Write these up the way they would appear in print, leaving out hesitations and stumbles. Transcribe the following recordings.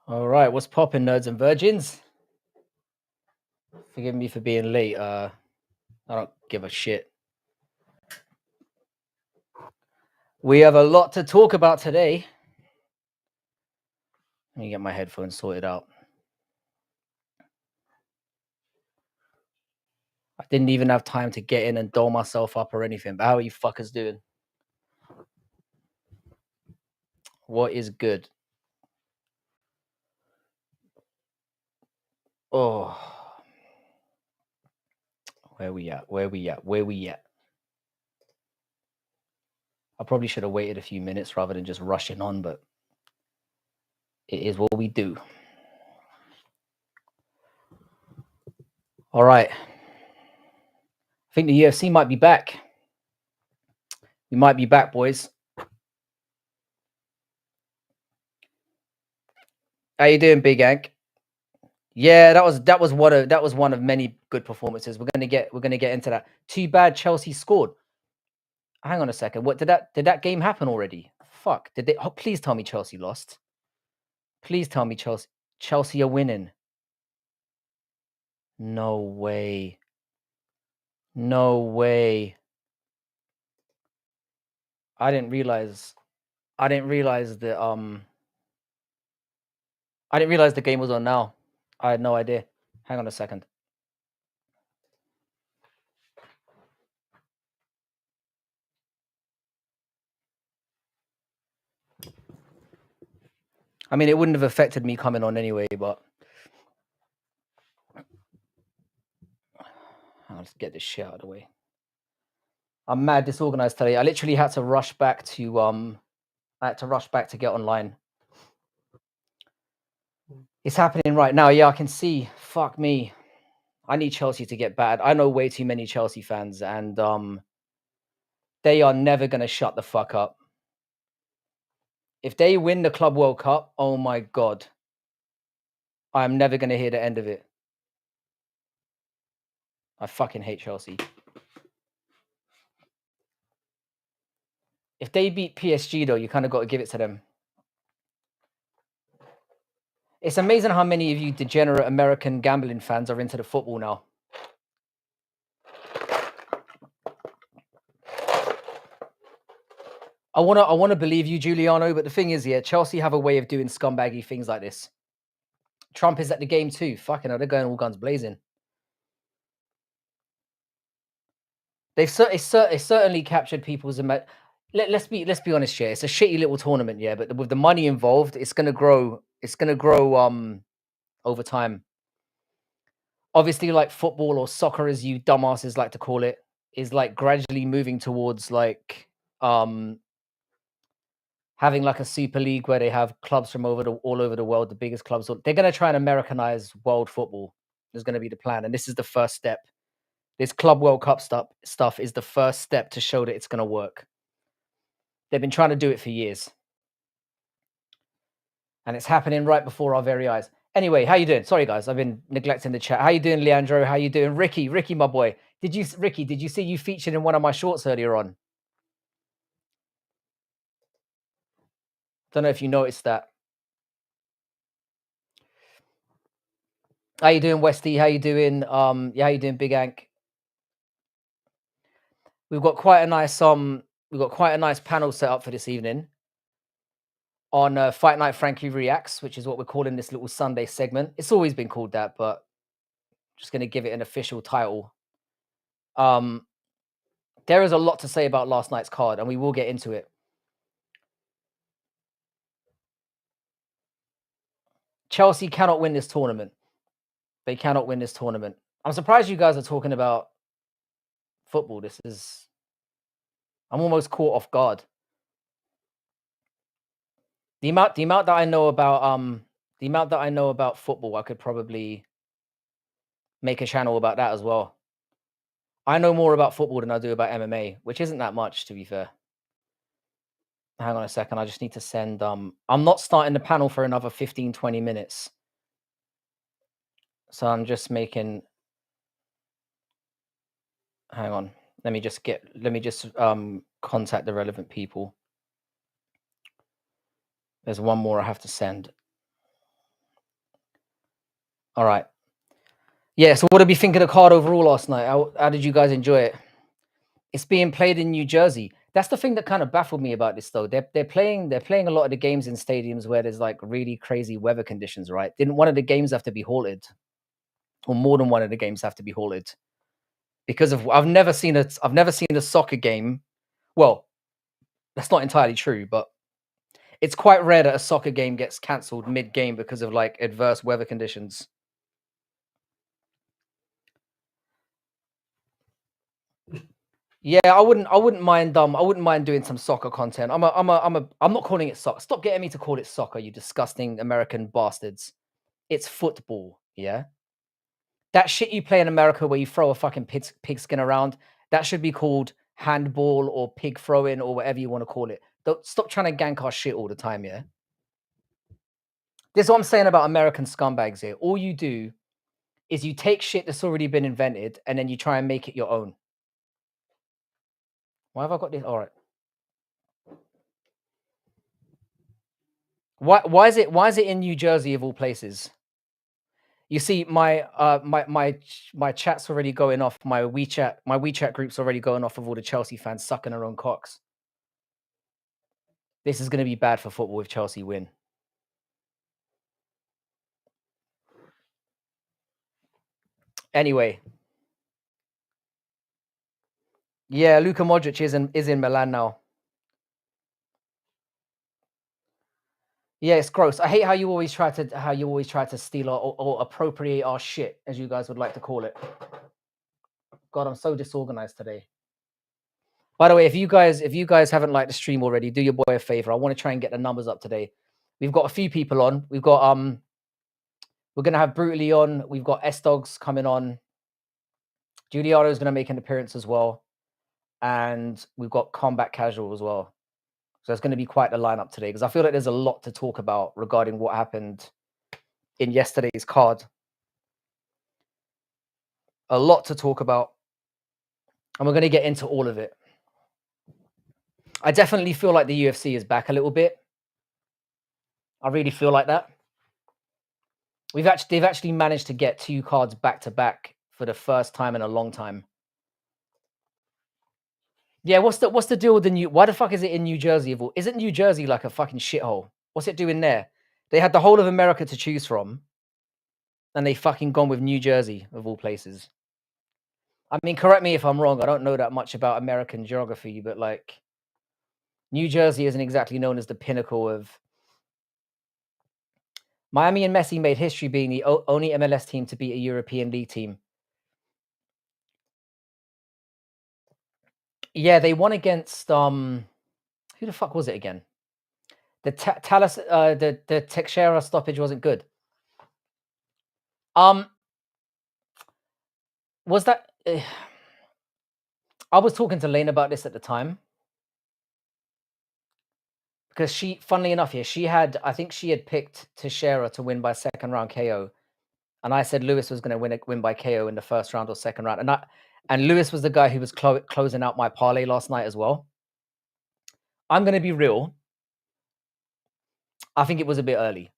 All right, what's poppin', nerds and virgins? Forgive me for being late. I don't give a shit. We have a lot to talk about today. Let me get my headphones sorted out. I didn't even have time to get in and doll myself up or anything. But how are you fuckers doing? What is good? Oh, where we at? Where we at? Where we at? I probably should have waited a few minutes rather than just rushing on, but it is what we do. All right. I think the UFC might be back. We might be back, boys. How you doing, Big Ank? Yeah, that was one of many good performances. We're gonna get into that. Too bad Chelsea scored. Hang on a second. What did that game happen already? Fuck. Did they? Oh, please tell me Chelsea lost. Please tell me Chelsea are winning. No way. No way. I didn't realize that I didn't realize the game was on now. I had no idea. Hang on a second. I mean, it wouldn't have affected me coming on anyway, but let's get this shit out of the way. I'm mad disorganized today. I literally had to rush back to get online. It's happening right now. Yeah, I can see. Fuck me. I need Chelsea to get bad. I know way too many Chelsea fans, and they are never gonna shut the fuck up. If they win the Club World Cup, oh my god, I'm never gonna hear the end of it. I fucking hate Chelsea. If they beat PSG, though, you kind of got to give it to them. It's amazing how many of you degenerate American gambling fans are into the football now. I wanna believe you, Giuliano, but the thing is, yeah, Chelsea have a way of doing scumbaggy things like this. Trump is at the game too. Fucking hell, they're going all guns blazing. They've certainly captured people's let's be honest here. It's a shitty little tournament, yeah, but with the money involved, it's gonna grow. It's gonna grow over time. Obviously, like football or soccer, as you dumbasses like to call it, is like gradually moving towards like having like a super league where they have clubs from all over the world, the biggest clubs. They're gonna try and Americanize world football. Is gonna be the plan, and this is the first step. This Club World Cup stuff is the first step to show that it's gonna work. They've been trying to do it for years. And it's happening right before our very eyes. Anyway, how you doing? Sorry, guys, I've been neglecting the chat. How you doing, Leandro? How you doing? Ricky, my boy. Did you see you featured in one of my shorts earlier on? Don't know if you noticed that. How you doing, Westy? How you doing? Yeah, how you doing, Big Ank? We've got quite a nice panel set up for this evening on Fight Night Frankie Reacts, which is what we're calling this little Sunday segment. It's always been called that, but just going to give it an official title. There is a lot to say about last night's card, and we will get into it. Chelsea cannot win this tournament. They cannot win this tournament. I'm surprised you guys are talking about football. I'm almost caught off guard. The amount that I know about football, I could probably make a channel about that as well. I know more about football than I do about MMA, which isn't that much, to be fair. Hang on a second. I just need to send. I'm not starting the panel for another 15, 20 minutes. So I'm just making. Hang on. Let me just contact the relevant people. There's one more I have to send. All right. Yeah. So, what did we think of the card overall last night? How did you guys enjoy it? It's being played in New Jersey. That's the thing that kind of baffled me about this, though. They're playing a lot of the games in stadiums where there's like really crazy weather conditions, right? Didn't one of the games have to be halted, or more than one of the games have to be halted because of? I've never seen a soccer game. Well, that's not entirely true, but it's quite rare that a soccer game gets cancelled mid-game because of like adverse weather conditions. Yeah, I wouldn't mind doing some soccer content. I'm not calling it soccer. Stop getting me to call it soccer, you disgusting American bastards. It's football, yeah? That shit you play in America where you throw a fucking pigskin around, that should be called handball or pig throwing or whatever you want to call it. Don't stop trying to gank our shit all the time, yeah? This is what I'm saying about American scumbags here. All you do is you take shit that's already been invented and then you try and make it your own. Why have I got this? All right. Why is it in New Jersey of all places? You see, my chat's already going off. My WeChat group's already going off of all the Chelsea fans sucking their own cocks. This is going to be bad for football if Chelsea win. Anyway, yeah, Luka Modric is in Milan now. Yeah, it's gross. I hate how you always try to steal or appropriate our shit, as you guys would like to call it. God, I'm so disorganized today. By the way, if you guys haven't liked the stream already, do your boy a favor. I want to try and get the numbers up today. We've got a few people on. We're gonna have Brutally on. We've got S Dogs coming on. Giuliano is gonna make an appearance as well, and we've got Combat Casual as well. So it's gonna be quite the lineup today because I feel like there's a lot to talk about regarding what happened in yesterday's card. A lot to talk about, and we're gonna get into all of it. I definitely feel like the UFC is back a little bit. I really feel like that. They've actually managed to get two cards back to back for the first time in a long time. Yeah, what's the deal with the new? Why the fuck is it in New Jersey? Isn't New Jersey like a fucking shithole? What's it doing there? They had the whole of America to choose from, and they fucking gone with New Jersey of all places. I mean, correct me if I'm wrong. I don't know that much about American geography, but like New Jersey isn't exactly known as the pinnacle of. Miami and Messi made history being the only MLS team to beat a European League team. Yeah, they won against who the fuck was it again? The Teixeira stoppage wasn't good. Um, was that? I was talking to Lane about this at the time because funnily enough, yeah, I think she had picked Teixeira to win by second round KO, and I said Lewis was going to win by KO in the first round or second round, and Lewis was the guy who was closing out my parlay last night as well. I'm going to be real. I think it was a bit early.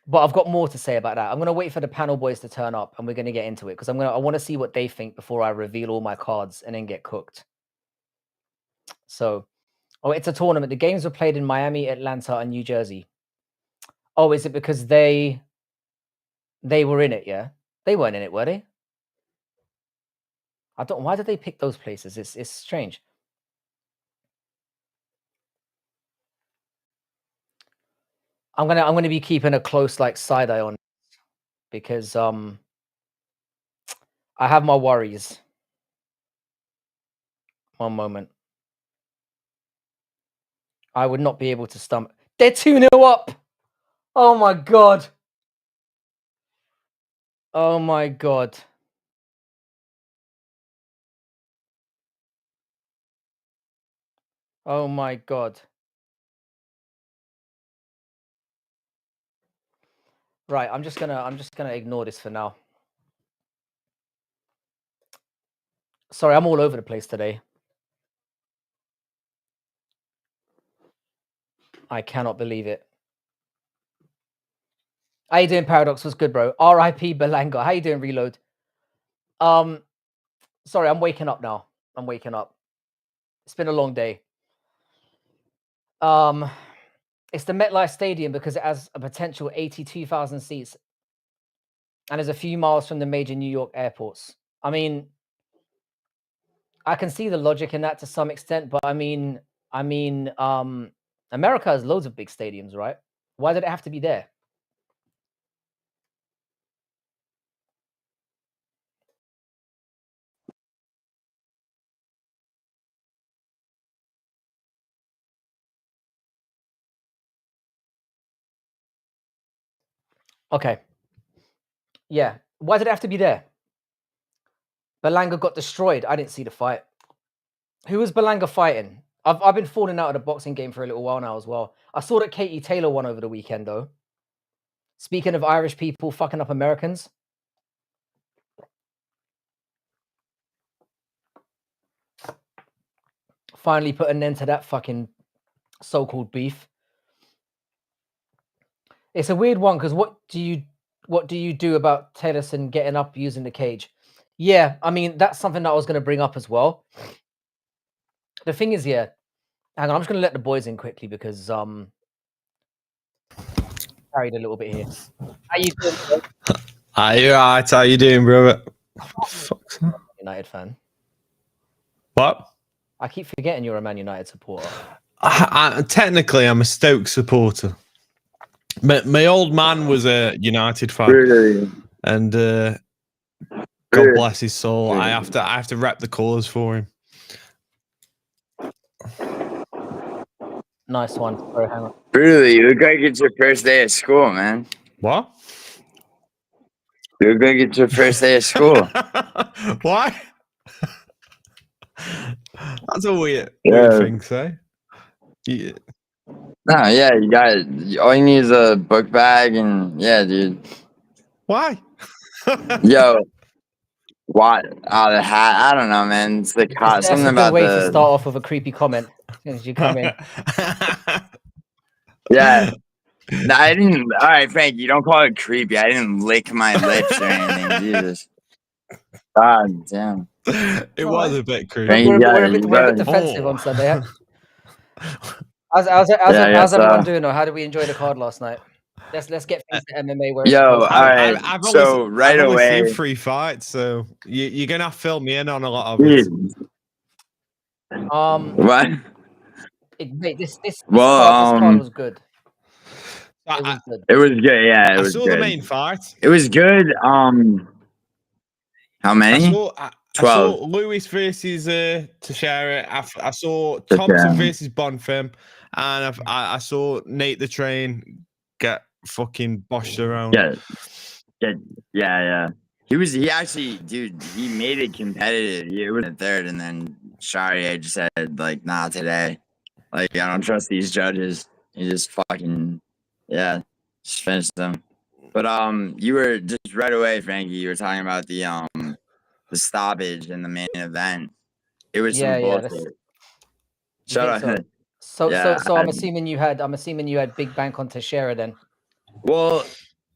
But I've got more to say about that. I'm gonna wait for the panel boys to turn up, and we're gonna get into it because I want to see what they think before I reveal all my cards and then get cooked. So, oh, it's a tournament. The games were played in Miami, Atlanta, and New Jersey. Oh, is it because they were in it? Yeah, they weren't in it, were they? I don't. Why did they pick those places? It's strange. I'm gonna be keeping a close like side eye on it because I have my worries. One moment. I would not be able to stomach. They're 2-0 up. Oh my god. Oh my god. Oh my god. Right, I'm just gonna ignore this for now. Sorry, I'm all over the place today. I cannot believe it. How you doing, Paradox? Was good, bro. R.I.P. Belanga. How you doing, Reload? Sorry, I'm waking up now. I'm waking up. It's been a long day. It's the MetLife Stadium because it has a potential 82,000 seats and is a few miles from the major New York airports. I mean, I can see the logic in that to some extent, but I mean, America has loads of big stadiums, right? Why did it have to be there? Okay. Yeah. Why did it have to be there? Belanga got destroyed. I didn't see the fight. Who was Belanga fighting? I've been falling out of the boxing game for a little while now as well. I saw that Katie Taylor won over the weekend, though. Speaking of Irish people fucking up Americans. Finally put an end to that fucking so-called beef. It's a weird one because what do you do about Tedderson getting up using the cage? Yeah, I mean, that's something that I was going to bring up as well. The thing is, yeah, hang on, I'm just going to let the boys in quickly because carried a little bit here. How you doing, bro? Are you alright? How you doing, brother? Fuck's that? United fan. What? I keep forgetting you're a Man United supporter. Technically, I'm a Stoke supporter. My old man was a United fan, Really? and God bless his soul. I have to rep the colours for him. Nice one. Sorry, hang on. Really, you look like it's your first day of school, man. What? You look like it's your first day of school. Why? That's a weird thing to say. Yeah. No, yeah, you got all you need is a book bag, and yeah, dude. Why? Yo, what? Oh, the hat. I don't know, man. It's like hot. That's Something a good about way the. to start off with a creepy comment as you come in. Yeah. No, I didn't. All right, Frank. You don't call it creepy. I didn't lick my lips or anything. Jesus. God damn. It was a bit creepy. Frank, We're a bit you defensive on Sunday. How's Yeah, everyone doing? Or how did we enjoy the card last night? Let's get things to MMA. Where it's Yo, supposed to all be. right. I've So right only away. seen 3 fights, so you're gonna have to fill me in on a lot of Dude, it. what? This Well, card was good. It was good. It was good. Yeah, it I was saw good. the main fight. It was good. How many? I 12. saw Lewis versus Teixeira. I saw Thompson versus Bonfim, and I saw Nate the Train get fucking boshed around. Yeah. He actually, dude, he made it competitive. It was a third, and then Shari just said, like, nah, today. Like, I don't trust these judges. He just fucking, yeah, just finished them. But you were just right away, Frankie. You were talking about the stoppage in the main event. It was some bullshit. Shut up. So I'm assuming you had big bank on Teixeira then. Well,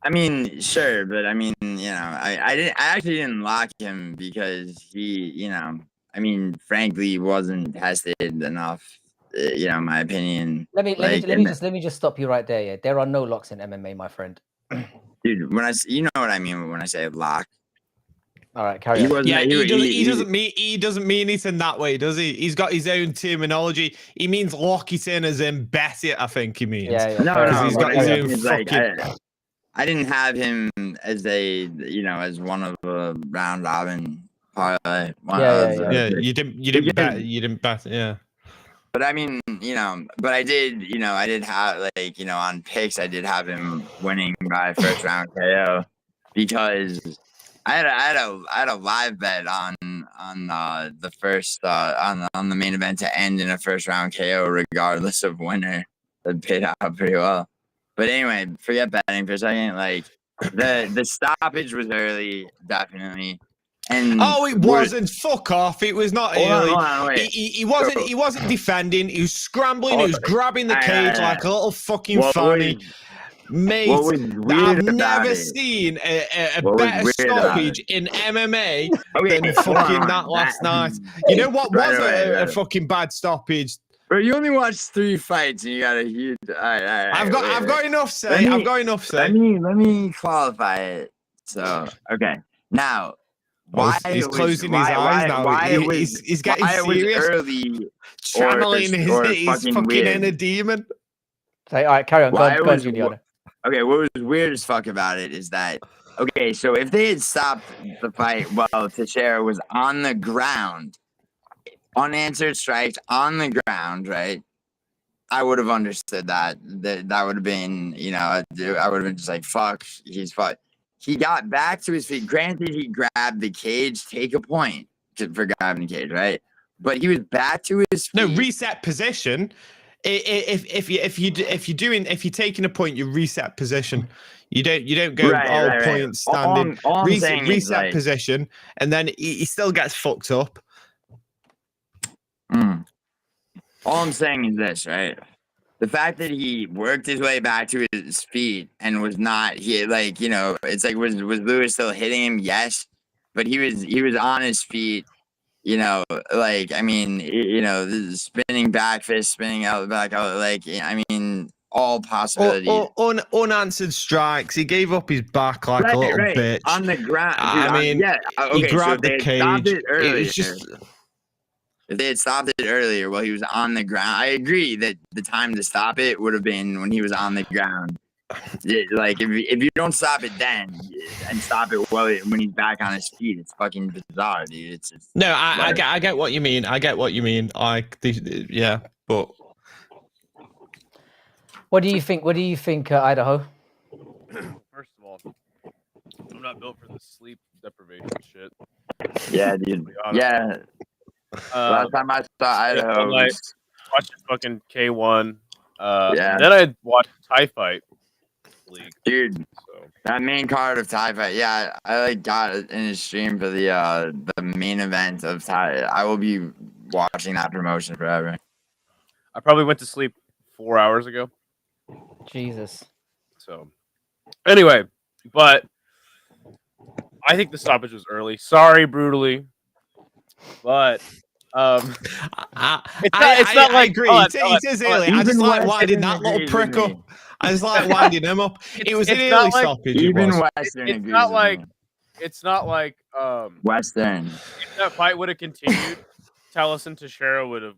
I mean, sure, but I mean, I actually didn't lock him because he, I mean, frankly, wasn't tested enough. In my opinion. Let me just stop you right there. Yeah, there are no locks in MMA, my friend. Dude, you know what I mean when I say lock. All right, carry on. Yeah, he doesn't mean it in that way, does he? He's got his own terminology. He means lock it in as in bet it, I think he means. Yeah. No, he's got his own fucking. I didn't have him as as one of a round robin parlay. Yeah. You didn't bet. Yeah. But I mean, but I did have on picks, I did have him winning by first round KO because I had a live bet on the first on the main event to end in a first round KO regardless of winner. That paid out pretty well. But anyway, forget betting for a second. Like the stoppage was early, definitely. And it wasn't. Fuck off! It was not early. Hold on, wait. He wasn't defending. He was scrambling. He was grabbing the cage like a little fucking fanny. mate, What was weird I've about never it? seen a What was better weird about stoppage in MMA Okay, than hold fucking on. that last night. You know what was Right. a fucking bad stoppage? Bro, you only watched 3 fights and you got a huge. All right, I've got enough say. Let me- I've got enough say. Let me qualify it. So okay, now why he's it was closing his eyes now. why it was He's getting why it was serious. early Channeling his fucking weird. inner demon. Say, all right, carry on. Why it Go on, was Juliana. Okay, what was weird as fuck about it is that okay, so if they had stopped the fight while Teixeira was on the ground, unanswered strikes on the ground, right? I would have understood that. That would have been, you know, I would have been just like, fuck, he's fucked. He got back to his feet. Granted, he grabbed the cage. Take a point for grabbing the cage, right? But he was back to his feet. No, reset position. If you're taking a point, you reset position. You don't go Right. point standing. All I'm saying is reset like, position, and then he still gets fucked up. All I'm saying is this, right? The fact that he worked his way back to his feet and was not like, you know, it's like was Lewis still hitting him? Yes, but he was on his feet. You know, like I mean, you know, spinning back fist, spinning out back out, like I mean, all possibilities. Unanswered strikes. He gave up his back like a little bitch on the ground. I mean, yeah. Okay, he grabbed the cage. It's just. If they had stopped it earlier while he was on the ground, I agree that the time to stop it would have been when he was on the ground. Like if you don't stop it then and stop it when he's back on his feet, it's fucking bizarre, dude. It's no, I get what you mean. I get what you mean. Yeah, but What do you think? What do you think, Idaho? First of all, I'm not built for this sleep deprivation shit. Yeah, dude. Yeah. Last time I saw Idaho, watched fucking K1. Yeah. Then I watched Thai Fight League. Dude, so. That main card of Thai Fight, yeah, I like got it in his stream for the main event of Thai. I will be watching that promotion forever. I probably went to sleep 4 hours ago. Jesus. So, anyway, but I think the stoppage was early. Sorry, brutally, but it's not like agree. It is early. I just like winding that little prick up. I just like winding him up. It was an early stoppage. Even Western it's not like Western. If that fight would have continued, Taliesin Teixeira would have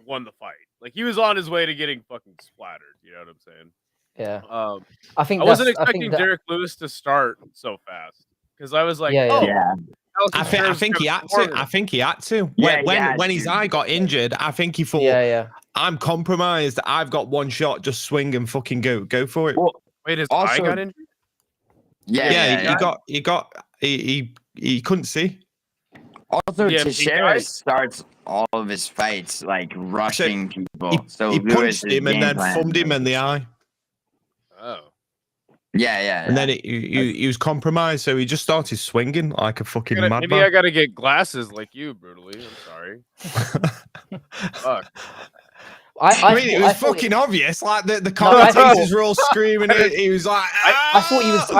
won the fight. Like he was on his way to getting fucking splattered. You know what I'm saying? Yeah. I wasn't expecting Derek Lewis to start so fast because I was like, yeah. I think he had to. I think he had to. When his eye got injured, I think he thought, I'm compromised. I've got one shot. Just swing and fucking go for it. Well, wait, his eye got injured? Yeah. He couldn't see. Also, Teixeira starts all of his fights like rushing people. He punched him and then thumbed him in the eye. Oh. Yeah. And then he was compromised, so he just started swinging like a fucking madman. Maybe I gotta get glasses like you, brutally. I'm sorry. Fuck. I mean, it was fucking obvious. Like the commentators were all screaming. He was like, I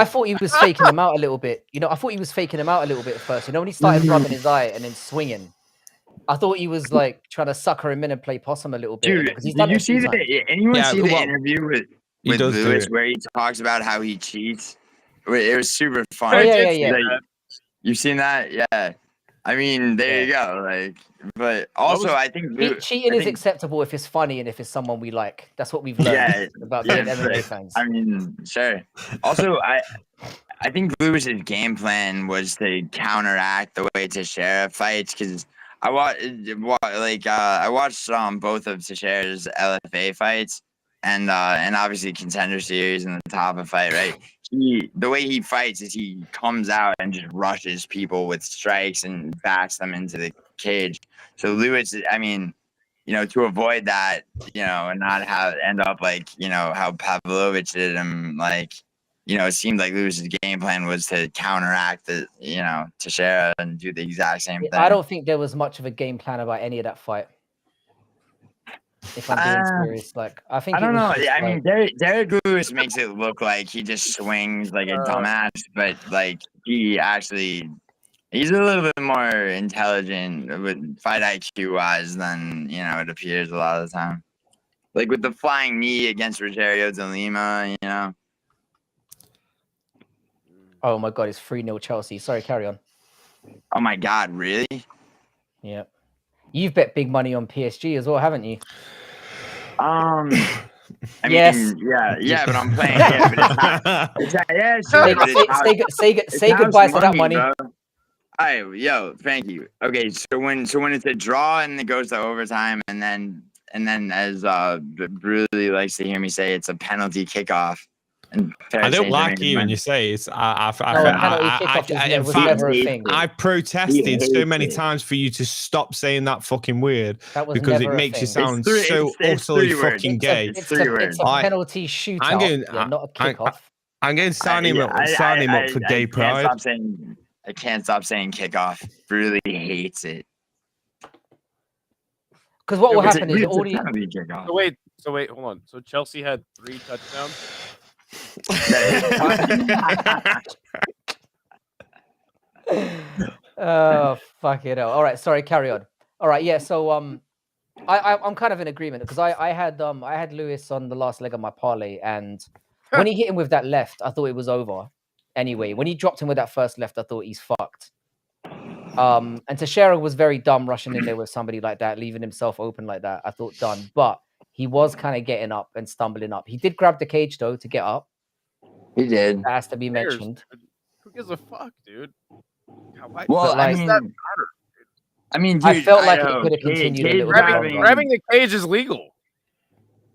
thought he was faking him out a little bit. You know, I thought he was faking him out a little bit at first. You know, when he started rubbing his eye and then swinging, I thought he was like trying to sucker him in and play possum a little bit. Dude, did you see anyone see the interview with Lewis where he talks about how he cheats? It was super fun. Oh, yeah. Like, you've seen that? Yeah. I mean, there you go. Like, but also, I think cheating is acceptable if it's funny and if it's someone we like. That's what we've learned about being MMA fans. I mean, sure. Also, I think Lewis's game plan was to counteract the way Teixeira fights because I watched both of Teixeira's LFA fights and obviously Contender Series and the Tapa fight, right? The way he fights is he comes out and just rushes people with strikes and backs them into the cage. So Lewis, I mean, you know, to avoid that, you know, and not end up like, you know, how Pavlovich did him, like, you know, it seemed like Lewis's game plan was to counteract the, you know, Teixeira and do the exact same thing. I don't think there was much of a game plan about any of that fight. If I'm being serious, like I think I don't it was know. just, I like, mean, Derek Lewis makes it look like he just swings like a dumbass, but like he's a little bit more intelligent with fight IQ wise than it appears a lot of the time. Like with the flying knee against Rogerio de Lima, oh my god, it's 3-0 Chelsea. Sorry, carry on. Oh my God, really? Yeah, you've bet big money on PSG as well, haven't you? I Yes. mean, yeah, but I'm playing. Yeah, but Say goodbye to that money. Bro. Yo, thank you. Okay, so when it's a draw and it goes to overtime, and then as Bruley likes to hear me say, it's a penalty kickoff. And I don't like you when you say it's. Penalty kickoff was never a thing. I protested so many times for you to stop saying that fucking word because it makes you sound so utterly fucking gay. It's a penalty shootout, not a kickoff. I'm going to sign him up for gay pride. I can't stop saying kickoff. Really hates it. Because what will happen is all the. So wait, hold on. So Chelsea had 3 touchdowns. Oh, fuck it. All right, sorry, carry on. All right, yeah. So I'm kind of in agreement because I had Lewis on the last leg of my parlay, and when he hit him with that left, I thought it was over. Anyway, when he dropped him with that first left, I thought he's fucked. And Teixeira was very dumb rushing in there with somebody like that, leaving himself open like that. I thought done, but he was kind of getting up and stumbling up. He did grab the cage though to get up. He did. That has to be mentioned. Who gives a fuck, dude? Well, I mean, dude, I felt like it could have continued a little bit longer. Grabbing the cage is legal.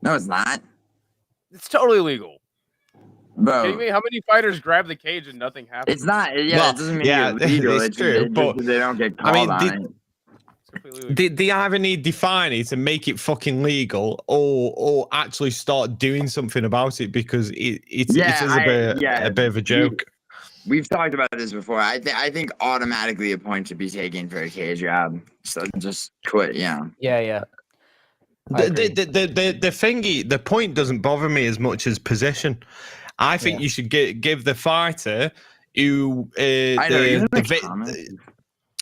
No, it's not. It's totally legal. Bro, kidding me? How many fighters grab the cage and nothing happens? It's not. Yeah, it doesn't mean it's legal. It's true, but they don't get called on it. They either need defining to make it fucking legal, or actually start doing something about it because it is a bit of a joke. We've talked about this before. I think automatically a point should be taken for a cage grab. So just quit. Yeah. Yeah. The point doesn't bother me as much as position. I think you should give the fighter who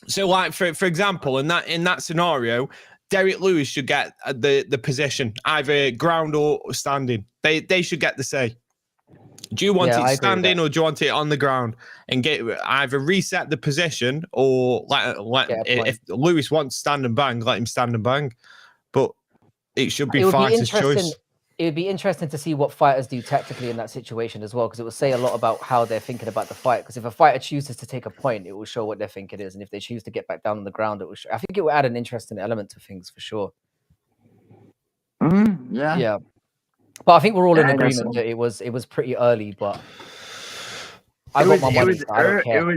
so like for example in that scenario, Derek Lewis should get the position, either ground or standing. They should get the say. Do you want it standing or do you want it on the ground? And get either reset the position or if Lewis wants stand and bang, let him stand and bang. But it should be fighter's choice. It would be interesting to see what fighters do tactically in that situation as well, because it will say a lot about how they're thinking about the fight. Because if a fighter chooses to take a point, it will show what their thinking is, and if they choose to get back down on the ground, it will. I think it will add an interesting element to things for sure. Yeah. But I think we're all in agreement that it was pretty early, but I got my money. So I don't care.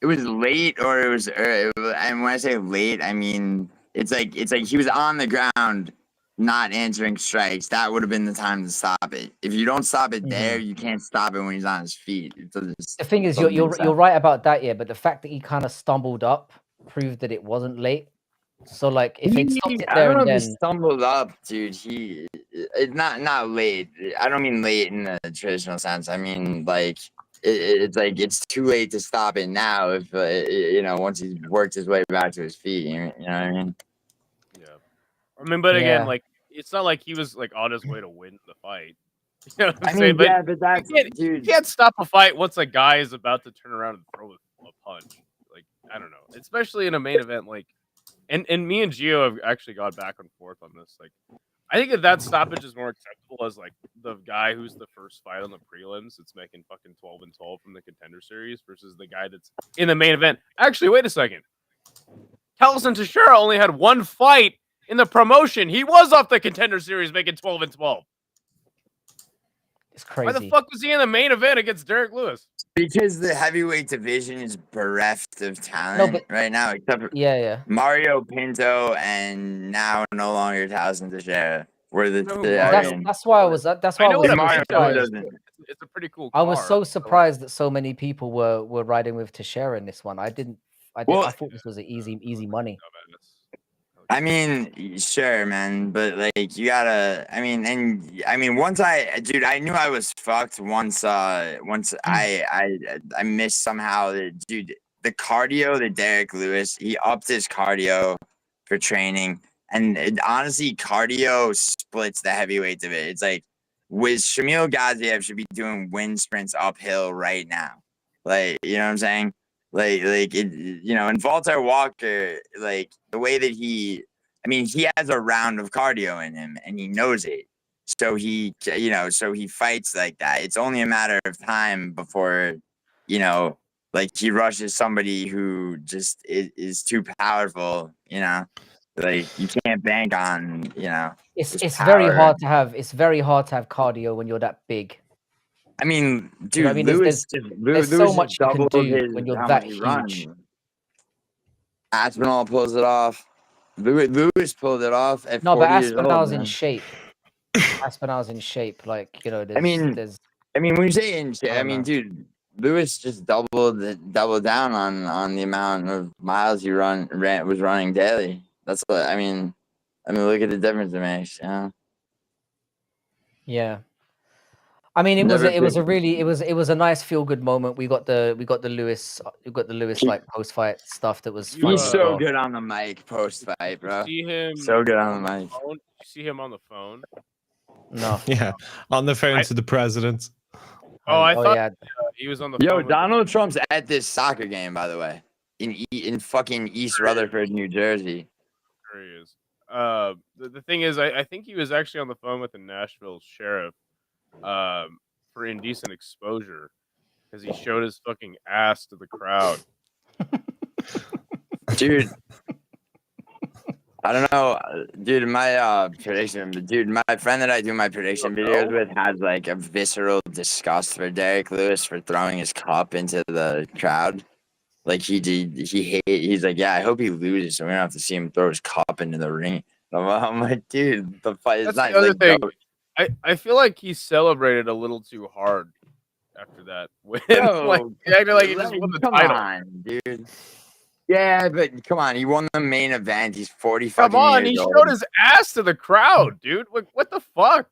It was late, or it was early. And when I say late, I mean it's like he was on the ground, not answering strikes. That would have been the time to stop it. If you don't stop it there, you can't stop it when he's on his feet. The thing is, you're right about that, but the fact that he kind of stumbled up proved that it wasn't late. So like, if he stopped it there and then stumbled up, dude, it's not late. I don't mean late in the traditional sense. I mean like it's like it's too late to stop it now. If once he's worked his way back to his feet, you know what I mean? Yeah. I mean, but again, like it's not like he was like on his way to win the fight. You know what I'm saying? But that's you can't stop a fight once a guy is about to turn around and throw a punch. Like I don't know, especially in a main event. Like, and me and Gio have actually gone back and forth on this. Like, I think that stoppage is more acceptable as like the guy who's the first fight on the prelims that's making fucking 12-12 from the contender series versus the guy that's in the main event. Actually, wait a second. Taliesin Teixeira only had one fight in the promotion. He was off the contender series making 12-12. It's crazy. Why the fuck was he in the main event against Derek Lewis? Because the heavyweight division is bereft of talent right now, except for Mario Pinto and now no longer Taliesin Teixeira. That's why I was. That's why I was surprised. It's a pretty cool. I was so surprised that so many people were riding with Teixeira in this one. I thought this was an easy money. I mean, sure, man, but like you gotta. I mean, once dude, I knew I was fucked once. Once I missed somehow. Dude, the cardio that Derek Lewis, he upped his cardio for training, and honestly, cardio splits the heavyweights of it. It's like with Shamil Gaziev should be doing wind sprints uphill right now, like you know what I'm saying. Like it, and Walter Walker, like the way that he has a round of cardio in him and he knows it. So he fights like that. It's only a matter of time before, like he rushes somebody who just is too powerful, like you can't bank on, It's very hard to have cardio when you're that big. I mean, dude, you know what I mean? There's so much you can do when you're that huge. Aspinall pulls it off. Lewis pulled it off at 40 but years old. Aspinall's in shape. Aspinall's in shape. Like, there's. When you say in shape, dude, Lewis just doubled down on the amount of miles he was running daily. That's what I mean. Look at the difference it makes. Yeah. It was a nice feel good moment. We got the Lewis like post fight stuff that was. He's so good on the mic post fight, bro. See him so good on the mic. You see him on the phone? No. Yeah, on the phone to the president. I thought he was on the phone. Yo, Donald Trump's at this soccer game, by the way, in fucking East Rutherford, New Jersey. There he is. The thing is, I think he was actually on the phone with the Nashville sheriff. For indecent exposure, because he showed his fucking ass to the crowd. Dude, I don't know, dude. My prediction, my friend that I do my prediction videos with has like a visceral disgust for Derek Lewis for throwing his cup into the crowd. Like he's like, yeah, I hope he loses so we don't have to see him throw his cup into the ring. I'm like, dude, the fight is not the other like thing. I feel like he celebrated a little too hard after that win. He acted like he just won the title. Come on, dude. Yeah, but come on, he won the main event. He's 45. Come on, he showed his ass to the crowd, dude. Like, what the fuck?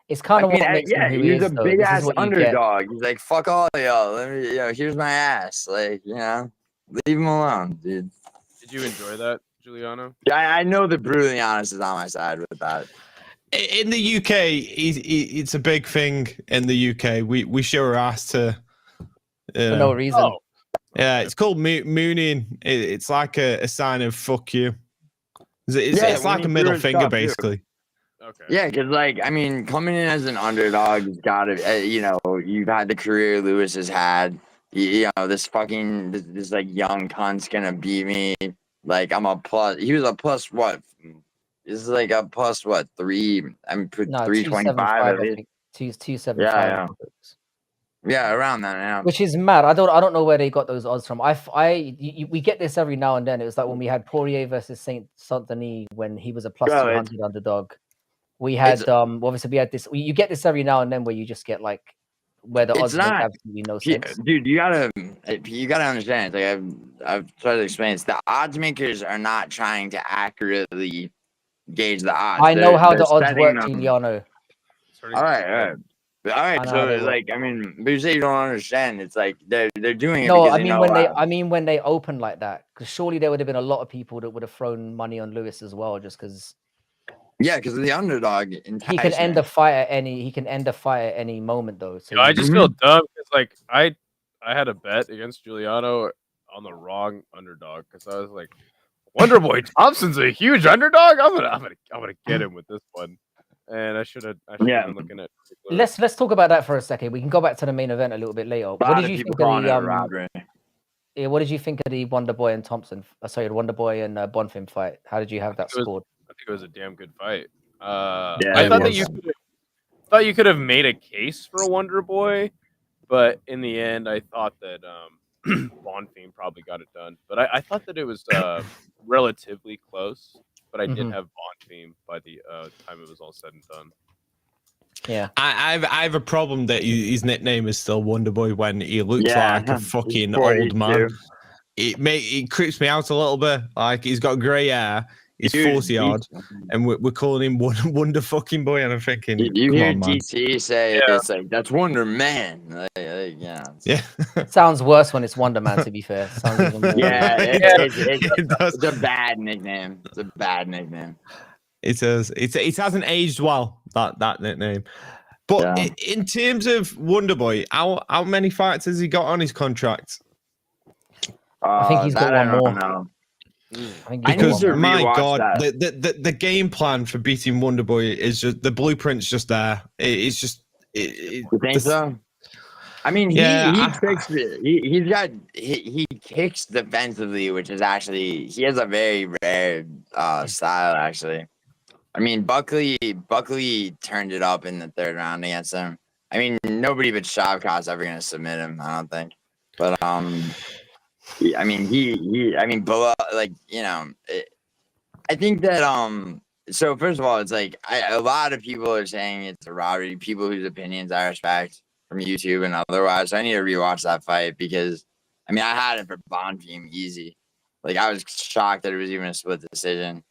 It's kind of what makes him who he is, a big ass underdog. He's like, fuck all y'all. Let me, here's my ass. Like, leave him alone, dude. Did you enjoy that, Giuliano? Yeah, I know that brutally honest is on my side with that. In the UK, it's a big thing. In the UK, we show our ass to for no reason. Oh. Yeah, it's called mooning. It's like a sign of fuck you. It's like a middle finger, basically. Okay. Yeah, because coming in as an underdog, you've got to, you've had the career Lewis has had. This fucking this like young cunt's gonna beat me. Like I'm a plus. He was a plus what? This is like a plus what 3? 325. 275. Yeah, around that now. Which is mad. I don't know where they got those odds from. We get this every now and then. It was like when we had Poirier versus Saint Denis when he was a plus 200 underdog. We had obviously we had this. You get this every now and then where you just get like where the odds make absolutely no sense. Dude, you gotta understand. It's like I've tried to explain this. The odds makers are not trying to accurately gauge the odds. I know how the odds work, Giuliano. All right. So but you say you don't understand. It's like they're doing it. No, because when they open like that, because surely there would have been a lot of people that would have thrown money on Lewis as well, just because. Yeah, because of the underdog. He can end a fight at any moment, though. So I just feel dumb because I had a bet against Giuliano on the wrong underdog because I was like, Wonderboy Thompson's a huge underdog. I'm gonna get him with this one, and I should have been looking at. Let's talk about that for a second. We can go back to the main event a little bit later. What did you think of the what did you think of the Wonderboy and Thompson? Sorry, the Wonderboy and Bonfim fight. How did you have that scored? I think it was a damn good fight. I thought you could have made a case for a Wonderboy, but in the end, I thought that Bonfim probably got it done. But I thought that it was relatively close. But I did have Bonfim by the time it was all said and done. Yeah, I have a problem that his nickname is still Wonderboy when he looks like a fucking old man. It creeps me out a little bit. Like he's got grey hair. He's 40 yards, and we're calling him Wonder fucking Boy. And I'm thinking, you come hear on, man. DC say it's like that's Wonder Man. Yeah. It sounds worse when it's Wonder Man. To be fair, sounds even more. Yeah, It it's a bad nickname. It's a bad nickname. It hasn't aged well, that nickname. But in terms of Wonder Boy, how many fights has he got on his contract? I think he's got one more. Know. Because my God, the game plan for beating Wonder Boy is just the blueprint's just there. It's just. You think so? I mean, he kicks defensively, which is actually he has a very rare style. Actually, I mean Buckley turned it up in the third round against him. I mean, nobody but Shavkat's ever gonna submit him. I don't think, but I mean, below, like, you know, I think that, so first of all, it's like, a lot of people are saying it's a robbery, people whose opinions I respect from YouTube and otherwise. So I need to rewatch that fight because, I mean, I had it for Bond Team easy. Like, I was shocked that it was even a split decision.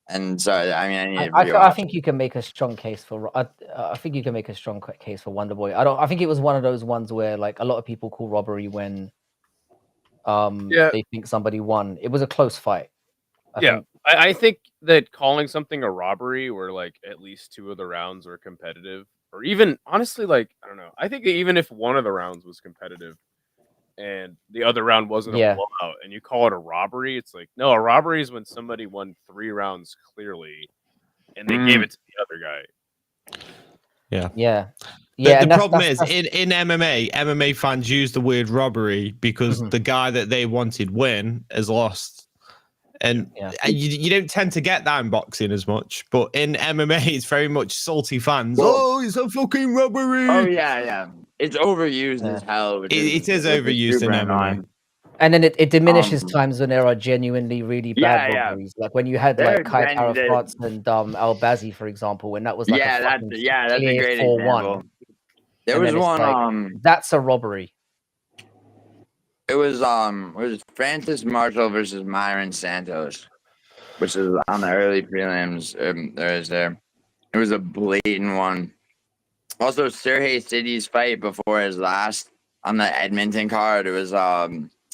And so, I mean, I need to rewatch I think you can make a strong case for, I think you can make a strong case for Wonder Boy. I think it was one of those ones where, like, a lot of people call robbery when, they think somebody won. It was a close fight. I think that calling something a robbery where like at least 2 of the rounds were competitive, or even honestly, like, I don't know. I think even if one of the rounds was competitive and the other round wasn't a blowout and you call it a robbery, it's like, no, a robbery is when somebody won 3 rounds clearly and they gave it to the other guy. Yeah. The problem is in MMA fans use the word robbery because the guy that they wanted win has lost. And you don't tend to get that in boxing as much, but in MMA, it's very much salty fans. Oh, it's a fucking robbery. Oh, yeah. It's overused as hell. It is overused in MMA. And then it diminishes times when there are genuinely really bad robberies. Like when you had like Kai Tarafats and Al-Bazi, for example, when that was like that's a great 4-1. example. There was one like, that's a robbery. It was Francis Marshall versus Myron Santos, which is on the early prelims. It was a blatant one. Also, Sergey City's fight before his last on the Edmonton card, it was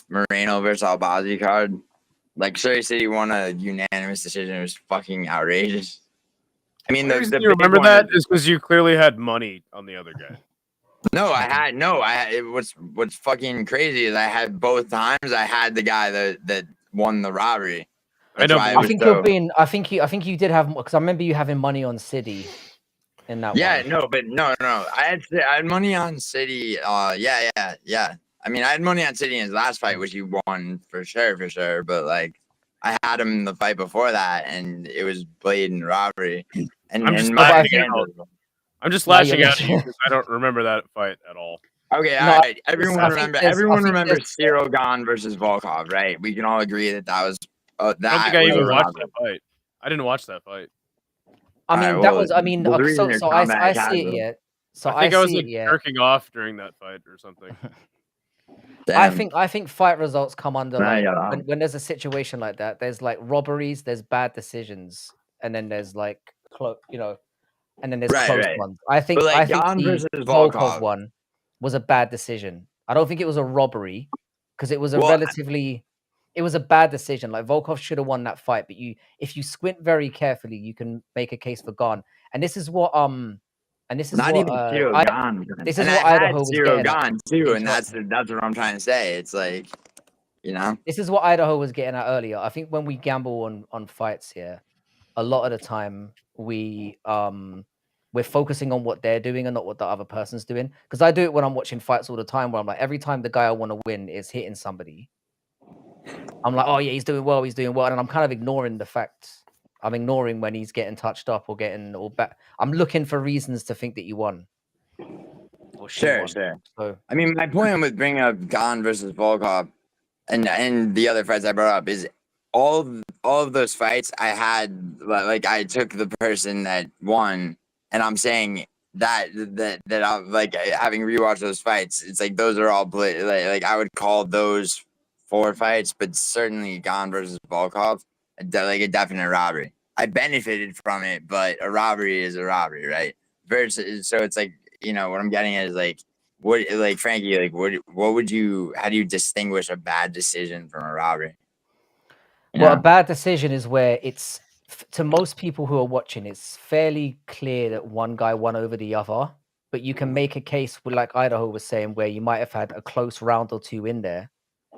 Moreno versus Al-Bazi card. Like, Sergey City won a unanimous decision. It was fucking outrageous. I mean, the you remember that is because you clearly had money on the other guy. No, what's fucking crazy is I had both times. I had the guy that won the robbery. I know. I think you did have, because I remember you having money on City in that one. No. I had money on City. Yeah. I mean, I had money on City in his last fight, which he won for sure. But like, I had him in the fight before that, and it was blatant robbery. And I'm just lashing out at you because I don't remember that fight at all. Okay, all right. Everyone remembers Cyril Gane versus Volkov, right? We can all agree that was. I don't think I even watched that fight. I didn't watch that fight. I mean, that was. I mean, so I see it yet. So I think I was like jerking off during that fight or something. I think fight results come under like, when there's a situation like that. There's like robberies, there's bad decisions, and then there's like and then there's close ones. I think the Volkov one was a bad decision. I don't think it was a robbery because it was a it was a bad decision. Like Volkov should have won that fight, but if you squint very carefully, you can make a case for Gane. And this is what this is what Idaho was getting at too, and that's what I'm trying to say. It's like, this is what Idaho was getting at earlier. I think when we gamble on fights here, a lot of the time we're focusing on what they're doing and not what the other person's doing. Because I do it when I'm watching fights all the time, where I'm like, every time the guy I want to win is hitting somebody, I'm like, oh yeah, he's doing well, and I'm kind of ignoring the fact. I'm ignoring when he's getting touched up or getting all back. I'm looking for reasons to think that you won. Sure. So, I mean, my point with bringing up Gane versus Volkov and the other fights I brought up is all of those fights I had, like I took the person that won, and I'm saying that I'm like, having rewatched those fights, it's like those are all like I would call those 4 fights, but certainly Gane versus Volkov like a definite robbery. I benefited from it, but a robbery is a robbery, right? Versus, so it's like, you know, what I'm getting at is like, what, like Frankie, like what would you, how do you distinguish a bad decision from a robbery? Well, a bad decision is where it's, to most people who are watching, it's fairly clear that one guy won over the other, but you can make a case with, like Idaho was saying, where you might have had a close round or two in there,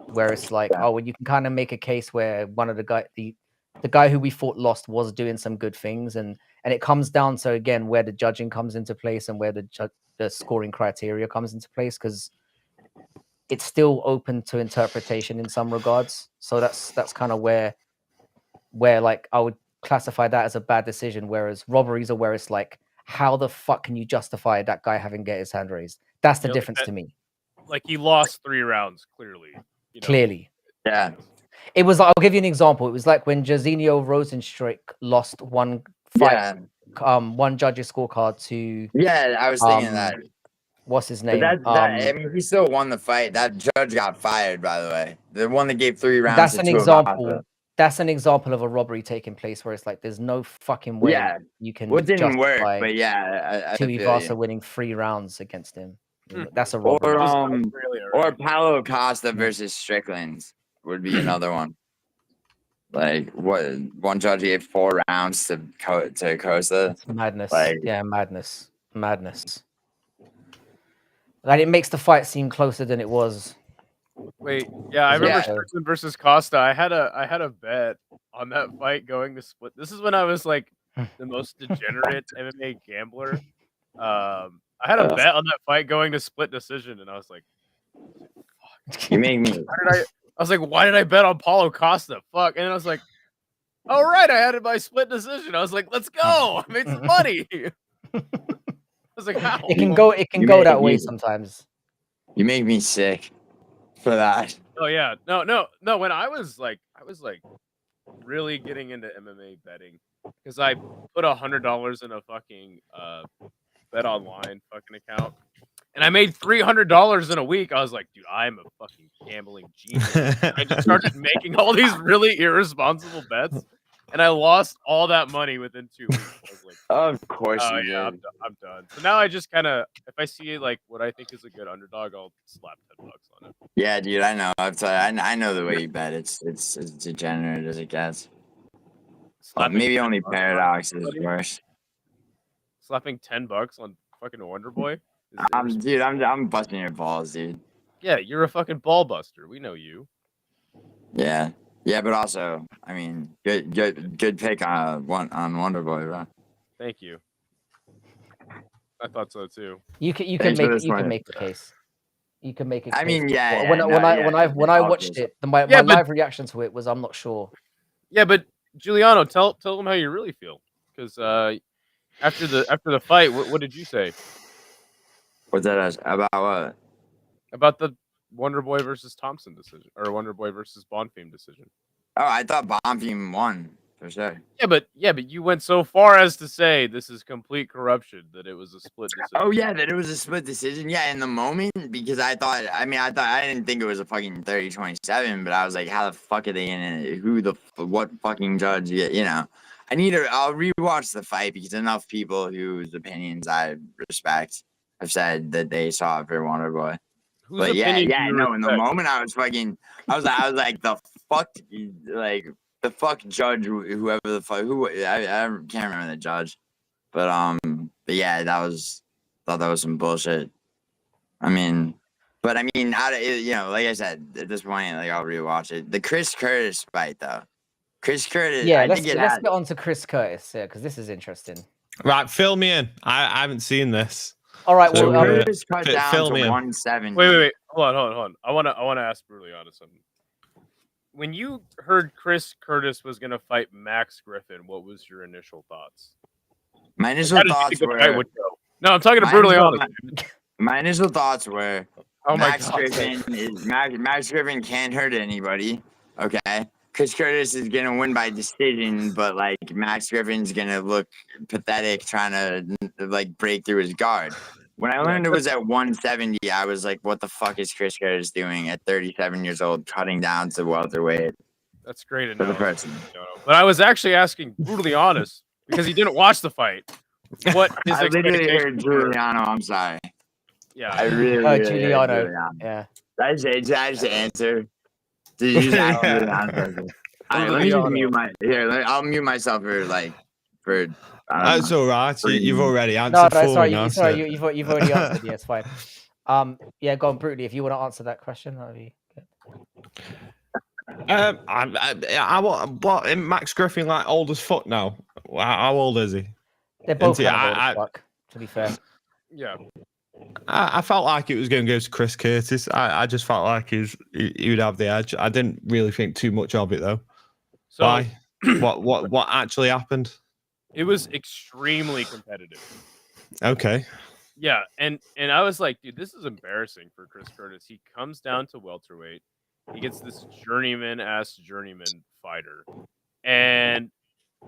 where it's like, oh, well, you can kind of make a case where one of the guy who we thought lost was doing some good things, and it comes down to, again, where the judging comes into place and where the scoring criteria comes into place, because it's still open to interpretation in some regards. So that's kind of where like I would classify that as a bad decision, whereas robberies are where it's like, how the fuck can you justify that guy having get his hand raised? That's the difference to me. Like he lost 3 rounds, clearly. You know? Clearly. Yeah. It was, I'll give you an example. It was like when Jairzinho Rosenstruck lost one fight, one judge's scorecard to. Yeah, I was thinking that. What's his name? But I mean, he still won the fight. That judge got fired, by the way. The one that gave 3 rounds. That's an example. That's an example of a robbery taking place where it's like, there's no fucking way you can. Well, it didn't work, but yeah, Tuivasa winning 3 rounds against him. That's a robbery. Or Paulo Costa versus Strickland would be another one. Like, what, one judge gave 4 rounds to Costa. It's madness. Like, yeah, madness. Like, it makes the fight seem closer than it was. Wait, yeah, I remember Strickland versus Costa. I had a bet on that fight going to split. This is when I was like the most degenerate MMA gambler. I had a bet on that fight going to split decision, and I was like, fuck. You make me. I was like, why did I bet on Paulo Costa? Fuck. And I was like, oh, right, I had it by split decision. I was like, let's go. I made some money. I was like, how? It can go that way sometimes. You make me sick for that. Oh, yeah. No. When I was like really getting into MMA betting, because I put $100 in a fucking bet online fucking account. And I made $300 in a week. I was like, dude, I'm a fucking gambling genius. I just started making all these really irresponsible bets, and I lost all that money within 2 weeks. I was like, of course you did. I'm done. So now I just kind of, if I see like what I think is a good underdog, I'll slap $10 on it. Yeah, dude, I know. I know the way you bet. It's as degenerate as it gets. Maybe only Paradox is worse. Slapping $10 on fucking Wonder Boy. Dude, I'm busting your balls, dude. Yeah, you're a fucking ball buster. We know you. Yeah, but also, I mean, good pick on Wonder Boy, bro. Thank you. I thought so too. You can make the case. You can make it. I mean, yeah. When I watched it, my live reaction to it was, I'm not sure. Yeah, but Giuliano, tell them how you really feel, because after the fight, what did you say? What's that about? What? About the Wonder Boy versus Thompson decision, or Wonder Boy versus Bonfim decision. Oh, I thought Bonfim won for sure. Yeah, but you went so far as to say this is complete corruption, that it was a split decision. Oh yeah, that it was a split decision. Yeah, in the moment, because I didn't think it was a fucking 30-27, but I was like, how the fuck are they in it? What fucking judge? You know, I'll rewatch the fight, because enough people whose opinions I respect have said that they saw it for Wonder Boy. But no, in the moment I was like, the fuck, like, the fuck judge, whoever the fuck, I can't remember the judge, but yeah, thought that was some bullshit. I mean, like I said, at this point, like, I'll rewatch it. The Chris Curtis fight, though. Chris Curtis. Yeah, let's get on to Chris Curtis, because this is interesting. Right, fill me in. I haven't seen this. All right, so Curtis cut down to 170. Wait. Hold on. I want to ask brutally honest something. When you heard Chris Curtis was going to fight Max Griffin, what was your initial thoughts? My initial thoughts were... No, I'm talking to brutally honest. My initial thoughts were, Max Griffin can't hurt anybody, okay? Chris Curtis is going to win by decision, but, like, Max Griffin's going to look pathetic trying to, like, break through his guard. When I learned it was at 170, I was like, what the fuck is Chris Curtis doing at 37 years old, cutting down to welterweight? That's great to for the know. person. But I was actually asking brutally honest because he didn't watch the fight. What his I literally expectations heard were. Giuliano. I'm sorry. Yeah. I really heard Giuliano. Giuliano. Yeah. Did I just answer? Did you just ask Giuliano? All right, let me just mute I'll mute myself for I don't That's know. all right. You've already No, answered no, for sorry, me now. you've already answered. Yeah, it's fine. Yeah, go on, brutally. If you want to answer that question, that'd be good. What Max Griffin like old as fuck now? How old is he? They're both kind of old as fuck, to be fair. Yeah. I felt like it was going to go to Chris Curtis. I just felt like he would have the edge. I didn't really think too much of it though. So, why? What actually happened? It was extremely competitive. Okay. Yeah, and I was like, dude, this is embarrassing for Chris Curtis. He comes down to welterweight. He gets this journeyman fighter, and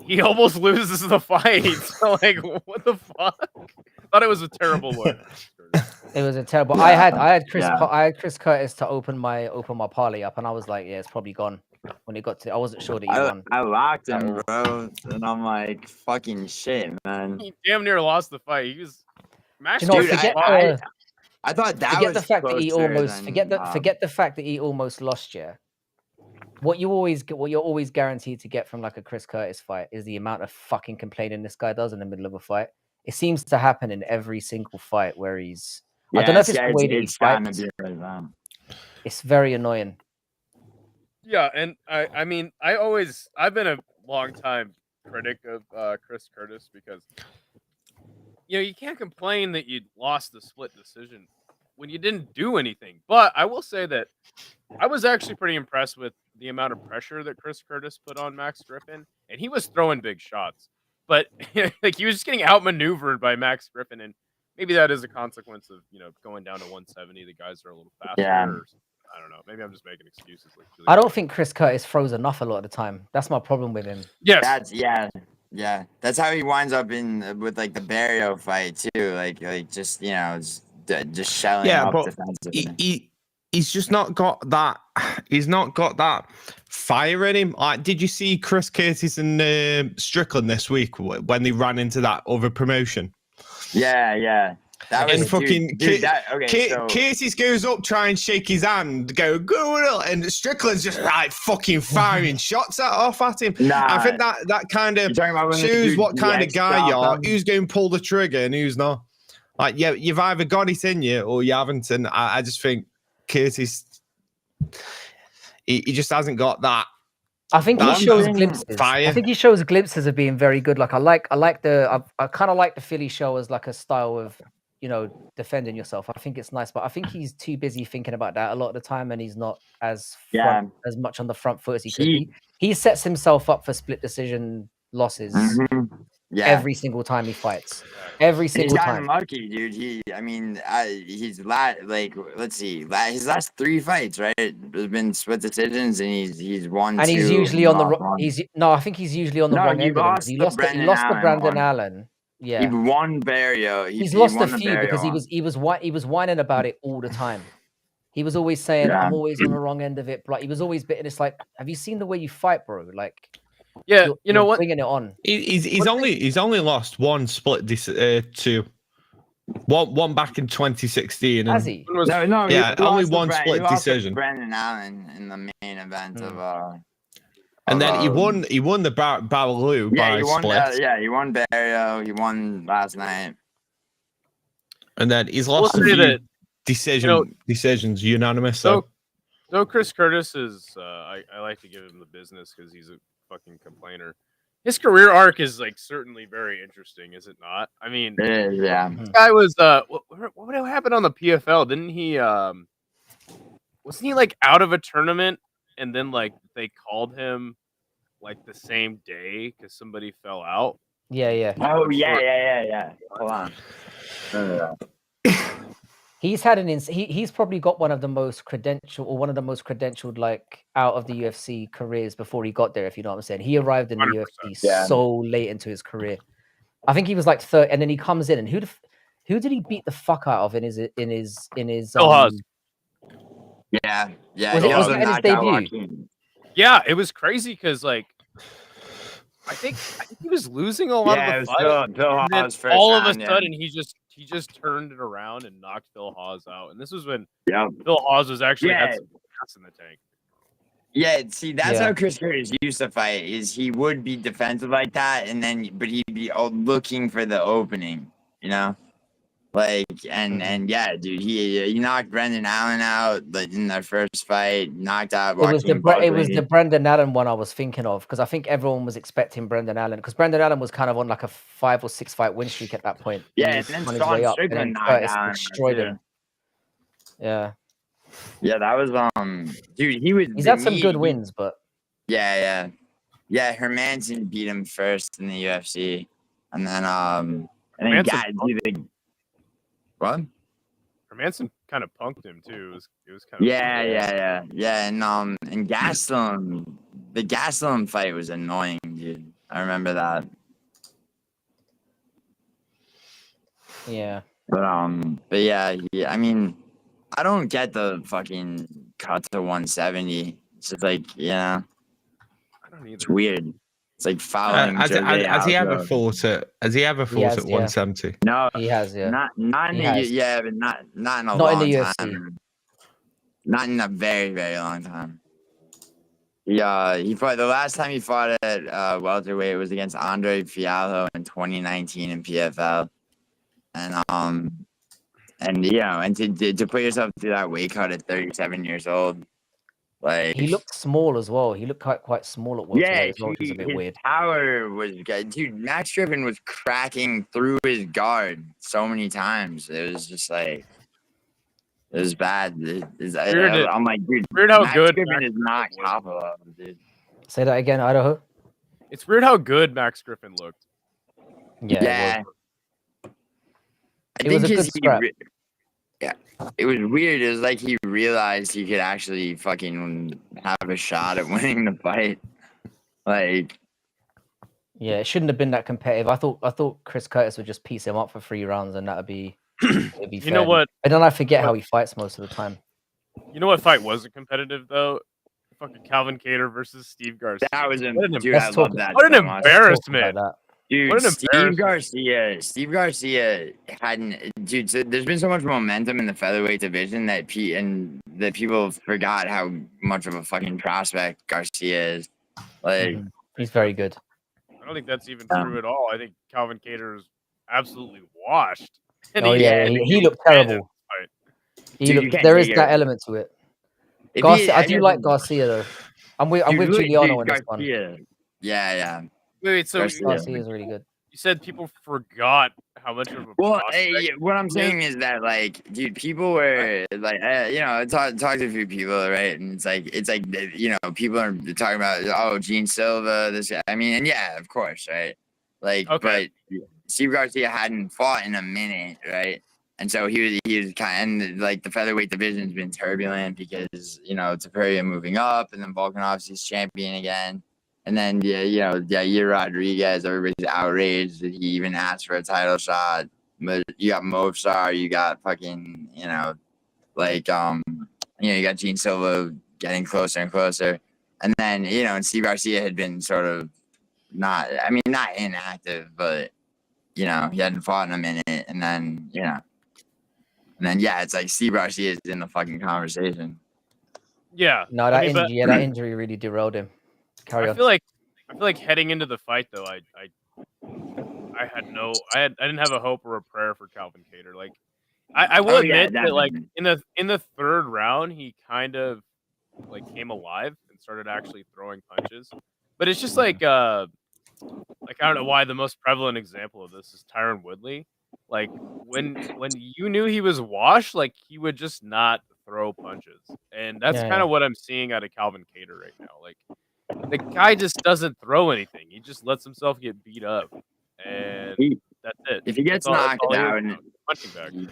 he almost loses the fight. So, like, what the fuck? I thought it was a terrible one. It was a terrible. Yeah. I had Chris Curtis to open my parlay up, and I was like, yeah, it's probably gone. When it got to, I wasn't sure that he won. I locked him, bro, and I'm like, fucking shit, man. He damn near lost the fight. He was. Max, dude, I thought that was the fact that he almost forget the fact that he almost lost. Yeah. What you're always guaranteed to get from like a Chris Curtis fight is the amount of fucking complaining this guy does in the middle of a fight. It seems to happen in every single fight where he's. I don't know if it's the way that he fights. It's very annoying. Yeah, and I mean, I've been a long time critic of Chris Curtis because you can't complain that you lost the split decision when you didn't do anything. But I will say that I was actually pretty impressed with the amount of pressure that Chris Curtis put on Max Griffin, and he was throwing big shots. But like he was just getting outmaneuvered by Max Griffin, and maybe that is a consequence of going down to 170. The guys are a little faster. Yeah. Or, I don't know. Maybe I'm just making excuses. I don't think Chris Curtis throws enough a lot of the time. That's my problem with him. Yes. Yeah. That's how he winds up with like the Barrio fight too. Like just just shelling up defensively. He's just not got that. He's not got that fire in him. Like, did you see Chris Curtis and Strickland this week when they ran into that other promotion? Yeah. That was fucking Curtis goes up, try and shake his hand, go, and Strickland's just like fucking firing shots off at him. Nah, I think that kind of shows what kind of guy you are, who's going to pull the trigger and who's not. Like, yeah, you've either got it in you or you haven't. And I just think Curtis, he just hasn't got that. I think he shows glimpses. Fire. I think he shows glimpses of being very good. Like I kind of like the Philly show as like a style of defending yourself. I think it's nice, but I think he's too busy thinking about that a lot of the time, and he's not as much on the front foot as he could be. He sets himself up for split decision losses every single time he fights. Every single time. He's gotten lucky, dude. He's let's see, his last 3 fights, right? There's been split decisions, and he's won. And he's usually on the I think he's usually on the wrong end. He lost to Brandon Allen. Yeah, he won Barrio. He's lost a few because he was whining about it all the time. He was always saying, "I'm always on the wrong end of it." Like he was always bitten. It's like, have you seen the way you fight, bro? Like, you're what? Bringing it on. He's only lost one split to one back in 2016. Has he? No. Yeah, only one split decision. Brandon Allen in the main event of. And then he won the Baloo by split. He won Barrio. He won last night. And then he's lost the decisions unanimous. So Chris Curtis is, I like to give him the business because he's a fucking complainer. His career arc is like certainly very interesting, is it not? I mean, it is, yeah. This guy was what happened on the PFL? Didn't he? Wasn't he like out of a tournament? And then, like, they called him, like, the same day because somebody fell out. Yeah. Oh, yeah. Hold on. He's had he's probably got one of the most credentialed, like, out of the UFC careers before he got there, if you know what I'm saying. He arrived in the UFC so late into his career. I think he was like 30, and then he comes in, and who did he beat the fuck out of in his Yeah. Was it in his debut? Yeah, it was crazy because like I think he was losing a lot of the fight. Bill And then Hawes first all of a round, sudden he just turned it around and knocked Phil Hawes out. And this was when yeah. Phil Hawes was actually had some gas in the tank. Yeah, see, that's how Chris Curtis used to fight. Is he would be defensive like that, and then but he'd be looking for the opening, you know. Like and yeah, dude, he knocked Brendan Allen out like in their first fight. Knocked out. It was the Brendan Allen one I was thinking of because I think everyone was expecting Brendan Allen because Brendan Allen was kind of on like a 5 or 6 fight win streak at that point. Yeah, and then Sean Strickland knocked Allen destroyed him. Yeah. Yeah, that was dude. He's had some good wins, but yeah. Hermanson beat him first in the UFC, and then what? Hermanson kind of punked him too. It was kind of yeah. And Gastelum, the Gastelum fight was annoying, dude. I remember that. Yeah. But yeah, I mean, I don't get the fucking cut to 170. It's just like, I don't either. It's weird. It's like following. Has he ever fought at 170? No, he has. Yeah, not in the but not in a not long in the UFC. time. Not in a very very long time. He fought the last time he fought at welterweight was against Andre Fialho in 2019 in PFL, and to put yourself through that weight cut at 37 years old. Like he looked small as well. He looked quite small at welterweight as well, which is a bit weird. Power was good. Dude, Max Griffin was cracking through his guard so many times. It was just like it was bad. I'm like, dude, weird how Max good Griffin is not capable, dude. Say that again, Idaho. It's weird how good Max Griffin looked. Yeah. It was a good scrap. It was weird. It was like he realized he could actually fucking have a shot at winning the fight. Like, yeah, it shouldn't have been that competitive. I thought Chris Curtis would just piece him up for 3 rounds, and it'd be fair. You know what? And then I forget how he fights most of the time. You know what fight wasn't competitive though? Fucking Calvin Kattar versus Steve Garcia. That was dude. I love that. What an embarrassment. Dude, Steve Garcia hadn't. Dude, so there's been so much momentum in the featherweight division that people forgot how much of a fucking prospect Garcia is. Like, he's very good. I don't think that's even true at all. I think Calvin Kattar is absolutely washed. And he looked terrible. There is that element to it. Garcia, I do like Garcia though. I'm with Giuliano on this one. Yeah. Wait, so Garcia is really good. You said people forgot how much of a what I'm saying is that, like, dude, people were like, talk to a few people, right? And it's like, people are talking about, Gene Silva, this guy. I mean, and yeah, of course, right? Like, but Steve Garcia hadn't fought in a minute, right? And so he was kind of like the featherweight division's been turbulent because Taperia moving up, and then Volkanovski's champion again. And then, Yair Rodriguez, everybody's outraged that he even asked for a title shot. But you got Movsar, you got fucking, you got Gene Silva getting closer and closer. And then, and Steve Garcia had been sort of not inactive, but, he hadn't fought in a minute. And then, it's like Steve Garcia is in the fucking conversation. Yeah. No, that injury really derailed him. I feel like heading into the fight though, I didn't have a hope or a prayer for Calvin Kattar. Like I will admit that like in the 3rd round he kind of like came alive and started actually throwing punches. But it's just like I don't know why the most prevalent example of this is Tyron Woodley. Like when you knew he was washed, like he would just not throw punches. And that's kind of what I'm seeing out of Calvin Kattar right now. Like the guy just doesn't throw anything. He just lets himself get beat up, and that's it. If he gets knocked down, punching bag.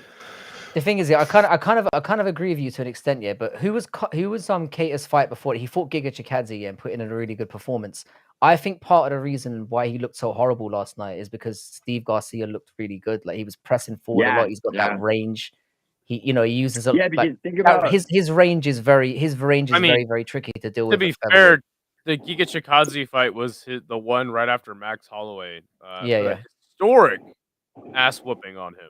The thing is, I kind of agree with you to an extent, yeah. But who was Kattar's fight before? He fought Giga Chikadze and put in a really good performance. I think part of the reason why he looked so horrible last night is because Steve Garcia looked really good. Like he was pressing forward a lot. He's got that range. He uses a Yeah, because think about his range is very very tricky to deal with. To be fair, the Giga Chikadze fight was the one right after Max Holloway. Yeah. Historic ass whooping on him.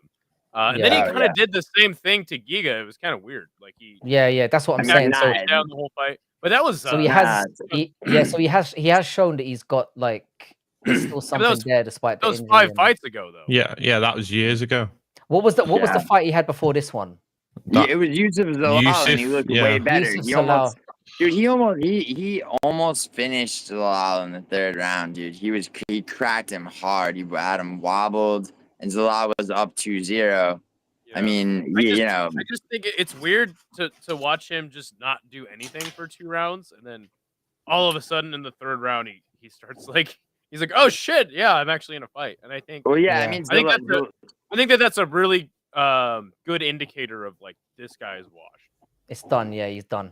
And then he Yeah. kind of did the same thing to Giga. It was kind of weird. Like Yeah, that's what I'm saying. So down the whole fight, but that was so he has shown that he's got like there's still something there despite the that was injury. 5 fights ago though. Yeah, that was years ago. What was the fight he had before this one? it was Yusuf Zalal, and he looked way better. He almost finished Zalal in the 3rd round, dude. He cracked him hard. He had him wobbled, and Zalal was up 2-0. Yeah. I mean, I just think it's weird to watch him just not do anything for 2 rounds, and then all of a sudden in the 3rd round he starts like he's like, oh shit, yeah, I'm actually in a fight. And I think I think that's a really good indicator of like this guy is washed. It's done. Yeah, he's done.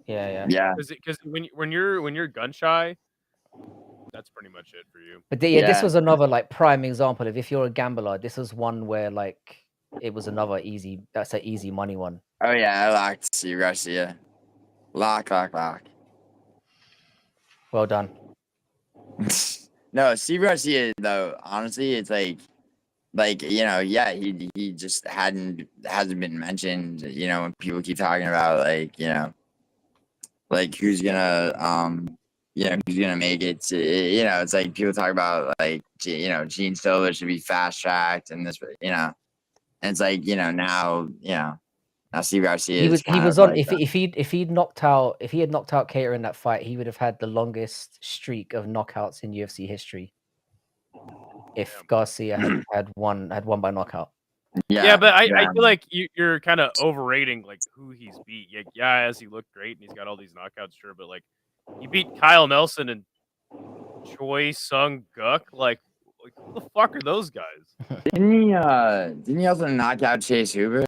Yeah. Because when you're gun shy, that's pretty much it for you. But this was another like prime example of if you're a gambler, this was one where like it was another easy. That's an easy money one. Oh yeah, I locked Steve Garcia. Lock. Well done. No, Steve Garcia though. Honestly, it's like he just hasn't been mentioned. When people keep talking about like who's gonna make it to, it's like people talk about like Gene Silver should be fast tracked and this, and it's like now Steve Garcia he was on like if he had knocked out Cater in that fight, he would have had the longest streak of knockouts in UFC history. If Garcia had won by knockout. Yeah, but I feel like you're kind of overrating like who he's beat. As he looked great and he's got all these knockouts, sure, but like he beat Kyle Nelson and Choi Sung Guk. Like who the fuck are those guys? Didn't he also knock out Chase Hooper?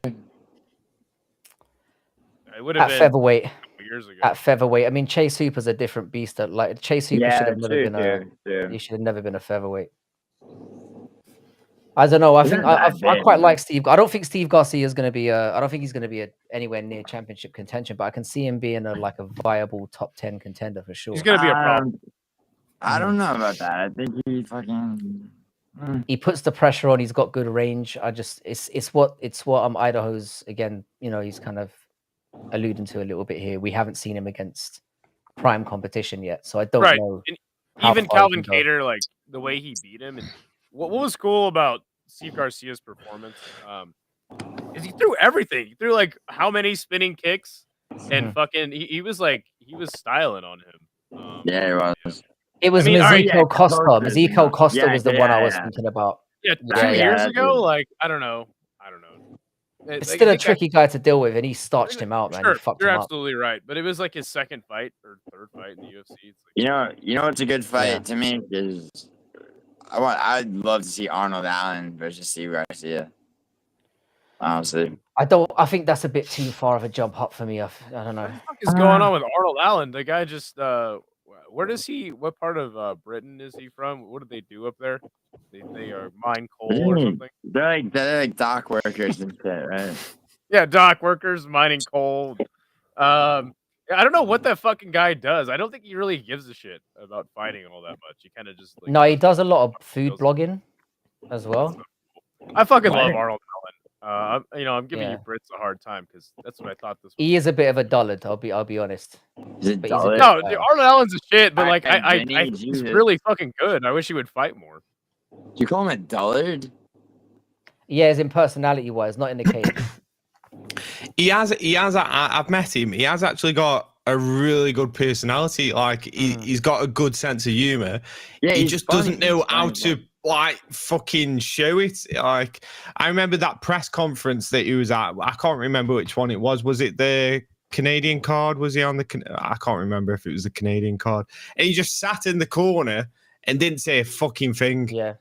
It would have been featherweight. Years ago. At featherweight, I mean Chase Hooper's a different beast. Like Chase Hooper should have never been he should have never been a featherweight. I don't know. I think I quite like Steve. I don't think Steve Garcia is going to be I don't think he's going to be anywhere near championship contention, but I can see him being a viable top 10 contender for sure. He's going to be a problem. I don't know about that. I think he fucking he puts the pressure on. He's got good range. It's what Idaho's again. He's kind of alluding to a little bit here. We haven't seen him against prime competition yet, so I don't know. And even Calvin Cater, like the way he beat him, and what was cool about Steve Garcia's performance is he threw everything. He threw like how many spinning kicks, and fucking he was styling on him. Yeah, he was. It was Ezekiel Costa. Ezekiel Costa was the one I was thinking about. Yeah, 2 years ago. Like I don't know. It's still a tricky guy to deal with, and he starched him out, man. Sure, he fucked you're him absolutely right. But it was like his 2nd fight or 3rd fight in the UFC. It's like, you know what's a good fight to me is I'd love to see Arnold Allen versus Steve Garcia. Honestly, I think that's a bit too far of a jump up for me. I don't know. What the fuck is going on with Arnold Allen? The guy just where does he? What part of Britain is he from? What do they do up there? They are mine coal or something. They're like dock workers and shit, right? Yeah, dock workers mining coal. I don't know what that fucking guy does. I don't think he really gives a shit about fighting all that much. He kind of just like, no, he does a lot of food blogging as well. I fucking love Arnold Allen. I'm giving you Brits a hard time because that's what I thought this was. He is a bit of a dullard. I'll be honest. No, Arnold Allen's a shit, but like I he's really fucking good. I wish he would fight more. Do you call him a dullard? Yeah, as in personality wise, not in the cage. He has. I've met him. He has actually got a really good personality. Like he's got a good sense of humor. Yeah, he just doesn't know how to like fucking show it. Like I remember that press conference that he was at. I can't remember which one it was. Was it the Canadian card? Was he on the? I can't remember if it was the Canadian card. And he just sat in the corner and didn't say a fucking thing. Yeah.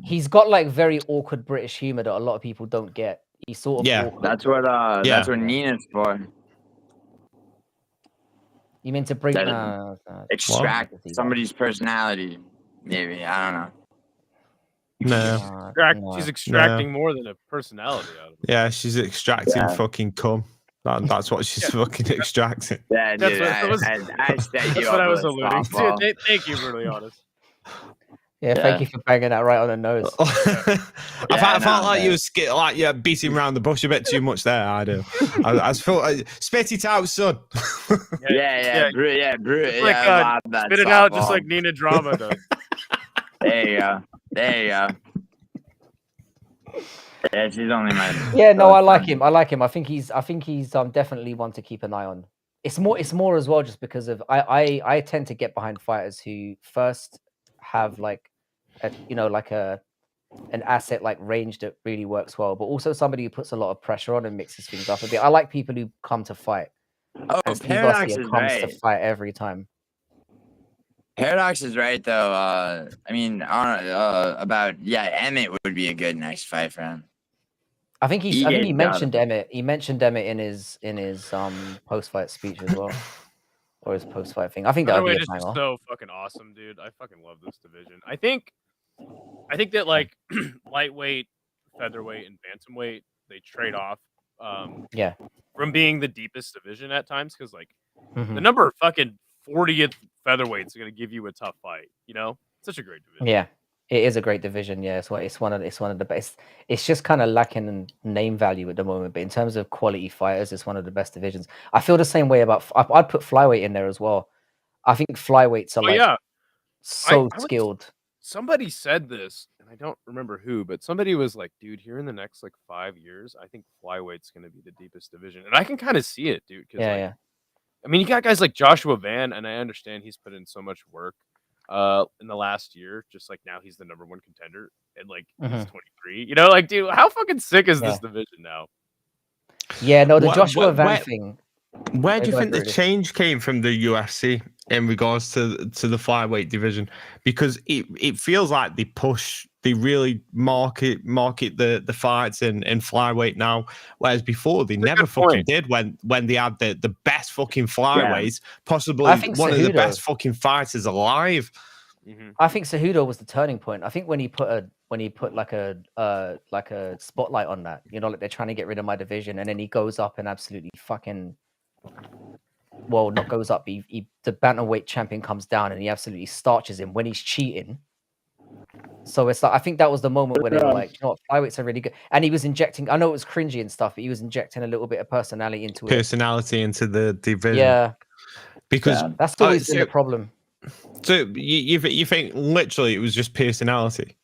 He's got like very awkward British humor that a lot of people don't get. He's sort of awkward. That's what Nina's for. You mean to bring extract somebody's personality? Maybe, I don't know. No. She's extracting more than a personality out of him. Yeah, she's extracting fucking cum. That's what she's fucking extracting. Yeah, That's dude, what that's what I was alluding to. Thank you, brutally honest. Yeah, thank you for banging that right on the nose. I felt like you were beating around the bush a bit too much there. I do. I felt spit it out, son. Yeah. Spit it out just like Nina Drama does. There you go. Yeah, she's only my. Yeah, no, I like him. I think he's definitely one to keep an eye on. It's more as well just because of I tend to get behind fighters who first have like an asset like range that really works well, but also somebody who puts a lot of pressure on and mixes things up a bit. I like people who come to fight. Oh, and Steve Paradox Garcia is comes right. to fight every time. Paradox is right though. I mean, about Emmett would be a good next fight for him. I think he mentioned Emmett. He mentioned Emmett in his post-fight speech as well, or his post-fight thing. I think that would be a banger. So fucking awesome, dude. I fucking love this division. I think that like lightweight, featherweight, and bantamweight they trade off. From being the deepest division at times, because like the number of fucking 40th featherweights are gonna give you a tough fight. You know, such a great division. Yeah. It is a great division, yeah. It's one of the best. It's just kind of lacking in name value at the moment, but in terms of quality fighters, it's one of the best divisions. I feel the same way about. I'd put flyweight in there as well. I think flyweights are skilled. Somebody said this, and I don't remember who, but somebody was like, "Dude, here in the next like 5 years, I think flyweight's going to be the deepest division," and I can kind of see it, dude. I mean, you got guys like Joshua Van, and I understand he's put in so much work. In the last year, just like now he's the number one contender and like he's 23. You know, like, dude, how fucking sick is this division now? Yeah, no, the Joshua Van thing. Where do you think the change came from the UFC in regards to the flyweight division? Because it feels like they really market the fights in flyweight now, whereas before they never fucking did when they had the best fuking flyweights, possibly one of the best fucking fighters alive. I think Cejudo was the turning point. I think when he put like a spotlight on that, you know, like they're trying to get rid of my division, and then he goes up and absolutely fucking. Well, not goes up. The bantamweight champion comes down and he absolutely starches him when he's cheating. So it's like I think that was the moment where they were like, you know what, flyweights are really good. And he was injecting. I know it was cringy and stuff, but he was injecting a little bit of personality into the division. Yeah, because that's always been the problem. So you think literally it was just personality?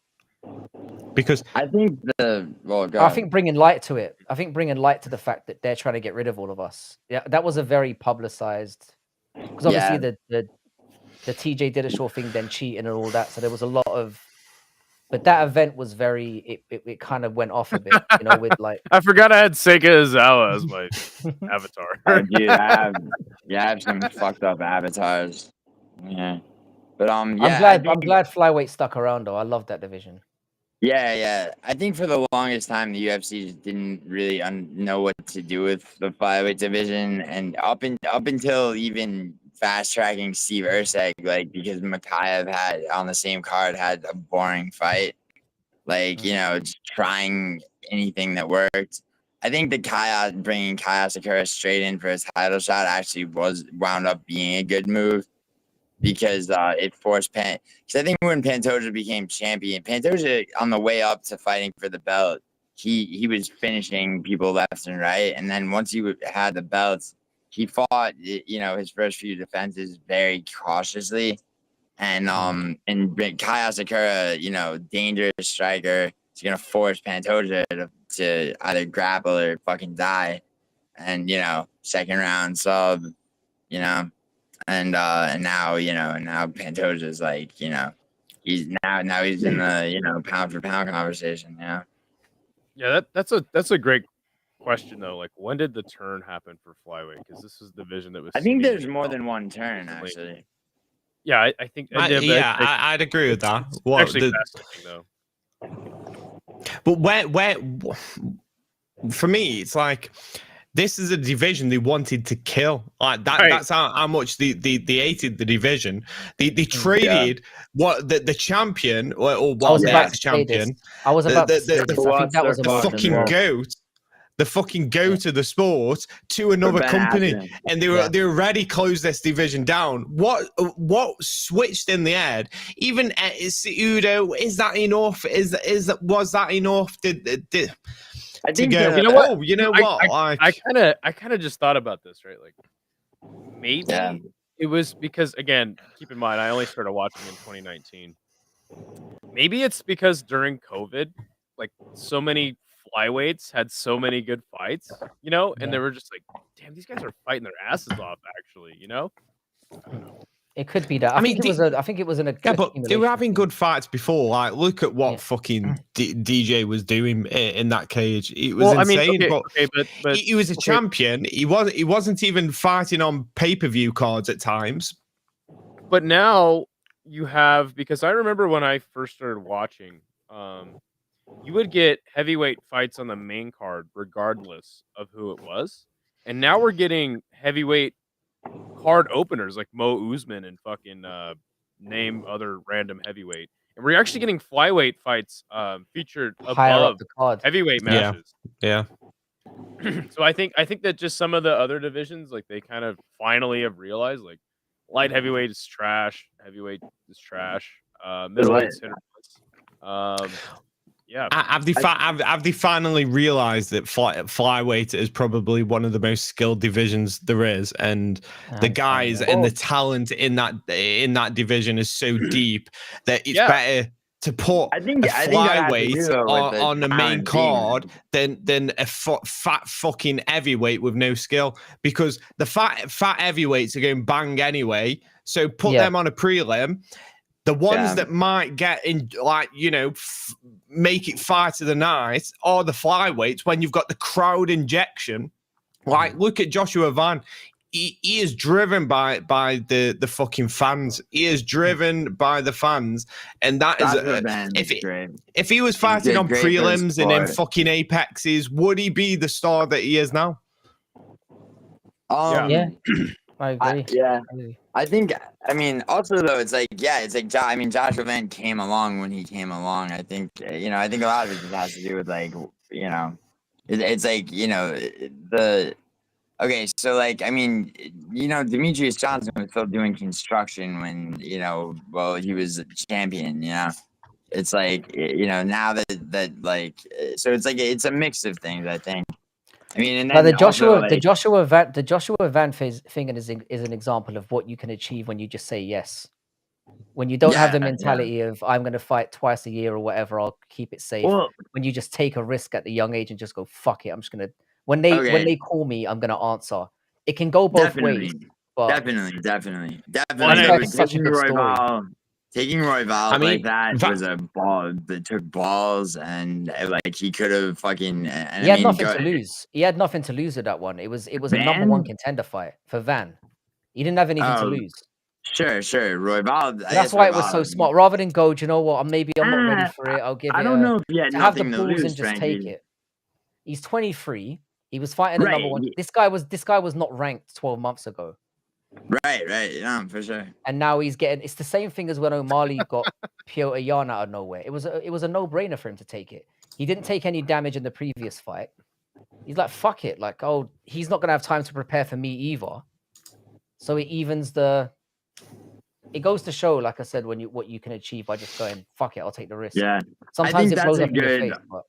Because I think I think bringing light to it. I think bringing light to the fact that they're trying to get rid of all of us. Yeah, that was a very publicized. Because obviously the TJ Dillashaw thing, then cheating and all that. So there was a lot of. But that event was very. It kind of went off a bit, you know, with like. I forgot I had Seika Izawa as my avatar. Dude, I have some fucked up avatars. Yeah, but I'm glad flyweight stuck around though. I love that division. Yeah. I think for the longest time, the UFC didn't really know what to do with the flyweight division, and up until even fast tracking Steve Erceg, like because Makayev had on the same card had a boring fight, like you know, just trying anything that worked. I think the bringing Kaya Sakura straight in for his title shot actually wound up being a good move. Because it forced Because I think when Pantoja became champion, Pantoja on the way up to fighting for the belt, he was finishing people left and right, and then once he had the belts, he fought his first few defenses very cautiously, and Kaya Sakura, dangerous striker, is gonna force Pantoja to either grapple or fucking die, and second round sub, And now Pantoja's like, he's in the pound for pound conversation. Yeah. Yeah, that's a great question though. Like, when did the turn happen for flyweight? Because this is the division that was. I think there's more than one turn actually. Yeah, I think. I'd agree with that. Well, actually, fascinating though. But where for me, it's like. this is a division they wanted to kill. Like that. Right. That's how much they hated the division. They traded what the champion or what the ex-champion. I was about to say this. I think that was the fucking goat. The fucking goat of the sport to another company, and they were already closed this division down. What switched in the head? Even Udo, is that enough? Was that enough? I think go, you know what? Oh, you know what? I kind of just thought about this, right? Like maybe it was because, again, keep in mind I only started watching in 2019. Maybe it's because during COVID, like so many flyweights had so many good fights, you know, and they were just like, damn, these guys are fighting their asses off, actually, you know. I don't know. It could be that. I think it was an. Yeah, but they were having good fights before. Like, look at what fucking DJ was doing in that cage. It was insane. But he was a champion. He wasn't even fighting on pay-per-view cards at times. But now you have, because I remember when I first started watching, you would get heavyweight fights on the main card regardless of who it was, and now we're getting heavyweight card openers like Mo Usman and fucking name other random heavyweight, and we're actually getting flyweight fights featured higher above up the card. heavyweight matches. Yeah. So I think that just some of the other divisions, like, they kind of finally have realized, like, light heavyweight is trash, heavyweight is trash, middleweight's hit or miss. Yeah. Have they finally realized that flyweight is probably one of the most skilled divisions there is, and the guys and the talent in that division is so deep that it's better to put a flyweight on the main card than a fat fucking heavyweight with no skill, because the fat heavyweights are going bang anyway. So put them on a prelim. The ones that might get in, like, you know, make it fight of the night, or the flyweights when you've got the crowd injection. Like, look at Joshua Van. He is driven by the fucking fans. He is driven by the fans, and that is if he was fighting on prelims and in fucking Apexes, would he be the star that he is now? I agree. I think, I mean, also though, it's like, Joshua Van came along when he came along. I think, you know, I think a lot of it just has to do with, like, you know, it's like, you know, so, like, I mean, you know, Demetrius Johnson was still doing construction when, you know, well, he was a champion, you know. It's like, you know, now that like, so it's like, it's a mix of things, I think. I mean, and then the Joshua Van thing is an example of what you can achieve when you just say yes. When you don't have the mentality of, I'm going to fight twice a year or whatever, I'll keep it safe. Well, when you just take a risk at the young age and just go, fuck it, I'm just going to, when they call me, I'm going to answer. It can go both ways. But definitely. Taking Royval like that was a ball that took balls, and like he could have fucking. He had nothing to lose. He had nothing to lose with that one. It was a number one contender fight for Van. He didn't have anything to lose. Sure. Royval. That's why it was so smart. Rather than go, do you know what? Maybe I'm not ready for it. I'll give it. I don't know if he had to have the nothing to balls lose, and just Frankie. take it. He's 23. He was fighting the number one. This guy was not ranked 12 months ago. Right. Yeah, for sure. And now he's getting. It's the same thing as when O'Malley got Piotr Jan out of nowhere. It was a no-brainer for him to take it. He didn't take any damage in the previous fight. He's like, fuck it. Like, oh, he's not gonna have time to prepare for me either. So it evens the. It goes to show, like I said, what you can achieve by just going, fuck it, I'll take the risk. Yeah. Sometimes it blows up in your face. But...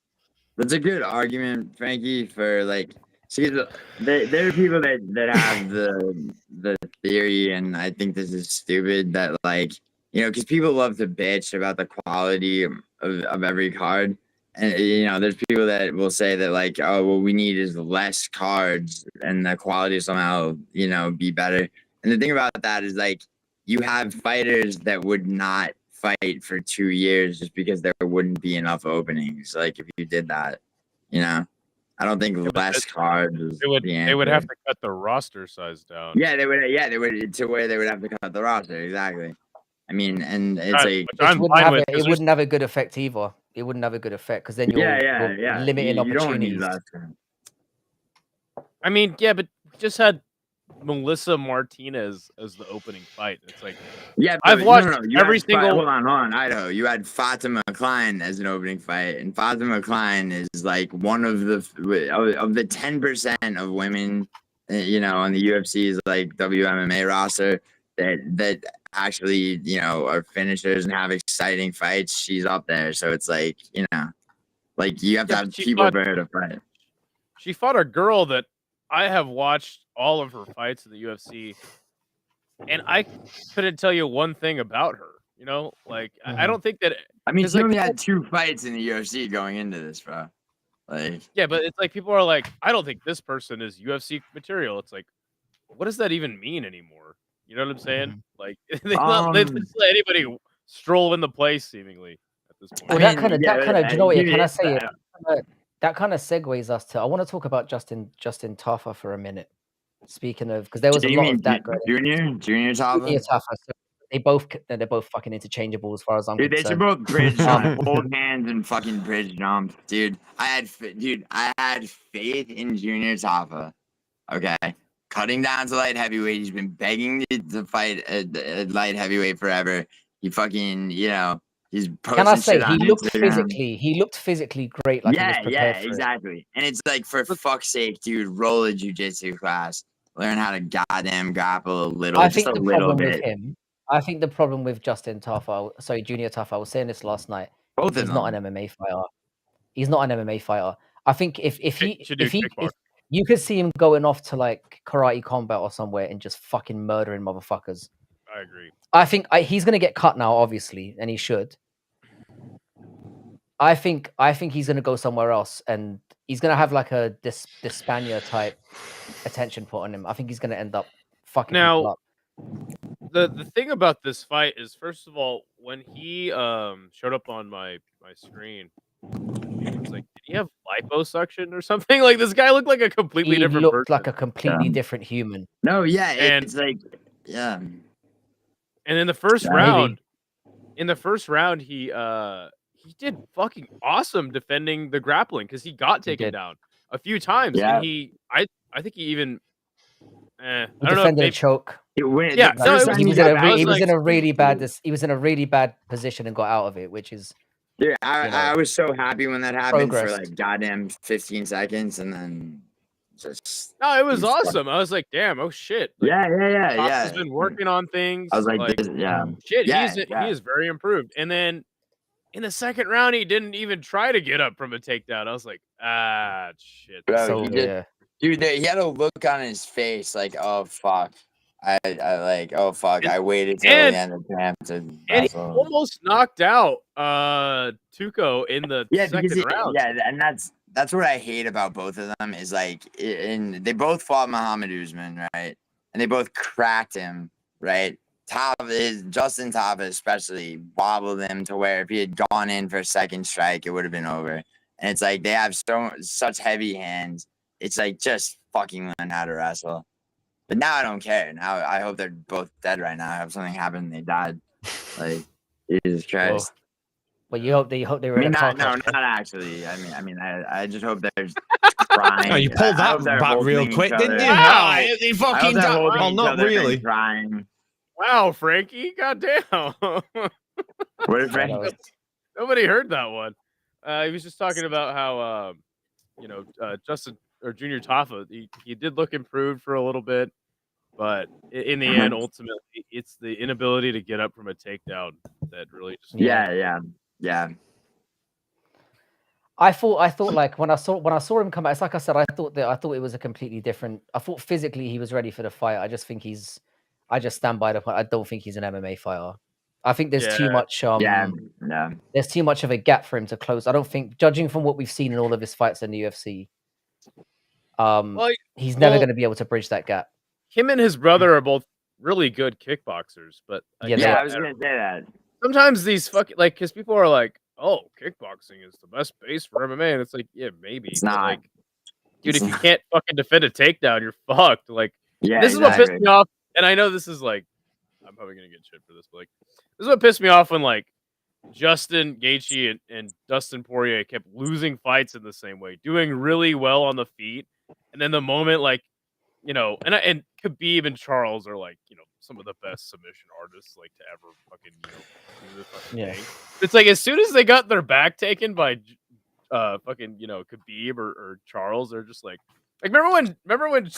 That's a good argument, Frankie, for like. See, there are people that have the theory, and I think this is stupid, that, like, you know, because people love to bitch about the quality of every card, and, you know, there's people that will say that, like, oh, what we need is less cards and the quality somehow, you know, be better. And the thing about that is, like, you have fighters that would not fight for 2 years just because there wouldn't be enough openings. Like, if you did that, you know. I don't think less cards is they would have to cut the roster size down. Yeah, they would to where they would have to cut the roster, exactly. I mean, and it's it wouldn't have a good effect either. It wouldn't have a good effect because then you're limiting opportunities. I mean, yeah, but we just had Melissa Martinez as the opening fight. It's like, Yeah, I've watched every single. Hold on, Idaho. You had Fatima Klein as an opening fight, and Fatima Klein is like one of the 10% of women, on the UFC's like WMMA roster that actually are finishers and have exciting fights. She's up there, so it's like like you have to have people for her to fight. She fought a girl that I have watched all of her fights in the UFC, and I couldn't tell you one thing about her. I don't think that. I mean, she only had 2 fights in the UFC going into this, bro. Like, yeah, but it's like people are like, I don't think this person is UFC material. It's like, what does that even mean anymore? You know what I'm saying? Like, they just let anybody stroll in the place, seemingly at this point. Well, that kind of, do you know what? Can I say it? That kind of segues us to. I want to talk about Justin Taffa for a minute. Speaking of, because there was a lot of that. Junior Taffa. So they're both fucking interchangeable as far as I'm concerned. They should both bridge jump, hold hands and fucking bridge jump, dude. I had faith in Junior Taffa. Okay, cutting down to light heavyweight. He's been begging to fight at light heavyweight forever. He fucking, he's posting. Can I say he looked physically great? Like he was prepared for exactly. And it's like, for fuck's sake, dude, roll a jiu-jitsu class. Learn how to goddamn grapple a little. I think the problem with him. I think the problem with Justin Taffa, Junior Taffa, I was saying this last night. He's not an MMA fighter. He's not an MMA fighter. I think if you could see him going off to like karate combat or somewhere and just fucking murdering motherfuckers. I agree. I think he's gonna get cut now, obviously, and he should. I think he's gonna go somewhere else, and he's gonna have like a Spaniard type attention put on him. I think he's gonna end up fucking people up. The thing about this fight is, first of all, when he showed up on my screen, it was like, did he have liposuction or something? Like, this guy looked like a completely different person. Like a completely different human. No, yeah, it's like, yeah. And in the first round, he did fucking awesome defending the grappling, because he got taken down a few times. Yeah. And I think he even I don't know, maybe a choke. He was in a really bad position and got out of it, which is. Yeah, I was so happy when that happened for like goddamn 15 seconds, and then just. No, it was awesome. I was like, damn, oh shit. Like, yeah. He's been working on things. I was like shit, he is very improved. And then in the second round, he didn't even try to get up from a takedown. I was like, shit. Bro, dude, he had a look on his face like, oh fuck. I waited till the end of the camp to wrestle. And he almost knocked out Tuco in the second round. Yeah, and that's what I hate about both of them is like, they both fought Muhammad Usman, right? And they both cracked him, right? Justin Taffa especially wobbled him to where if he had gone in for a second strike, it would have been over. And it's like, they have such heavy hands. It's like, just fucking learn how to wrestle. But now I don't care. Now I hope they're both dead right now. I hope something happened and they died. Like, Jesus Christ. Well, you hope they were in a car crash. No, not actually. I just hope there's crying. Oh, you pulled that back real quick, didn't you? Wow, he fucking died. Well, not really. Crying. Wow, Frankie. Goddamn. What did Frankie? Nobody heard that one. He was just talking about how, Justin or Junior Taffa, he did look improved for a little bit, but in the end, ultimately, it's the inability to get up from a takedown that really just. Yeah. I thought like when I saw him come back, it's like I said, I thought it was a completely different. I thought physically he was ready for the fight. I just stand by the point. I don't think he's an MMA fighter. I think there's too much. There's too much of a gap for him to close. I don't think, judging from what we've seen in all of his fights in the UFC, he's never going to be able to bridge that gap. Him and his brother are both really good kickboxers, but I was going to say that. Sometimes these because people are like, oh, kickboxing is the best base for MMA, and it's like, yeah, maybe. It's not. Like, dude, if you can't fucking defend a takedown, you're fucked. Like, this is exactly. what pissed me off. And I know this is like, I'm probably gonna get shit for this, but like, this is what pissed me off when like Justin Gaethje and Dustin Poirier kept losing fights in the same way, doing really well on the feet, And then the moment, like, you know, and Khabib and Charles are like, you know, some of the best submission artists like to ever fucking, you know, do the fucking thing. It's like as soon as they got their back taken by fucking, you know, Khabib or Charles, they're just like remember when remember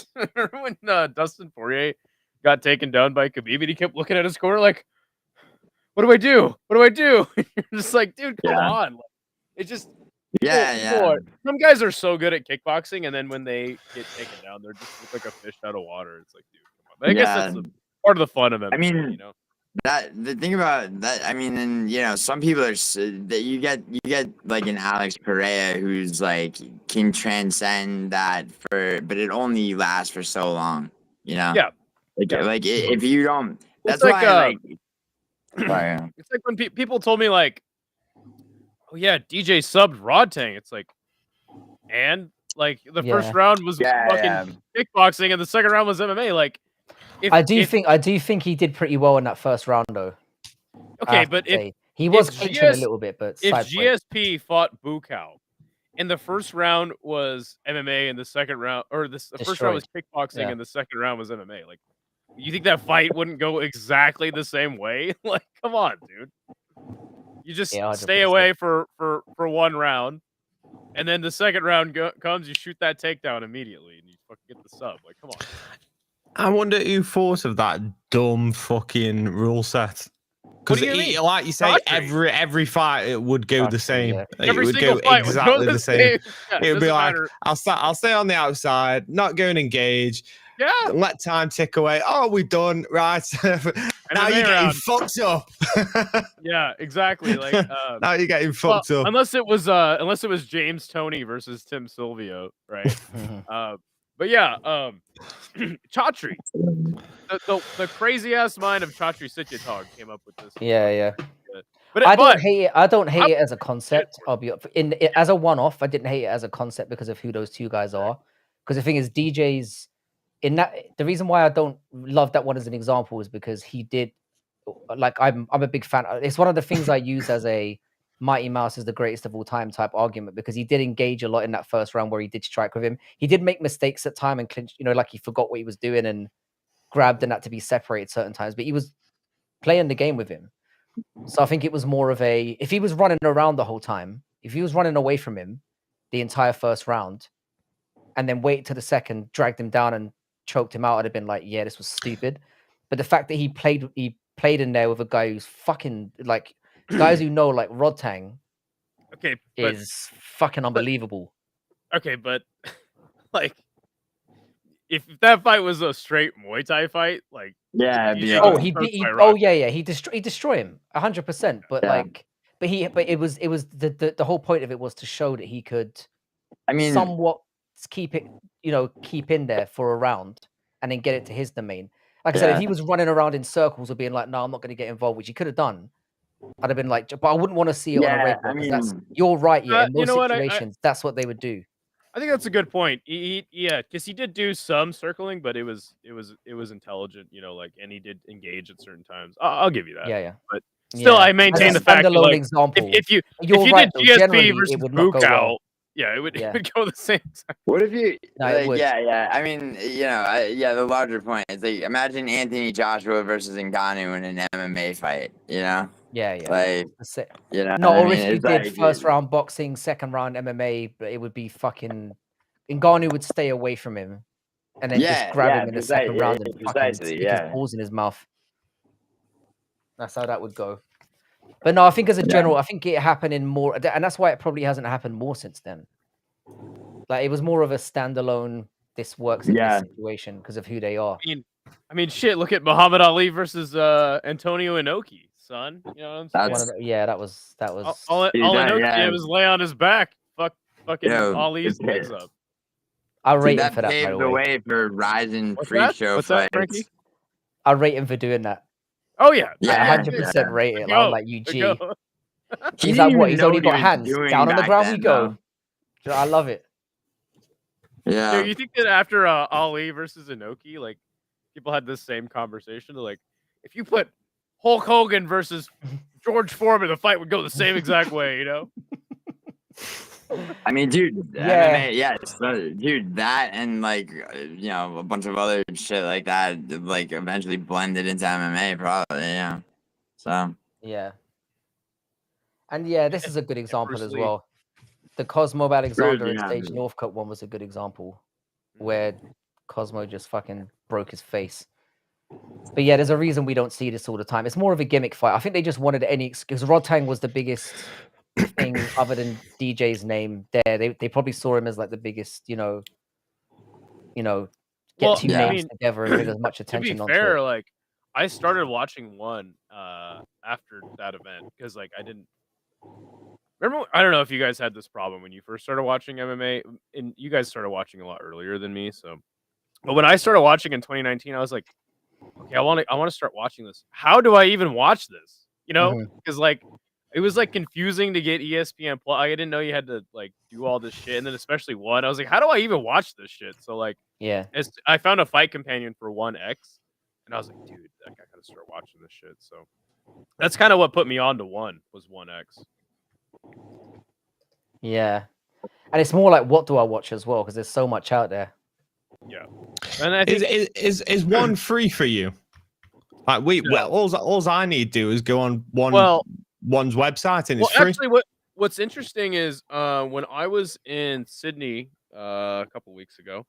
when Dustin Poirier got taken down by Khabib and he kept looking at his corner like, what do I do? What do I do? You're just like, dude, come on. Like, it just some guys are so good at kickboxing, and then when they get taken down, they're just look like a fish out of water. It's like, dude, come on. But I guess that's part of the fun of it. I mean, you know, the thing about that, I mean, and you know, some people are that you get like an Alex Pereira who's like can transcend that but it only lasts for so long, you know. Yeah. Like if you don't, that's like, why. Like, it's like when people told me like, oh yeah, DJ subbed Rod Tang. It's like, and like the first round was fucking kickboxing, and the second round was MMA. Like, I do think he did pretty well in that first round though. Okay, but if he was clinching a little bit, but if GSP fought Bukaw, and the first round was MMA, and the second round the first round was kickboxing, and the second round was MMA, like, you think that fight wouldn't go exactly the same way? Like, come on, dude. You just stay away for one round, and then the second round comes, you shoot that takedown immediately, and you fucking get the sub. Like, come on. I wonder who thought of that dumb fucking rule set. Because, like you say, every fight it would go the same. Yeah. It would go exactly the same. It would be like, I'll stay on the outside, not go and engage. Yeah. Let time tick away. Oh, we're done. Right. Now you're getting fucked up. Yeah, exactly. Like now you're getting fucked up. Unless it was James Toney versus Tim Silvio, right? But yeah, Chatri. The crazy ass mind of Chatri Sityatog came up with this. Yeah. But I don't hate it. I don't hate it as a concept. I'll be as a one-off. I didn't hate it as a concept because of who those two guys are. Because the thing is, DJ's in that. The reason why I don't love that one as an example is because he did. Like I'm a big fan. It's one of the things I use as a Mighty Mouse is the greatest of all time type argument, because he did engage a lot in that first round where he did strike with him. He did make mistakes at time and clinch. You know, like he forgot what he was doing and grabbed and had to be separated certain times. But he was playing the game with him. So I think it was more of a, if he was running around the whole time, if he was running away from him the entire first round and then wait to the second, dragged him down and choked him out, I'd have been like, yeah, this was stupid. But the fact that he played in there with a guy who's fucking like, guys who know like Rod Tang is fucking unbelievable. Okay, but like, if that fight was a straight Muay Thai fight, like, he destroy him 100%. But it was the whole point of it was to show that he could, somewhat keep in there for a round and then get it to his domain. Like I said, if he was running around in circles or being like, no, I'm not going to get involved, which he could have done, I'd have been like, but I wouldn't want to see it on a regular. You're right. Yeah, in those situations, that's what they would do. I think that's a good point. Because he did do some circling, but it was intelligent, you know, like, and he did engage at certain times. I'll give you that. Yeah. But still, I maintain the fact that, like, example, if you did GSP versus Bukaw, it would go the same time. What if you? I mean, you know, the larger point is like, imagine Anthony Joshua versus Ngannou in an MMA fight. You know. Yeah. Like, you know, no, or if you did first round boxing, second round MMA, but it would be fucking. Ngannou would stay away from him, and then just grab him in the second round and fucking stick his balls in his mouth. That's how that would go. But no, I think as a general, I think it happened in more, and that's why it probably hasn't happened more since then. Like, it was more of a standalone. This works in this situation because of who they are. I mean, shit. Look at Muhammad Ali versus Antonio Inoki. Son, you know what I'm saying? That was all Inoki did was lay on his back, fucking Ali's legs up. I rate him for that. Paved the way for rising pre-show fights. I rate him for doing that. Oh yeah, 100% rate it. I'm like, UG. He's like, what? He's only got hands down on the ground. We go. I love it. Yeah. Dude, you think that after Ali versus Inoki, like, people had this same conversation? They're like, if you put Hulk Hogan versus George Foreman, the fight would go the same exact way, you know? I mean, dude, Yeah. MMA, yeah, dude, that and like a bunch of other shit like that, like eventually blended into MMA, probably, yeah. So Yeah. And yeah, this is a good example Bruce as Lee. well. The Cosmo Alexander and yeah. Sage Northcutt one was a good example where Cosmo just fucking broke his face. But yeah, there's a reason we don't see this all the time. It's more of a gimmick fight. I think they just wanted any excuse. Rod Tang was the biggest thing other than DJ's name there. They probably saw him as like the biggest, get Well, two yeah. names together and bring as much To be attention onto fair, it. like I started watching one after that event because like I didn't remember. I don't know if you guys had this problem when you first started watching MMA, and you guys started watching a lot earlier than me. So, but when I started watching in 2019, I was like, okay, I want to start watching this. How do I even watch this? Because like it was like confusing to get ESPN Plus. I didn't know you had to like do all this shit, and then especially one, I was like, how do I even watch this shit? So like, Yeah. I found a fight companion for 1X, and I was like, dude, I gotta start watching this shit. So that's kind of what put me on to was 1X. Yeah. And it's more like, what do I watch as well? Because there's so much out there. Yeah. And I think is one free for you? Like all I need to do is go on one's website and it's free. Actually, what's interesting is when I was in Sydney a couple weeks ago,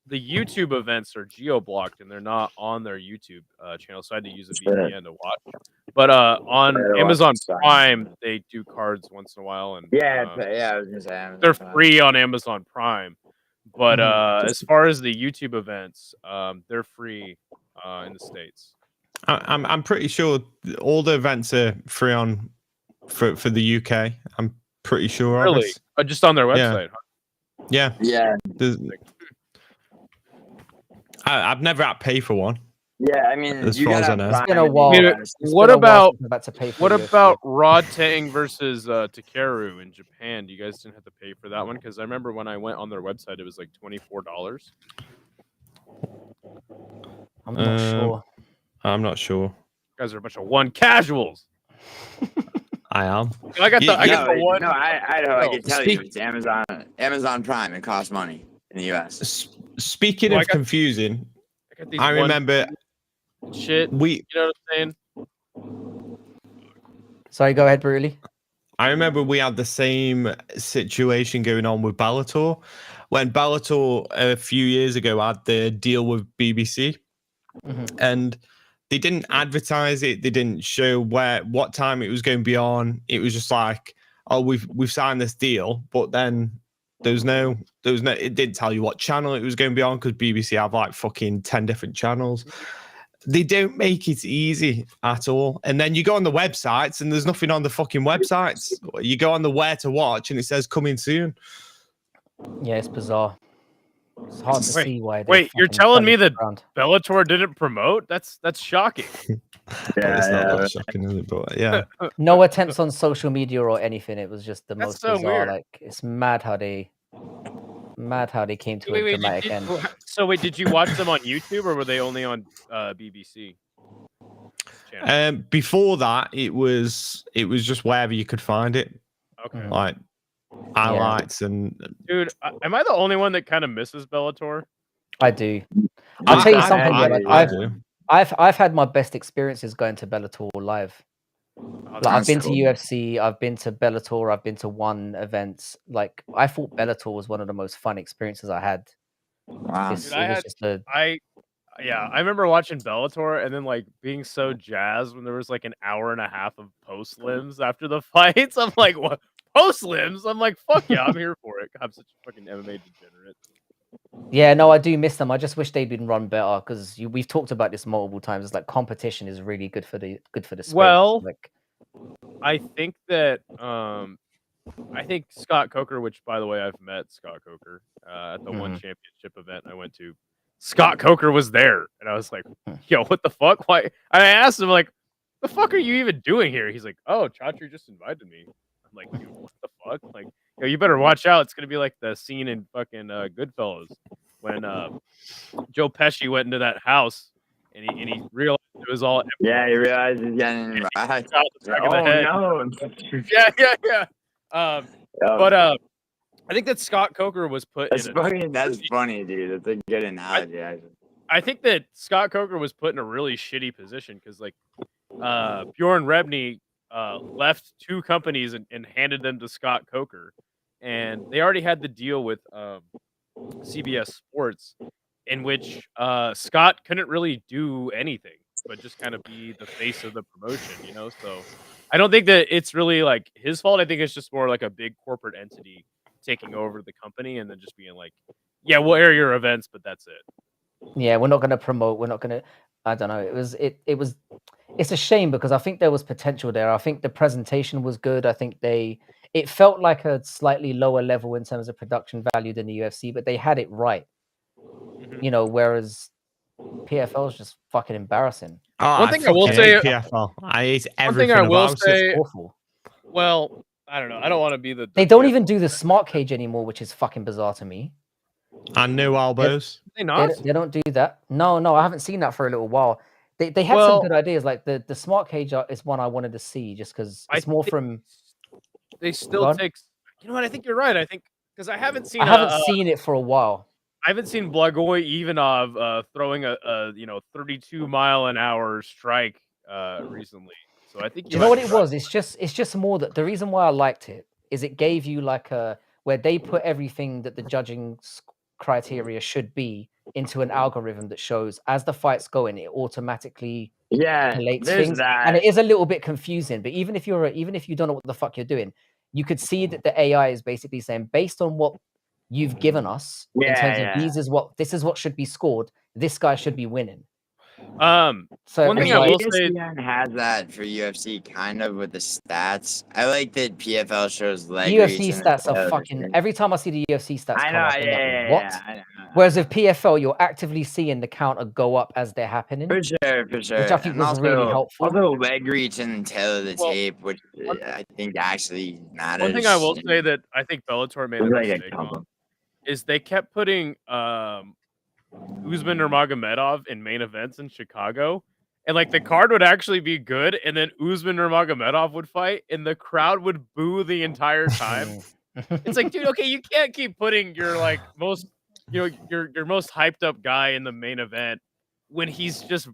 the YouTube events are geo-blocked and they're not on their YouTube channel, so I had to use a VPN to watch. But on Amazon Prime, they do cards once in a while, and I was gonna say Amazon they're Prime. free on Amazon Prime. But as far as the YouTube events, they're free in the States. I'm pretty sure all the events are free for the UK. I'm pretty sure. Really? Just on their website? Yeah. Yeah. I've never had to pay for one. Yeah, I mean, as far as I know, it's been a while. What about Rod Tang versus Takeru in Japan? You guys didn't have to pay for that one? Because I remember when I went on their website, it was like $24. I'm not sure. I'm not sure. You guys are a bunch of one casuals. I am. I got the one. No, I know. I can tell you, it's Amazon Prime. It costs money in the US. Speaking of confusing, I remember shit. You know what I'm saying? Sorry, go ahead, Brutally. I remember we had the same situation going on with Bellator when Bellator a few years ago had the deal with BBC, and they didn't advertise it. They didn't show what time it was going to be on. It was just like, oh, we've signed this deal, but then there was no. It didn't tell you what channel it was going to be on because BBC have like fucking 10 different channels. They don't make it easy at all. And then you go on the websites and there's nothing on the fucking websites. You go on the where to watch and it says coming soon. Yeah, it's bizarre. It's hard to see why. Wait, you're telling me that Bellator didn't promote? That's shocking. It's not that shocking, is it? But yeah. No attempts on social media or anything. It was just the most so bizarre. weird. Like, it's mad how they came to a dramatic end. So wait, did you watch them on YouTube or were they only on BBC channel? Before that, it was just wherever you could find it. Okay. Like highlights and. Dude, am I the only one that kind of misses Bellator? I do. I'll tell you something. I've had my best experiences going to Bellator live. Like, I've been to UFC, I've been to Bellator, I've been to one events. Like, I thought Bellator was one of the most fun experiences I had. Wow. Dude, I remember watching Bellator and then like being so jazzed when there was like an hour and a half of post limbs after the fights. I'm like, what? Post limbs? I'm like, fuck yeah, I'm here for it. I'm such a fucking MMA degenerate. Yeah, no, I do miss them. I just wish they'd been run better because we've talked about this multiple times. It's like competition is really good for the space. Well, like, I think that I think Scott Coker, which by the way I've met Scott Coker at the one championship event I went to. Scott Coker was there, and I was like, "Yo, what the fuck? Why?" I asked him like, "The fuck are you even doing here?" He's like, "Oh, Chatri just invited me." I'm like, "Dude, what the fuck? Like, yo, you better watch out. It's gonna be like the scene in fucking Goodfellas when Joe Pesci went into that house and he realized it was all empty. Yeah, he realized he's getting Yeah. But I think that Scott Coker was put That's in. That's funny, dude. That's a good analogy. I think that Scott Coker was put in a really shitty position because, like, Bjorn Rebney left 2 companies and handed them to Scott Coker, and they already had the deal with CBS Sports, in which Scott couldn't really do anything but just kind of be the face of the promotion, you know. So I don't think that it's really like his fault. I think it's just more like a big corporate entity taking over the company and then just being like, "Yeah, we'll air your events, but that's it." Yeah, we're not going to promote. We're not going to. I don't know. It's a shame because I think there was potential there. I think the presentation was good. I think it felt like a slightly lower level in terms of production value than the UFC, but they had it right. Mhm. You know, whereas PFL is just fucking embarrassing. Oh, One thing I will say, PFL. I hate one everything thing I will about it. say, It's awful. well, I don't know. I don't want to be the They don't PFL even do the smart cage anymore, which is fucking bizarre to me. And no elbows. They not? They don't do that. No, I haven't seen that for a little while. They had some good ideas. Like the smart cage is one I wanted to see just because it's more from. They still take. You know what? I think you're right. I think because I haven't seen. I haven't seen it for a while. I haven't seen Blagoy Ivanov throwing a 32-mile-an-hour strike recently. So I think Do you know what it was? It's just more that the reason why I liked it is it gave you like where they put everything that the judging criteria should be into an algorithm that shows as the fight's going, it automatically collates things, and it is a little bit confusing. But even if you don't know what the fuck you're doing, you could see that the AI is basically saying based on what you've given us in terms of this is what should be scored. This guy should be winning. So one thing I will say has that for UFC kind of with the stats. I like that PFL shows leg UFC stats are fucking. Every time I see the UFC stats come up, I'm like, what? I know. Whereas with PFL, you're actively seeing the counter go up as they're happening. For sure. Which I think was really helpful. Although leg reach and tail of the tape, which I think actually matters. One thing I will say that I think Bellator made a mistake on is they kept putting Usman Nurmagomedov in main events in Chicago, and like the card would actually be good, and then Usman Nurmagomedov would fight, and the crowd would boo the entire time. It's like, dude, okay, you can't keep putting your like most, your most hyped up guy in the main event when he's just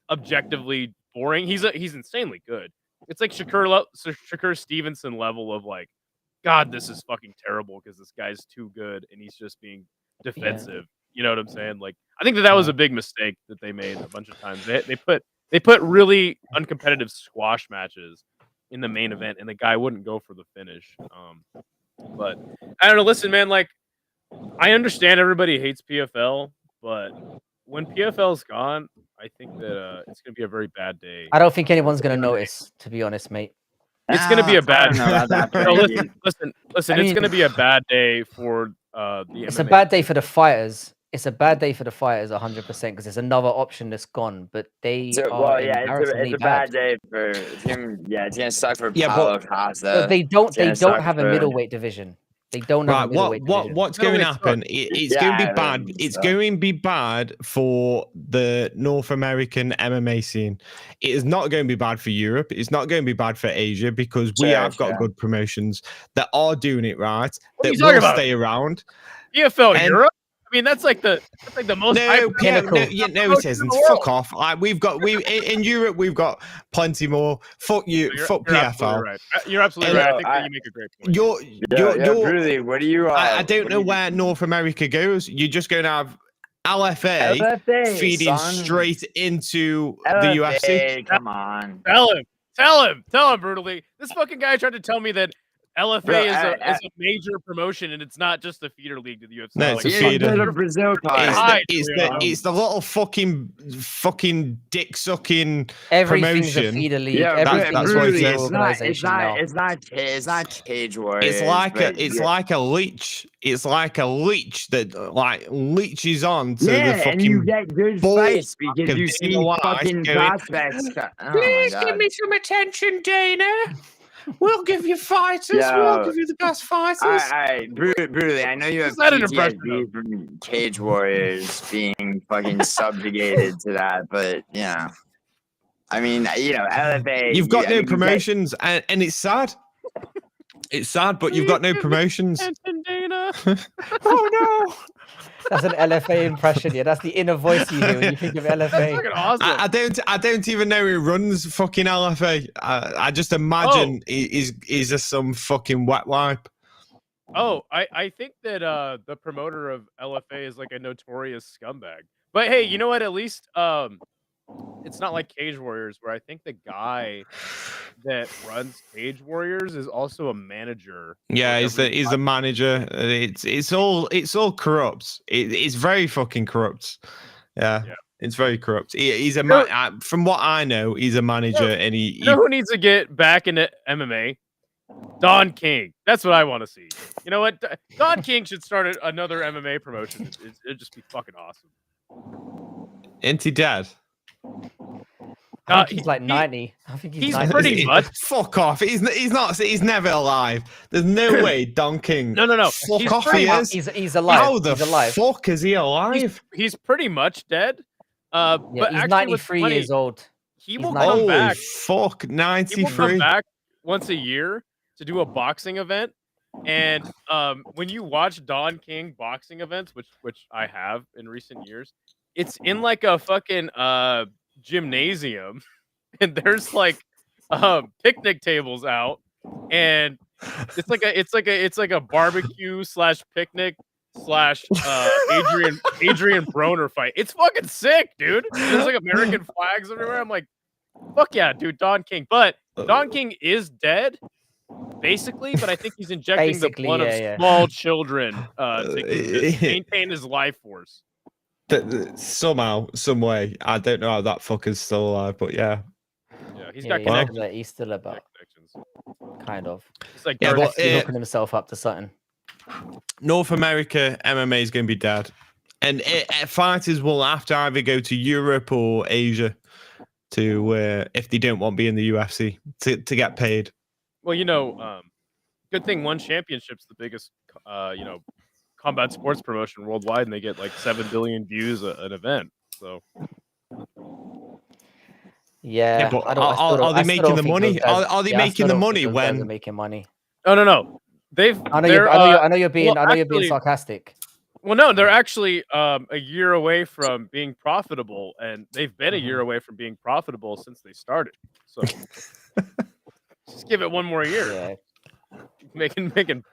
objectively boring. He's insanely good. It's like Shakur Stevenson level of like, God, this is fucking terrible because this guy's too good and he's just being defensive. Yeah. You know what I'm saying? Like, I think that was a big mistake that they made a bunch of times. They put really uncompetitive squash matches in the main event, and the guy wouldn't go for the finish. But I don't know. Listen, man. Like, I understand everybody hates PFL, but when PFL's gone, I think that it's gonna be a very bad day. I don't think anyone's gonna notice, to be honest, mate. It's gonna be a bad. No, listen. It's gonna be a bad day for the. It's MMA. A bad day for the fighters. It's a bad day for the fighters, 100%, because there's another option that's gone. But they are it's a bad day for him. Yeah, it's gonna suck for Paulo Costa. They don't have a middleweight division. They don't have a middleweight division. What's going to happen? It's going to be bad. It's going to be bad for the North American MMA scene. It is not going to be bad for Europe. It's not going to be bad for Asia because we have got good promotions that are doing it right. That will stay around. PFL Europe. I mean, that's like the most. No, it isn't. Fuck off. In Europe, we've got plenty more. Fuck you. Fuck PFL. Right. You're absolutely right. I think that you make a great point. You're really. What do you? I don't know where North America goes. You're just going to have LFA feeding straight into the UFC. Come on. Tell him, brutally. This fucking guy tried to tell me that LFA is a major promotion, and it's not just the feeder league to the UFC. No, it's a feeder. Brazil it's the little fucking dick sucking Everything's promotion. A feeder league. Yeah, that's what it is. It's not Cage Warriors. It's like a leech. It's like a leech that like leeches on to the fucking. And you get good fights because you see fucking prospects. Please give me some attention, Dana. We'll give you fighters. We'll give you the best fighters. All right. Brutally, I know you have PTSD from Cage Warriors being fucking subjugated to that, but I mean, LFA. You've got no promotions, and it's sad. It's sad, but you've got no promotions. Dana. Oh no! That's an LFA impression. Yeah, that's the inner voice you hear when you think of That's LFA. fucking awesome. I don't even know who runs fucking LFA. I just imagine he's just some fucking wet wipe. Oh, I think that the promoter of LFA is like a notorious scumbag. But hey, you know what? At least it's not like Cage Warriors, where I think the guy that runs Cage Warriors is also a manager. Yeah, he's the manager. It's all corrupt. It's very fucking corrupt. Yeah. It's very corrupt. He's a from what I know, he's a manager, and you know who needs to get back into MMA? Don King. That's what I want to see. You know what? Don King should start another MMA promotion. It'd just be fucking awesome. Ain't he dead? I think he's like 90. I think he's 90. Pretty much. Fuck off. He's not. He's never alive. There's no way Don King. No. Fuck off. He is. He's alive. How the he's alive. fuck is he alive? He's pretty much dead. But he's actually, 93 years old. He will come back. Fuck, 93. He will come back once a year to do a boxing event. And when you watch Don King boxing events, which I have in recent years, it's in like a fucking gymnasium, and there's like picnic tables out, and it's like a barbecue / picnic / Adrian Broner fight. It's fucking sick, dude. There's like American flags everywhere. I'm like, fuck yeah, dude, Don King. But Don King is dead, basically, but I think he's injecting the blood of small children to maintain his life force. Somehow, some way, I don't know how that fucker's still alive, but yeah. Yeah, he's got connections. He's still about, kind of. He's like, hooking himself up to something. North America MMA is going to be dead, and fighters will have to either go to Europe or Asia to if they don't want to be in the UFC to get paid. Well, you know, good thing One Championship's the biggest, combat sports promotion worldwide, and they get like 7 billion views an event. So, yeah, but are they making the money? Are they making the money when they're making money? No. I know you're being sarcastic. Well, no, they're actually a year away from being profitable, and they've been a year away from being profitable since they started. So, just give it one more year. Yeah. Making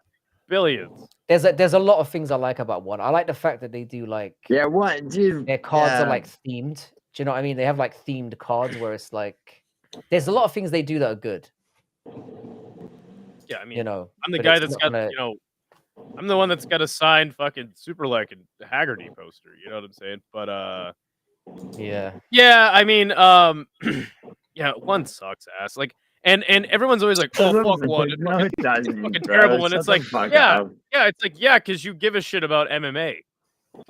billions. There's a lot of things I like about One. I like the fact that they do like dude, their cards are like themed. Do you know what I mean? They have like themed cards where it's like there's a lot of things they do that are good. Yeah, I mean, you know, I'm the guy that's got I'm the one that's got a signed fucking Superlek and Haggerty poster. You know what I'm saying? But yeah. I mean, yeah, One sucks ass. Like. And everyone's always like, oh, fuck One. It's fucking terrible. And it's like, it's like, because you give a shit about MMA.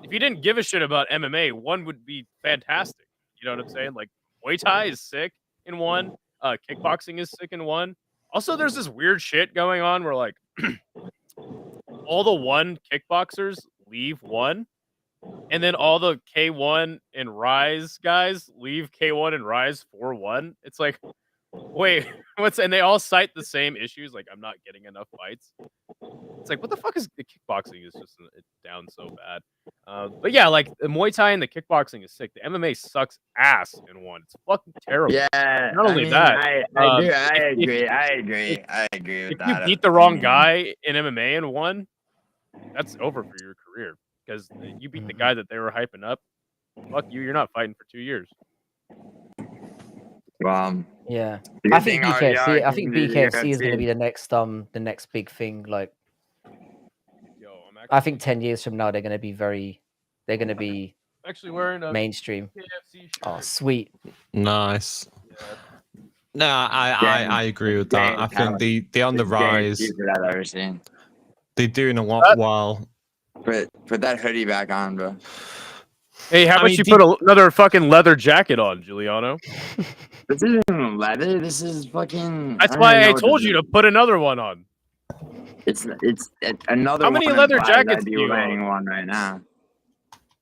If you didn't give a shit about MMA, One would be fantastic. You know what I'm saying? Like, Muay Thai is sick in One. Kickboxing is sick in One. Also, there's this weird shit going on where, like, all the One kickboxers leave One. And then all the K1 and Rise guys leave K1 and Rise for One. It's like... Wait, and they all cite the same issues, like I'm not getting enough fights. It's like, what the fuck is the kickboxing is just down so bad. But yeah, like the Muay Thai and the kickboxing is sick. The MMA sucks ass in One. It's fucking terrible. Yeah. Not only that, I agree with that. If you beat the wrong guy in MMA in One, that's over for your career because you beat the guy that they were hyping up. Fuck you, you're not fighting for 2 years. Yeah, I think BKFC. I think BKFC is going to be the next big thing. Like, I think 10 years from now they're going to be actually wearing a mainstream. KFC shirt. Oh, sweet, nice. No, I agree with that. I think they on the rise. They're doing a lot well. Put that hoodie back on, bro. Hey, how about you put another fucking leather jacket on, Giuliano? This isn't leather. This is fucking. That's why I told you to put another one on. It's another. How many leather jackets do you wearing one right now?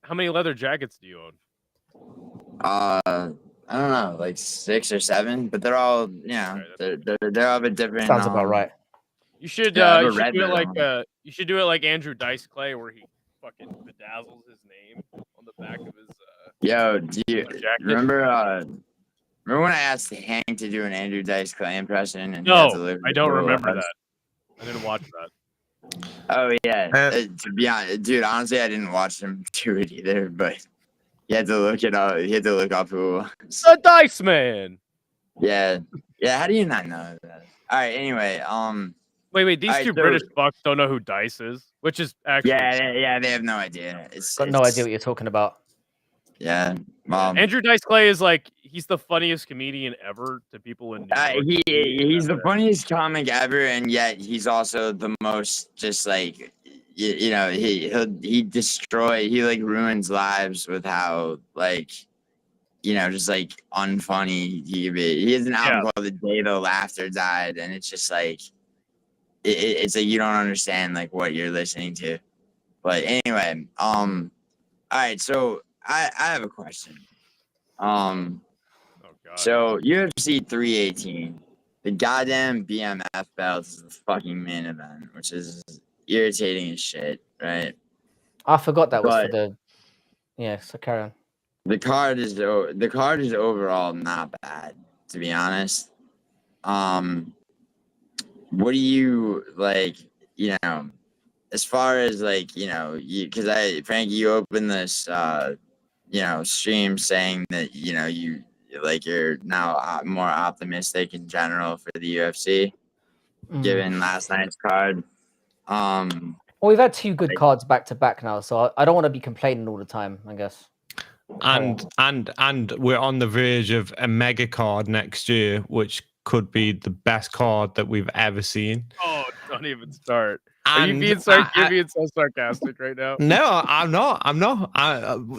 How many leather jackets do you own? I don't know, like 6 or 7, but they're all they're all a bit different. Sounds about right. You should Yeah, I you haven't should read do it that like one. you should do it like Andrew Dice Clay, where he fucking bedazzles his name on the back of his Yo, do you jacket. remember when I asked Hank to do an Andrew Dice Clay impression and he had to No, live I don't remember that. I didn't watch that. Oh yeah. To be honest, dude, honestly, I didn't watch him do it either, but he had to look it up. He had to look up who it was. The Dice Man. Yeah. Yeah, how do you not know that? All right, anyway, Wait, these Alright, two so- British fucks don't know who Dice is, which is actually yeah, they have no idea. Got no idea what you're talking about. Yeah. Andrew Dice Clay is like he's the funniest comedian ever to people in New York. He's the funniest comic ever, and yet he's also the most just like you know he like ruins lives with how like just like unfunny he can be. He has an album called The Day the Laughter Died, and it's just like it's like you don't understand like what you're listening to. But anyway, all right, so I have a question. So UFC 318, the goddamn BMF belt is the fucking main event, which is irritating as shit, right? I forgot that was for the. Yeah, so carry on. The card is overall not bad, to be honest. What do you like? As far as like because Frankie, you opened this stream saying that you're now more optimistic in general for the UFC, given last night's card. Well, we've had two good cards back to back now, so I don't want to be complaining all the time, I guess. And we're on the verge of a mega card next year, which could be the best card that we've ever seen. Oh, don't even start. Are you being so sarcastic right now? No, I'm not.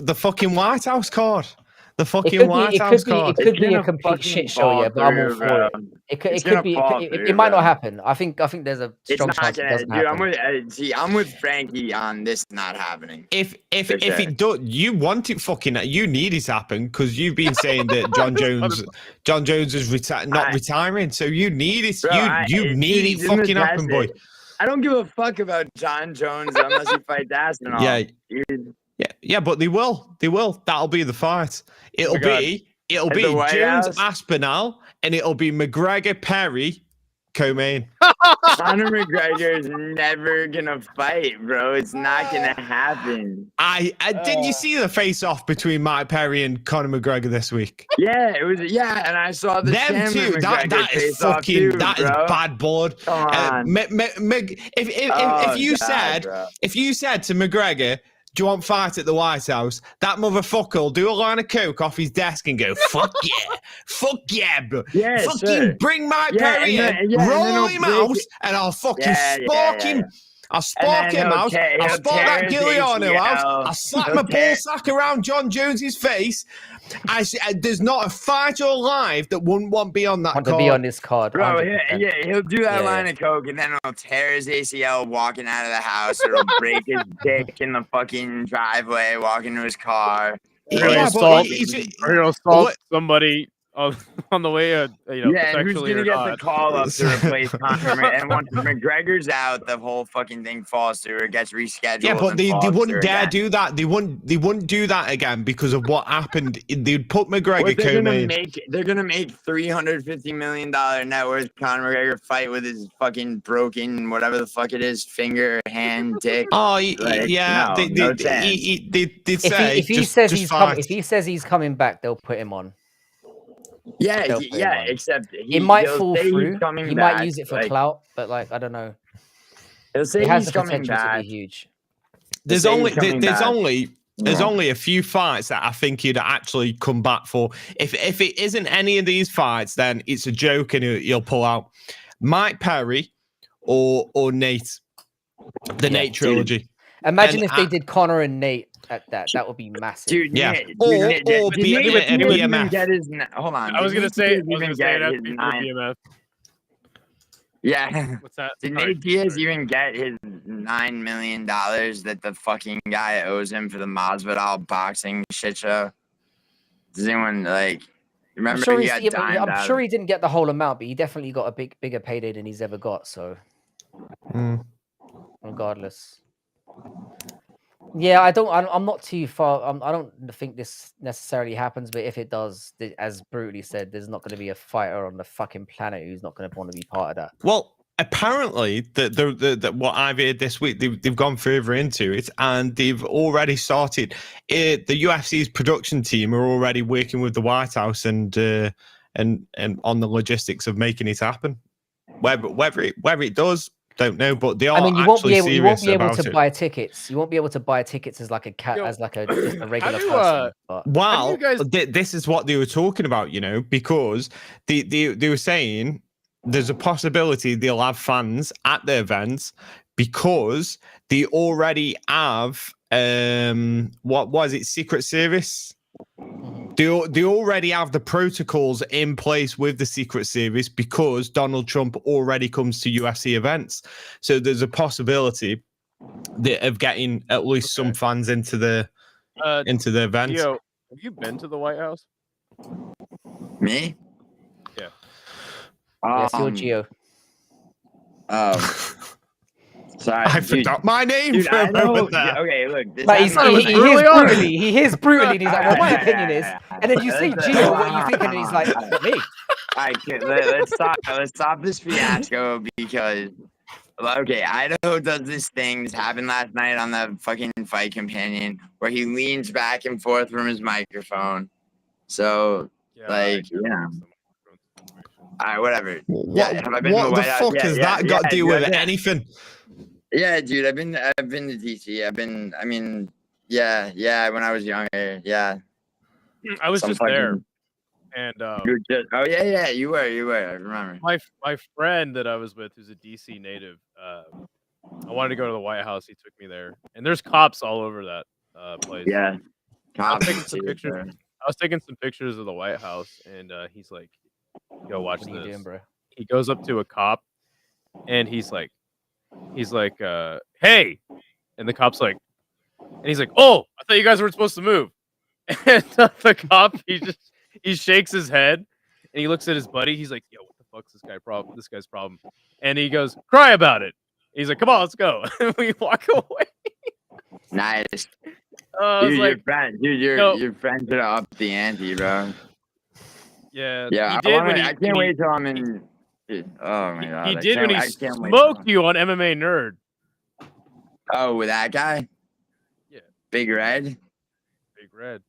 The fucking White House card. The fucking White House card. It could be a complete shit show, yeah, but I'm all for it. It might not happen. I think there's a strong chance it doesn't happen. I'm with Frankie on this not happening. If it does, you want it fucking. You need it to happen because you've been saying that John Jones is not retiring, so you need it. Bro, you need it fucking happen, boy. I don't give a fuck about John Jones unless he fights Aspinall. Yeah. Dude. Yeah, but they will. That'll be the fight. It'll be Jones Aspinall, and it'll be McGregor Perry co-main. Conor McGregor is never gonna fight, bro. It's not gonna happen. Didn't you see the face-off between Mike Perry and Conor McGregor this week? Yeah, it was. Yeah, and I saw the them two. That is fucking. Too, that is bad blood. Come on. If you said to McGregor, do you want fight at the White House? That motherfucker will do a line of coke off his desk and go, fuck yeah, bro. Yeah, fucking bring Mike Perry in, roll him out, and I'll fucking spark him. I'll spark him out. I'll spark that Giuliano out. I'll slap my ball sack around John Jones's face. There's not a fight or live that wouldn't want to be on that card. To be on this card, bro. He'll do that line of coke, and then he'll tear his ACL walking out of the house, or he'll break his dick in the fucking driveway, walking to his car. Or he'll assault somebody on the way, who's gonna get the call up to replace Conor? And once McGregor's out, the whole fucking thing falls through. It gets rescheduled. Yeah, but they wouldn't dare do that. They wouldn't do that again because of what happened. They'd put McGregor co-main. They're gonna make $350 million net worth Conor McGregor fight with his fucking broken whatever the fuck it is, finger, hand, dick. Oh yeah, no they'd say if he says he's coming back, they'll put him on. Yeah, except it might fall through. He might use it for clout, but like I don't know. He'll say he's coming back. To be huge. There's only a few fights that I think he'd actually come back for. If it isn't any of these fights, then it's a joke and he'll pull out. Mike Perry or Nate, Nate trilogy. Dude. Imagine if they did Conor and Nate at that. That would be massive. Dude, yeah. Did BMF get his? Hold on. I was gonna say BMF. Yeah. What's that? Did Nate Diaz even get his $9 million that the fucking guy owes him for the Masvidal boxing shit show? Does anyone remember? I'm sure he didn't get the whole amount, but he definitely got a bigger payday than he's ever got. So. Regardless. Yeah, I'm not too far. I don't think this necessarily happens, but if it does, as brutally said, there's not going to be a fighter on the fucking planet who's not going to want to be part of that. Well, apparently, the what I've heard this week, they've gone further into it, and they've already started. The UFC's production team are already working with the White House and on the logistics of making it happen. Whether it does, don't know, but they are. I mean, you won't be able to it. buy tickets. You won't be able to buy tickets as like a just a regular person. But... Well, this is what they were talking about, because they were saying there's a possibility they'll have fans at the events because they already have what was it, Secret Service. They already have the protocols in place with the Secret Service because Donald Trump already comes to UFC events. So there's a possibility of getting at least some fans into the event. Gio, have you been to the White House? Me? Yeah. Yes, you're Gio. Sorry, I forgot my name dude, for a moment there. Okay, look. This he hears brutally, and he's like, well, my opinion is. And then you say, Gio, what are you thinking? And he's like, me. All right, let's stop this fiasco because, okay, Idaho does this thing. This happened last night on the fucking Fight Companion where he leans back and forth from his microphone. So, all right, whatever. Have I been to the White House? What the fuck has that got to do with anything? Yeah, dude, I've been to DC. When I was younger, yeah. I was just there, and you were. I remember. My friend that I was with, who's a DC native, I wanted to go to the White House. He took me there, and there's cops all over that place. Yeah, cops. I was taking some pictures of the White House, and he's like, "Yo, watch this." What are you doing, bro? He goes up to a cop, and he's like, "Hey," and the cop's like, and he's like, "Oh, I thought you guys weren't supposed to move." And the cop, he shakes his head, and he looks at his buddy. He's like, "Yo, what the fuck's this guy's problem?" And he goes, "Cry about it." He's like, "Come on, let's go." And we walk away. Nice. Dude, your friend should have upped the ante, bro. Yeah. Yeah. I can't wait till I'm in. Dude, oh my god. He did when he smoked you on MMA Nerd. Oh, with that guy? Yeah. Big Red? Big Red.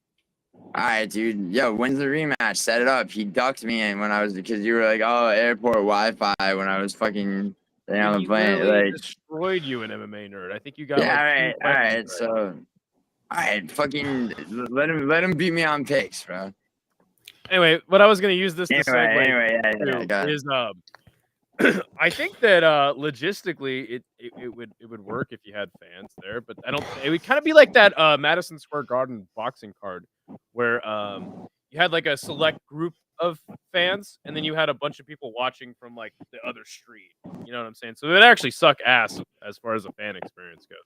All right, dude. Yo, when's the rematch? Set it up. He ducked me in because you were like, oh, airport Wi-Fi when I was fucking on the plane. Like, destroyed you in MMA Nerd. I think you got. Yeah, all right. So, all right, fucking let him beat me on picks, bro. Anyway, what I was gonna use this to segue is I think that logistically it would work if you had fans there, but it would kind of be like that Madison Square Garden boxing card where you had like a select group of fans and then you had a bunch of people watching from like the other street. You know what I'm saying? So it would actually suck ass as far as a fan experience goes.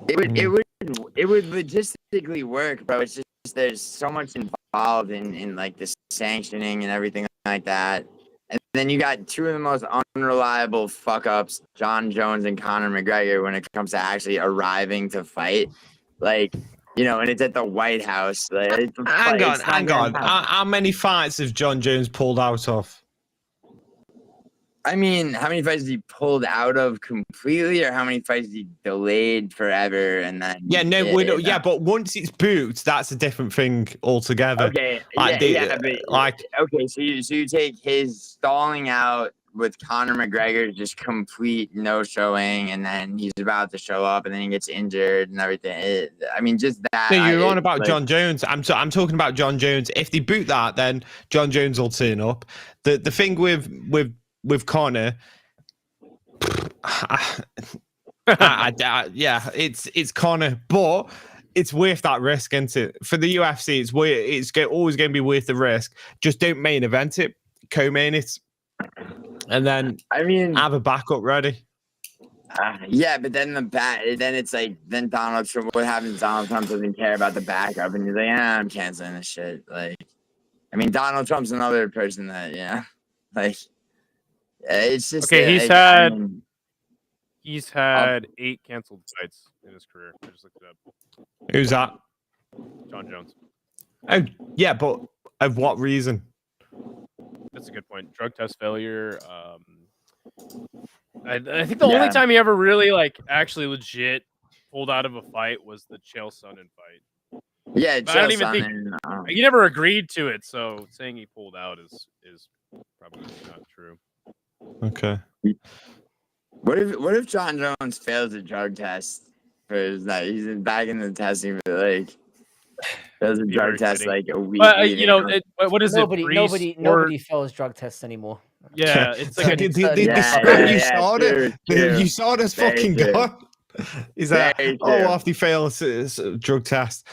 It would logistically work, bro. It's just there's so much involved in like the sanctioning and everything like that. And then you got two of the most unreliable fuck-ups, John Jones and Conor McGregor, when it comes to actually arriving to fight. Like, and it's at the White House. Like, hang on. How many fights have John Jones pulled out of? I mean, how many fights has he pulled out of completely, or how many fights has he delayed forever and then? Yeah, but once it's booked, that's a different thing altogether. Okay, so you take his stalling out with Conor McGregor, just complete no showing, and then he's about to show up, and then he gets injured and everything. Just that. No, you're on about John Jones. I'm talking about John Jones. If they boot that, then John Jones will turn up. The thing with Conor, it's Conor, but it's worth that risk, isn't it? For the UFC, it's always going to be worth the risk. Just don't main event it, co-main it, and then have a backup ready. Yeah, but then it's like Donald Trump. What happens? Donald Trump doesn't care about the backup, and he's like, I'm canceling this shit. Like, Donald Trump's another person that, like. It's just okay. He's had 8 canceled fights in his career. I just looked it up. Who's that? John Jones. Oh, yeah, but of what reason? That's a good point. Drug test failure. I think the only time he ever really actually legit pulled out of a fight was the Chael Sonnen fight. Yeah, but I don't even think he never agreed to it. So saying he pulled out is probably not true. Okay. What if John Jones fails a drug test for his night? He's back in the testing for fails a drug test a week. What is it? Nobody fails drug tests anymore. Yeah, it's like you saw this fucking gun. He's like, after he fails a drug test.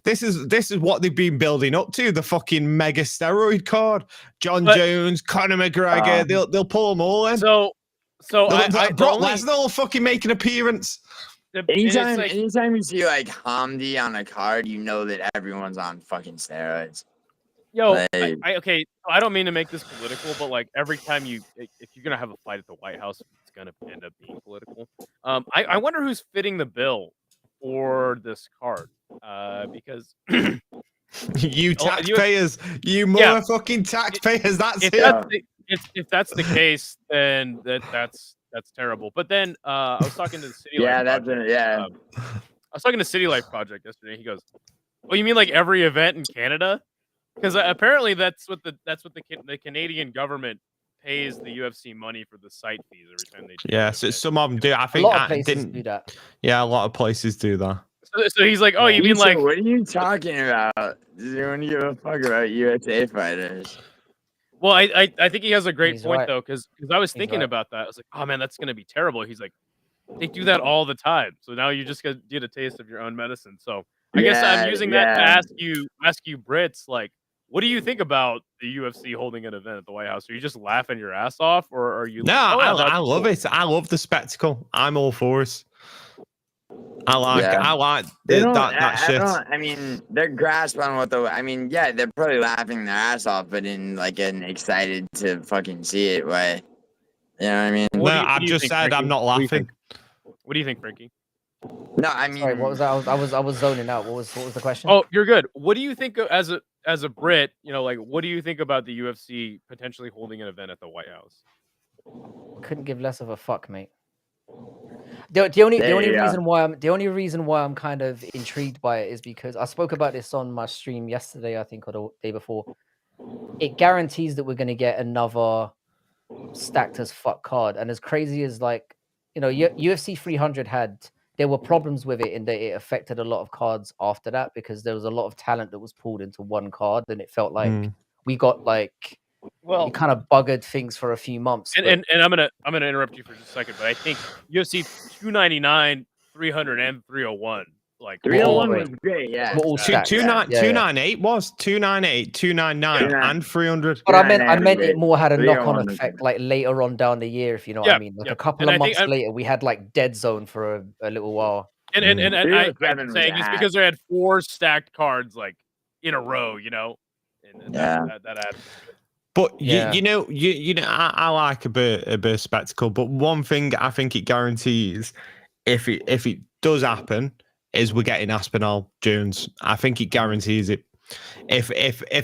This is what they've been building up to, the fucking mega steroid card. John Jones, Conor McGregor, they'll pull them all in. So Brock Lesnar will fucking make an appearance. Anytime you see Hamdi on a card, you know that everyone's on fucking steroids. Yo, I don't mean to make this political, but every time if you're gonna have a fight at the White House, it's gonna end up being political. I wonder who's fitting the bill for this card, because you taxpayers, you motherfucking taxpayers. If that's the case, then that's terrible. But then I was talking to the City Life Project. I was talking to City Life Project yesterday. He goes, "Oh, you mean every event in Canada?" Because apparently that's what the Canadian government pays the UFC money for the site fees every time they do. Yeah, so some of them do. I think a lot of places do that. Yeah, a lot of places do that. So he's like, "Oh, you mean what are you talking about? Does anyone give a fuck about USA fighters?" Well, I think he has a great point though, because I was thinking about that. I was like, "Oh man, that's gonna be terrible." He's like, "They do that all the time." So now you just get a taste of your own medicine. So I guess I'm using that to ask you Brits, what do you think about the UFC holding an event at the White House? Are you just laughing your ass off, or are you? No, I love it. I love the spectacle. I'm all for it. I like that shit. I mean, they're grasping on what they're probably laughing their ass off, but in an excited to fucking see it way. You know what I mean? No, I've just said Frankie? I'm not laughing. What do you think, Frankie? No, I mean, sorry, what was that? I was zoning out. What was the question? Oh, you're good. What do you think as a Brit? What do you think about the UFC potentially holding an event at the White House? Couldn't give less of a fuck, mate. The only reason why I'm kind of intrigued by it is because I spoke about this on my stream yesterday, I think, or the day before. It guarantees that we're going to get another stacked as fuck card, and as crazy as UFC 300 there were problems with it in that it affected a lot of cards after that, because there was a lot of talent that was pulled into one card, and it felt like we got it kind of buggered things for a few months. And I'm gonna interrupt you for just a second, but I think UFC 299, 300, and 301. 301 was great, yeah. 298 was 298, 299, and 300. But I meant it more had a knock-on effect later on down the year, if you know what I mean. A couple of months later, we had Dead Zone for a little while. And I'm saying it's because they had 4 stacked cards in a row, and that added. But I like a bit of spectacle. But one thing I think it guarantees, if it does happen, is we're getting Aspinall Jones. I think it guarantees it. If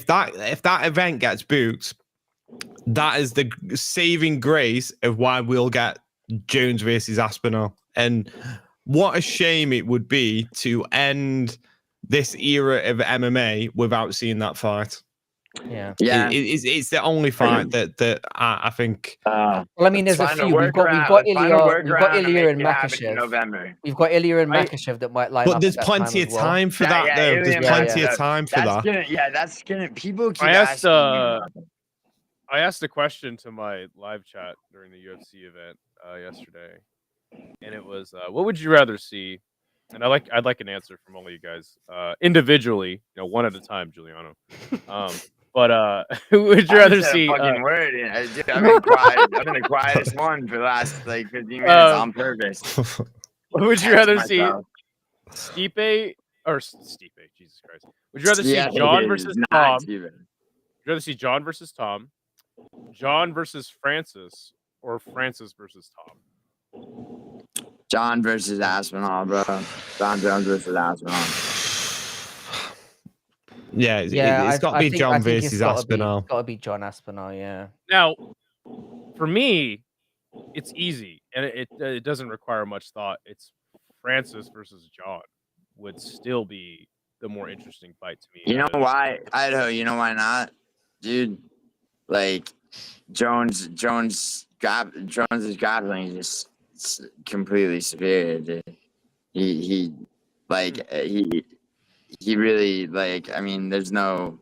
that event gets booked, that is the saving grace of why we'll get Jones versus Aspinall. And what a shame it would be to end this era of MMA without seeing that fight. Yeah. It's the only fight that I think. Well, I mean, there's a few. We've got Ilya and Makhachev. We've got Ilya and Makhachev that might line up. But there's plenty of time for that, though. There's plenty of time for that. That's gonna. People keep asking. I asked a question to my live chat during the UFC event yesterday, and it was, "What would you rather see?" And I'd like an answer from all of you guys individually, one at a time, Giuliano. But who would you rather see? Fucking word. Dude, I've been quiet. I've been the quietest one for the last 15 minutes on purpose. What would you rather see? Stipe? Jesus Christ. Would you rather see John versus Tom? Would you rather see John versus Tom? John versus Francis, or Francis versus Tom? John versus Aspinall, bro. John Jones versus Aspinall. Yeah, it's got to be John versus Aspinall. It's got to be John Aspinall, yeah. Now, for me, it's easy, and it doesn't require much thought. It's Francis versus John would still be the more interesting fight to me. You know why, Idaho? You know why not, dude? Like Jones' grappling is just completely superior, dude. He really, like, I mean, there's no,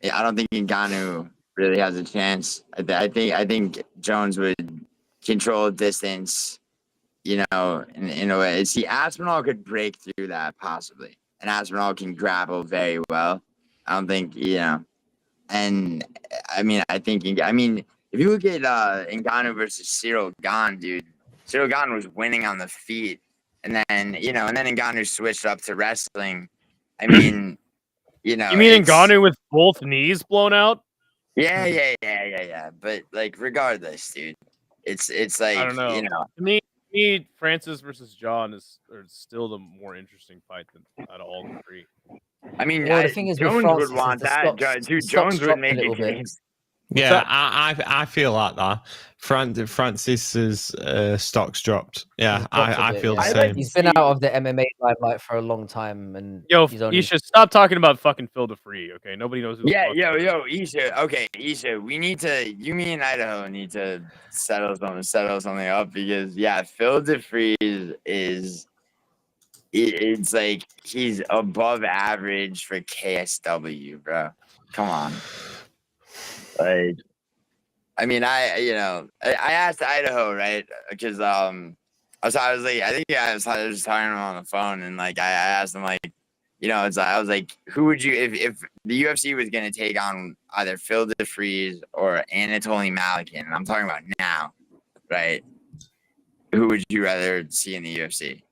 I don't think Ngannou really has a chance. I think Jones would control distance, you know, in a way. See, Aspinall could break through that possibly, and Aspinall can grapple very well. I don't think, you know, and I mean, if you look at Ngannou versus Cyril Gane, dude, Cyril Gane was winning on the feet, and then Ngannou switched up to wrestling. I mean, you know, you mean Ngannou with both knees blown out? Yeah. But like, regardless, dude, it's like, I don't know. You know, To me, Francis versus John is still the more interesting fight than out of all three. I mean, well, the thing is, Jones would want that. Dude, Jones would make a case. Yeah, I feel like that. Francis's stocks dropped. Yeah, I feel the same. He's been out of the MMA limelight for a long time, and you should stop talking about fucking Phil DeFree. Okay, nobody knows who. Isha. Okay, Isha, we need to. You, me, and Idaho need to settle something up, because Phil DeFree is. It's like he's above average for KSW, bro. Come on. Like, I mean, I asked Idaho, right? Because I was talking to him on the phone, and like I asked him, like, you know, I was like, who would you, if the UFC was gonna take on either Phil DeFries or Anatoly Malikin, and I'm talking about now, right? Who would you rather see in the UFC?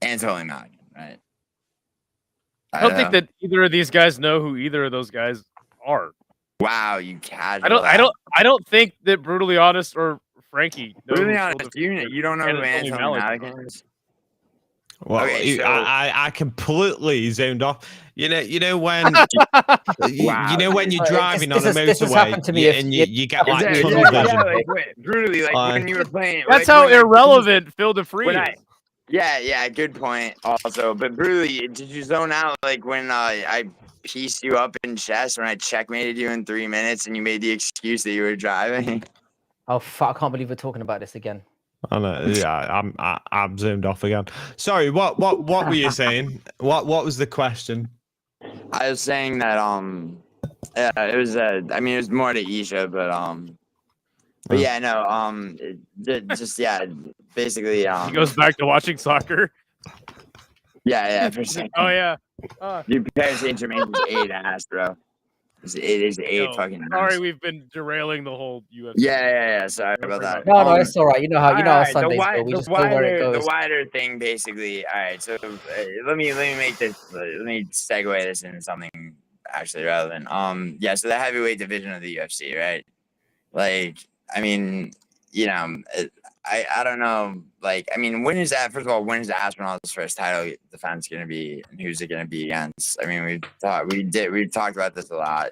Anatoly Malikin, right? I don't think that either of these guys know who either of those guys are. Wow, you casual. I don't think that Brutally Honest or Frankie know. Brutally Honest, you don't know who Anatoly Malikin is? Well, okay, I completely zoned off. You know when you know when you're driving on a motorway and you get like tunnel vision. Brutally, like when you were playing. That's how irrelevant Phil DeFree is. Yeah, good point. Also, but Brutally, did you zone out like when I pieced you up in chess when I checkmated you in 3 minutes and you made the excuse that you were driving? Oh fuck! I can't believe we're talking about this again. I know. Yeah, I'm zoomed off again. Sorry, what were you saying? What was the question? I was saying that it was I mean, it was more to Isha, but yeah, no, just basically he goes back to watching soccer. Yeah, for a second. Oh yeah. Your parents intermittent is 8 ass, bro. It is 8 fucking ass. Sorry, we've been derailing the whole UFC. Yeah. Sorry about that. No, it's all right. You know how Sundays go. We just go where it goes. The wider thing, basically. All right, so let me make this. Let me segue this into something actually relevant. So the heavyweight division of the UFC, right? Like, I mean, you know, I don't know. Like, I mean, when is that? First of all, when is the Aspinall's first title defense going to be, and who's it going to be against? I mean, we talked about this a lot.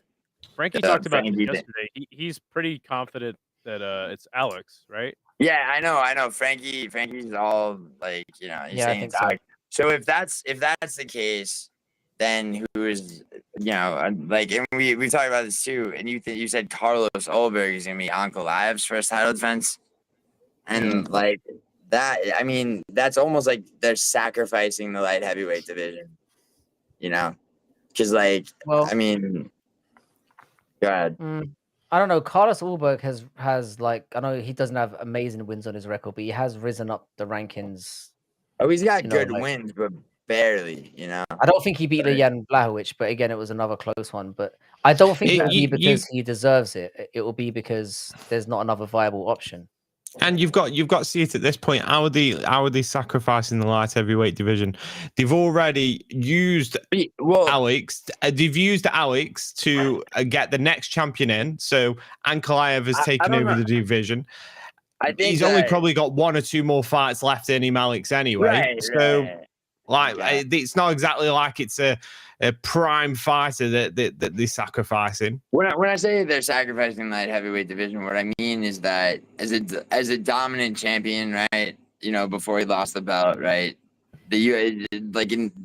Frankie talked about it yesterday. He's pretty confident that it's Alex, right? Yeah, I know. Frankie's all like, you know, he's saying it's Alex. So if that's the case, then who is, you know, like, and we talked about this too, and you said Carlos Ulberg is going to be Ankalaev's first title defense. And like that, I mean, that's almost like they're sacrificing the light heavyweight division, you know? Because, like, I mean, go ahead. I don't know. Carlos Ulberg has like, I know he doesn't have amazing wins on his record, but he has risen up the rankings. Oh, he's got good wins, but barely, you know? I don't think he beat Jan Blachowicz, but again, it was another close one. But I don't think it will be because he deserves it. It will be because there's not another viable option. And you've got to see it at this point. How are they sacrificing the light heavyweight division? They've already used Alex. They've used Alex to get the next champion in. So Ankalaev has taken over the division. he's only probably got 1 or 2 more fights left in him, Alex, anyway. It's not exactly like it's a prime fighter that they're sacrificing. When I say they're sacrificing light heavyweight division, what I mean is that as a dominant champion, right? Before he lost the belt, right? In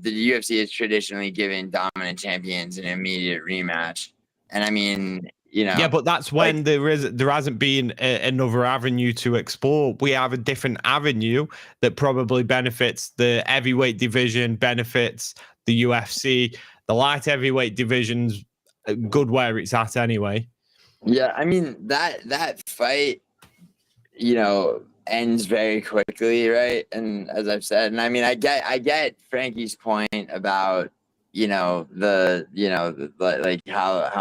the UFC is traditionally given dominant champions an immediate rematch, and I mean, yeah, but that's when there hasn't been another avenue to explore. We have a different avenue that probably benefits the heavyweight division, benefits the UFC. The light heavyweight division's good where it's at anyway. Yeah, I mean that fight, ends very quickly, right? And as I've said, and I mean I get Frankie's point about how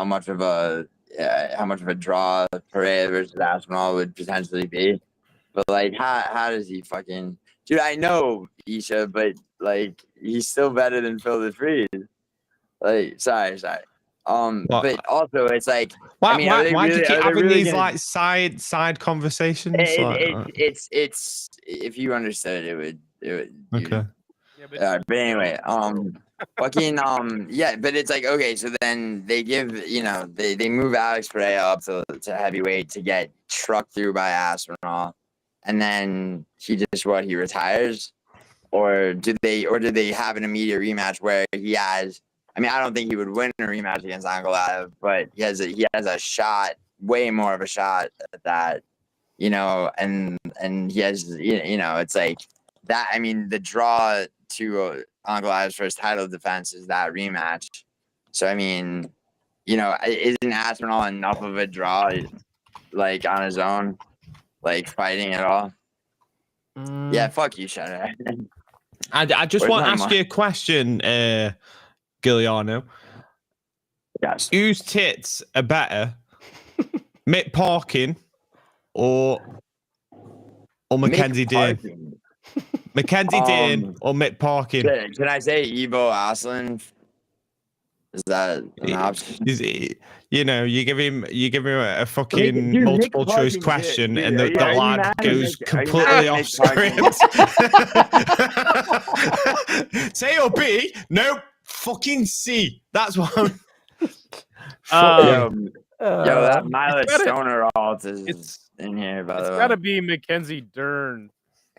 much of a draw Pereira versus Aspinall would potentially be, but how does he fucking dude? I know Isha, but he's still better than Phil the Freeze. Sorry. But also it's why do you keep having these side conversations? It's if you understood it would okay. Yeah, but anyway, yeah, but it's okay, so then they give they move Alex Pereira up to heavyweight to get trucked through by Aspinall, and then he retires, or do they have an immediate rematch where he has? I mean, I don't think he would win a rematch against Ankalaev, but he has a shot, way more of a shot at that, and he has, it's that. I mean, the draw to Ankalaev's first title defense is that rematch. So, I mean, isn't Aspinall enough of a draw, on his own, fighting at all? Yeah, fuck you, Shadow. I just want to ask you a question, Giuliano. Yes. Whose tits are better, Mick Parkin or Mackenzie Dern? Mackenzie Dern or Mick Parkin? Can I say Ivo Aslan? Is that an option? You give him a fucking multiple choice question, and the lad goes completely off script. Say or B? Nope. Fucking C. That's what I'm. That Milet Stoner alt is in here, by the way. It's got to be Mackenzie Dern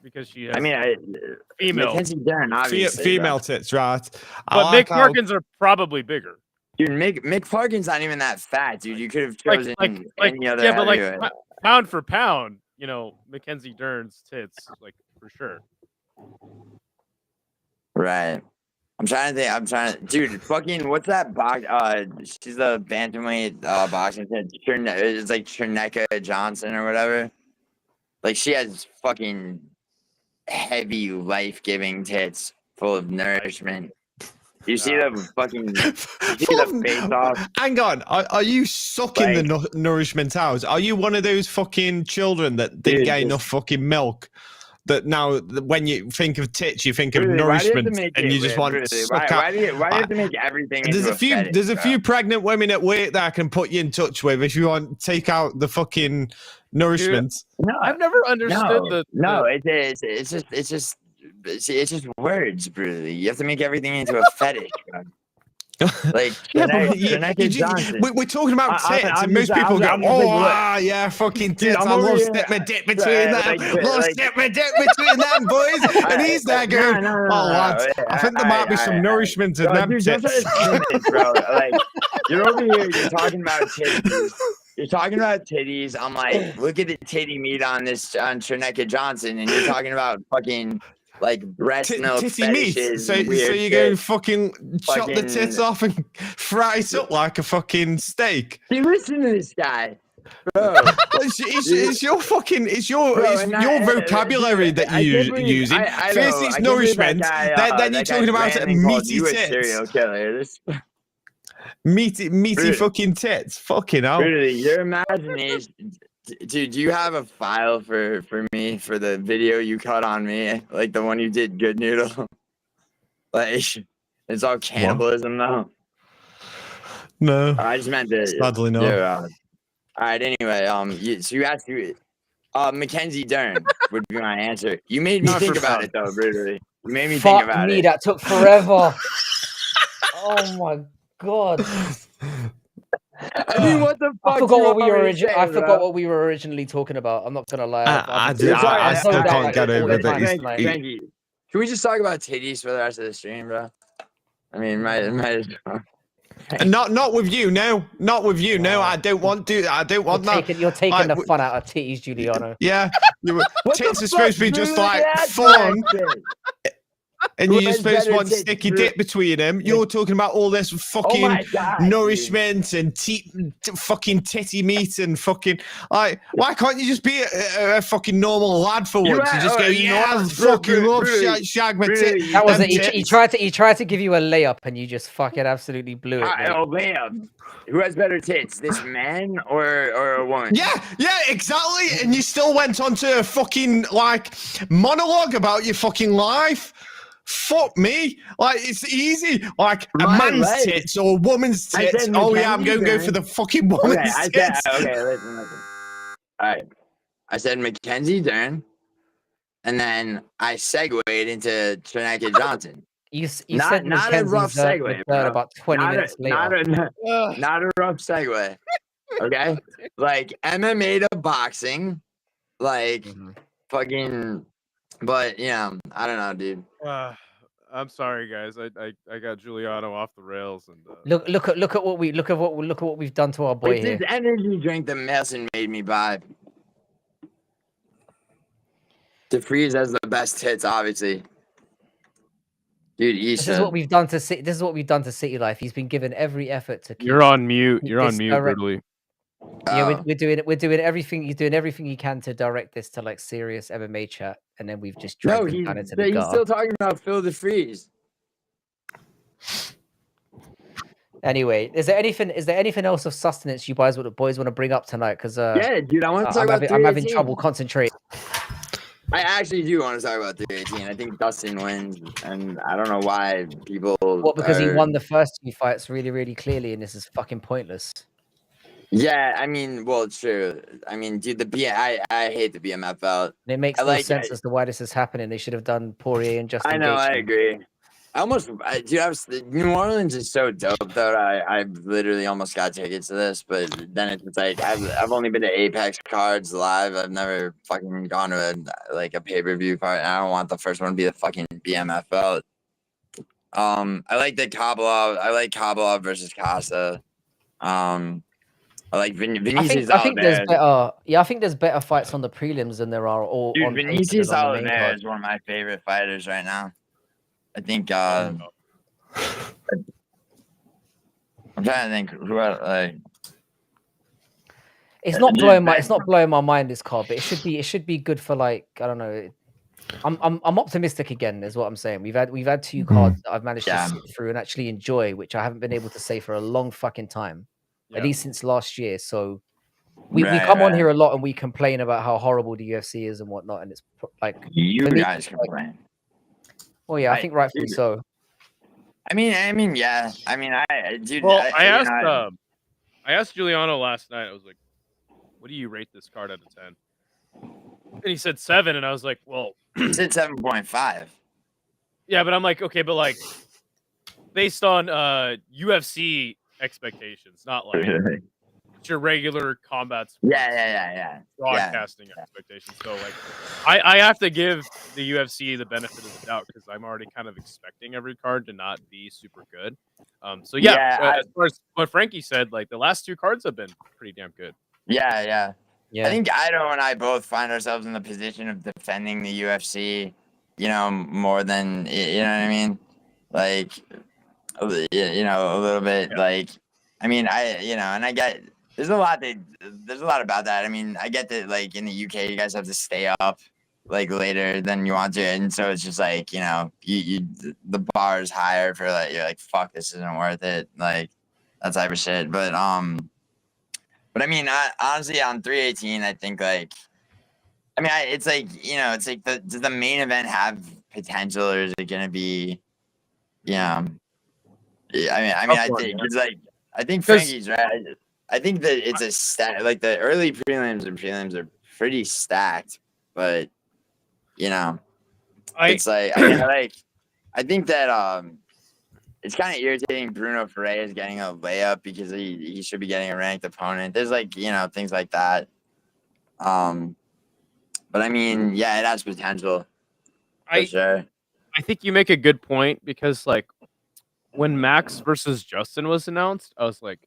because she has. Female. Mackenzie Dern, obviously. Female tits, right? But Mick Parkins are probably bigger. Dude, Mick Parkins not even that fat, dude. You could have chosen any other. Yeah, but pound for pound, Mackenzie Dern's tits, for sure. Right. I'm trying to think. Dude, fucking, what's that box? She's the bantamweight boxing. It's Cherneka Johnson or whatever. She has fucking heavy, life-giving tits full of nourishment. You see the fucking face off? Hang on, are you sucking the nourishment out? Are you one of those fucking children that didn't get enough fucking milk? That now, when you think of tits, you think of nourishment, and you just want to suck out. Why do you have to make everything? There's a few pregnant women at work that I can put you in touch with if you want to take out the fucking nourishment. Dude, no, I've never understood it's just words, brutally. You have to make everything into a fetish. We're talking about tits, and most people go, yeah, fucking tits. I love step my dick between them. Step my dick between them, boys. And he's there going, lads, I think there might be some nourishment in them tits. Bro. You're over here, you're talking about titties. You're talking about titties. I'm like, look at the titty meat on Cherneka Johnson, and you're talking about fucking breast milk fetishes. So you're going to fucking chop the tits off and fry it up like a fucking steak. Dude, listen to this guy, bro. It's your vocabulary that you're using. First it's nourishment, then you're talking about meaty tits. Serial killer. Meaty fucking tits. Fucking hell. Really, your imagination. Dude, do you have a file for me for the video you cut on me? The one you did, Good Noodle? It's all cannibalism, though. No. I just meant to. Sadly, no. All right, anyway, so you asked me. Mackenzie Dern would be my answer. You made me Not think for about fun. it though, brutally. You made me Fuck think about me, it. that took forever. Oh my god. I mean, what the fuck? I forgot what we were saying, I forgot what we were originally talking about. I'm not gonna lie. I I've still zoned out can't like get 4 over that. times He's, tonight. Frankie, can we just talk about titties for the rest of the stream, bro? I mean, might as well. Not with you, no. Not with you, no. I don't want to. I don't want that. You're taking Like, the fun out of titties, Giuliano. Yeah, tits are supposed to be just like That's fun, accent. and Who you're has supposed to better want tits, sticky Drew? dick between them. You're talking about all this fucking my God, nourishment and fucking titty meat and fucking like. Why can't you just be a fucking normal lad for You're once? You right. just Oh, go, yeah, I Drew, fucking Drew, love Drew, shag my Drew, tit. That was them it. He tits. tried to give you a layup and you just fucking absolutely blew it. Mate. Oh, layup. Who has better tits, this man or a woman? Yeah, exactly. And you still went on to a fucking like monologue about your fucking life. Fuck me. Like, it's easy. Like, a My man's legs. tits or a woman's I tits. said Oh, yeah, I'm Mackenzie going to go Dern. for the fucking woman's tits. Okay, listen. All right. I said Mackenzie Dern, and then I segued into Trineke Johnson. You Not said a rough segue, bro. about 20 minutes later. Not a rough segue. Okay? Like, MM to boxing. Like, fucking... But, I don't know, dude. I'm sorry, guys. I got Giuliano off the rails, and Look at what we've done to our boy It's here. this energy drink that Mason made me buy. DeFreeze has the best hits, obviously. Dude, This is what we've done to City Life. He's been given every effort to keep. You're on mute. You're on this mute, direct- brutally. Yeah, we're doing everything. He's doing everything he can to direct this to like serious MMA chat, and then we've just dragged him down into the he's gutter. still talking about Phil DeFreeze. Anyway, is there anything else of sustenance you boys want to bring up tonight? Because Yeah, dude, I want to talk about I'm having 318. trouble concentrating. I actually do want to talk about 318. I think Dustin wins, and I don't know why people. Well, because he won the first 2 fights really, really clearly, and this is fucking pointless. Yeah, I mean, well, it's true. I mean, dude, I hate the BMF belt. And it makes no sense as to why this is happening. They should have done Poirier and Justin. I know, Gaethje. I agree. New Orleans is so dope though. I literally almost got tickets to this, but then it's like I've only been to Apex cards live. I've never fucking gone to a pay-per-view card. I don't want the first one to be the fucking BMF belt. I like the Kabbalov. I like Kabbalov versus Casa. I like Vinicius. I think there's better. Yeah, I think there's better fights on the prelims than there are all. Dude, on Vinicius on the main Oliveira card. is one of my favorite fighters right now. I think I'm trying to think who It's not blowing my mind, this card, but it should be good for like, I don't know. I'm optimistic again, is what I'm saying. We've had 2 cards that I've managed to sit through and actually enjoy, which I haven't been able to say for a long fucking time. At least since last year. So we come on here a lot and we complain about how horrible the UFC is and whatnot, and it's like you guys complain. Well, yeah, I think rightfully so. I mean, yeah. I mean, dude. Well, I asked Giuliano last night. I was like, "What do you rate this card out of 10?" And he said 7, and I was like, "Well, I said 7.5." Yeah, but I'm like, okay, but like, based on UFC expectations, not like your regular combat sports, broadcasting expectations. So like, I have to give the UFC the benefit of the doubt because I'm already kind of expecting every card to not be super good. So as far as what Frankie said, like the last 2 cards have been pretty damn good. Yeah. I think Ido and I both find ourselves in the position of defending the UFC, more than, you know what I mean? Like, a little bit. Yeah. Like, I mean, and I get. There's a lot about that. I mean, I get that, like, in the UK, you guys have to stay up, like, later than you want to. And so it's just, like, the bar is higher for, like, you're like, fuck, this isn't worth it. Like, that type of shit. But I mean, honestly, on 318, I think, like, I mean, it's like, it's like, does the main event have potential, or is it going to be, I think Frankie's right. I think that it's a stat. Like the early prelims and prelims are pretty stacked, but you know, I it's like I think that it's kind of irritating Bruno Ferreira is getting a layup because he should be getting a ranked opponent. There's like, things like that. But I mean, yeah, it has potential for sure. I think you make a good point because like when Max versus Justin was announced, I was like,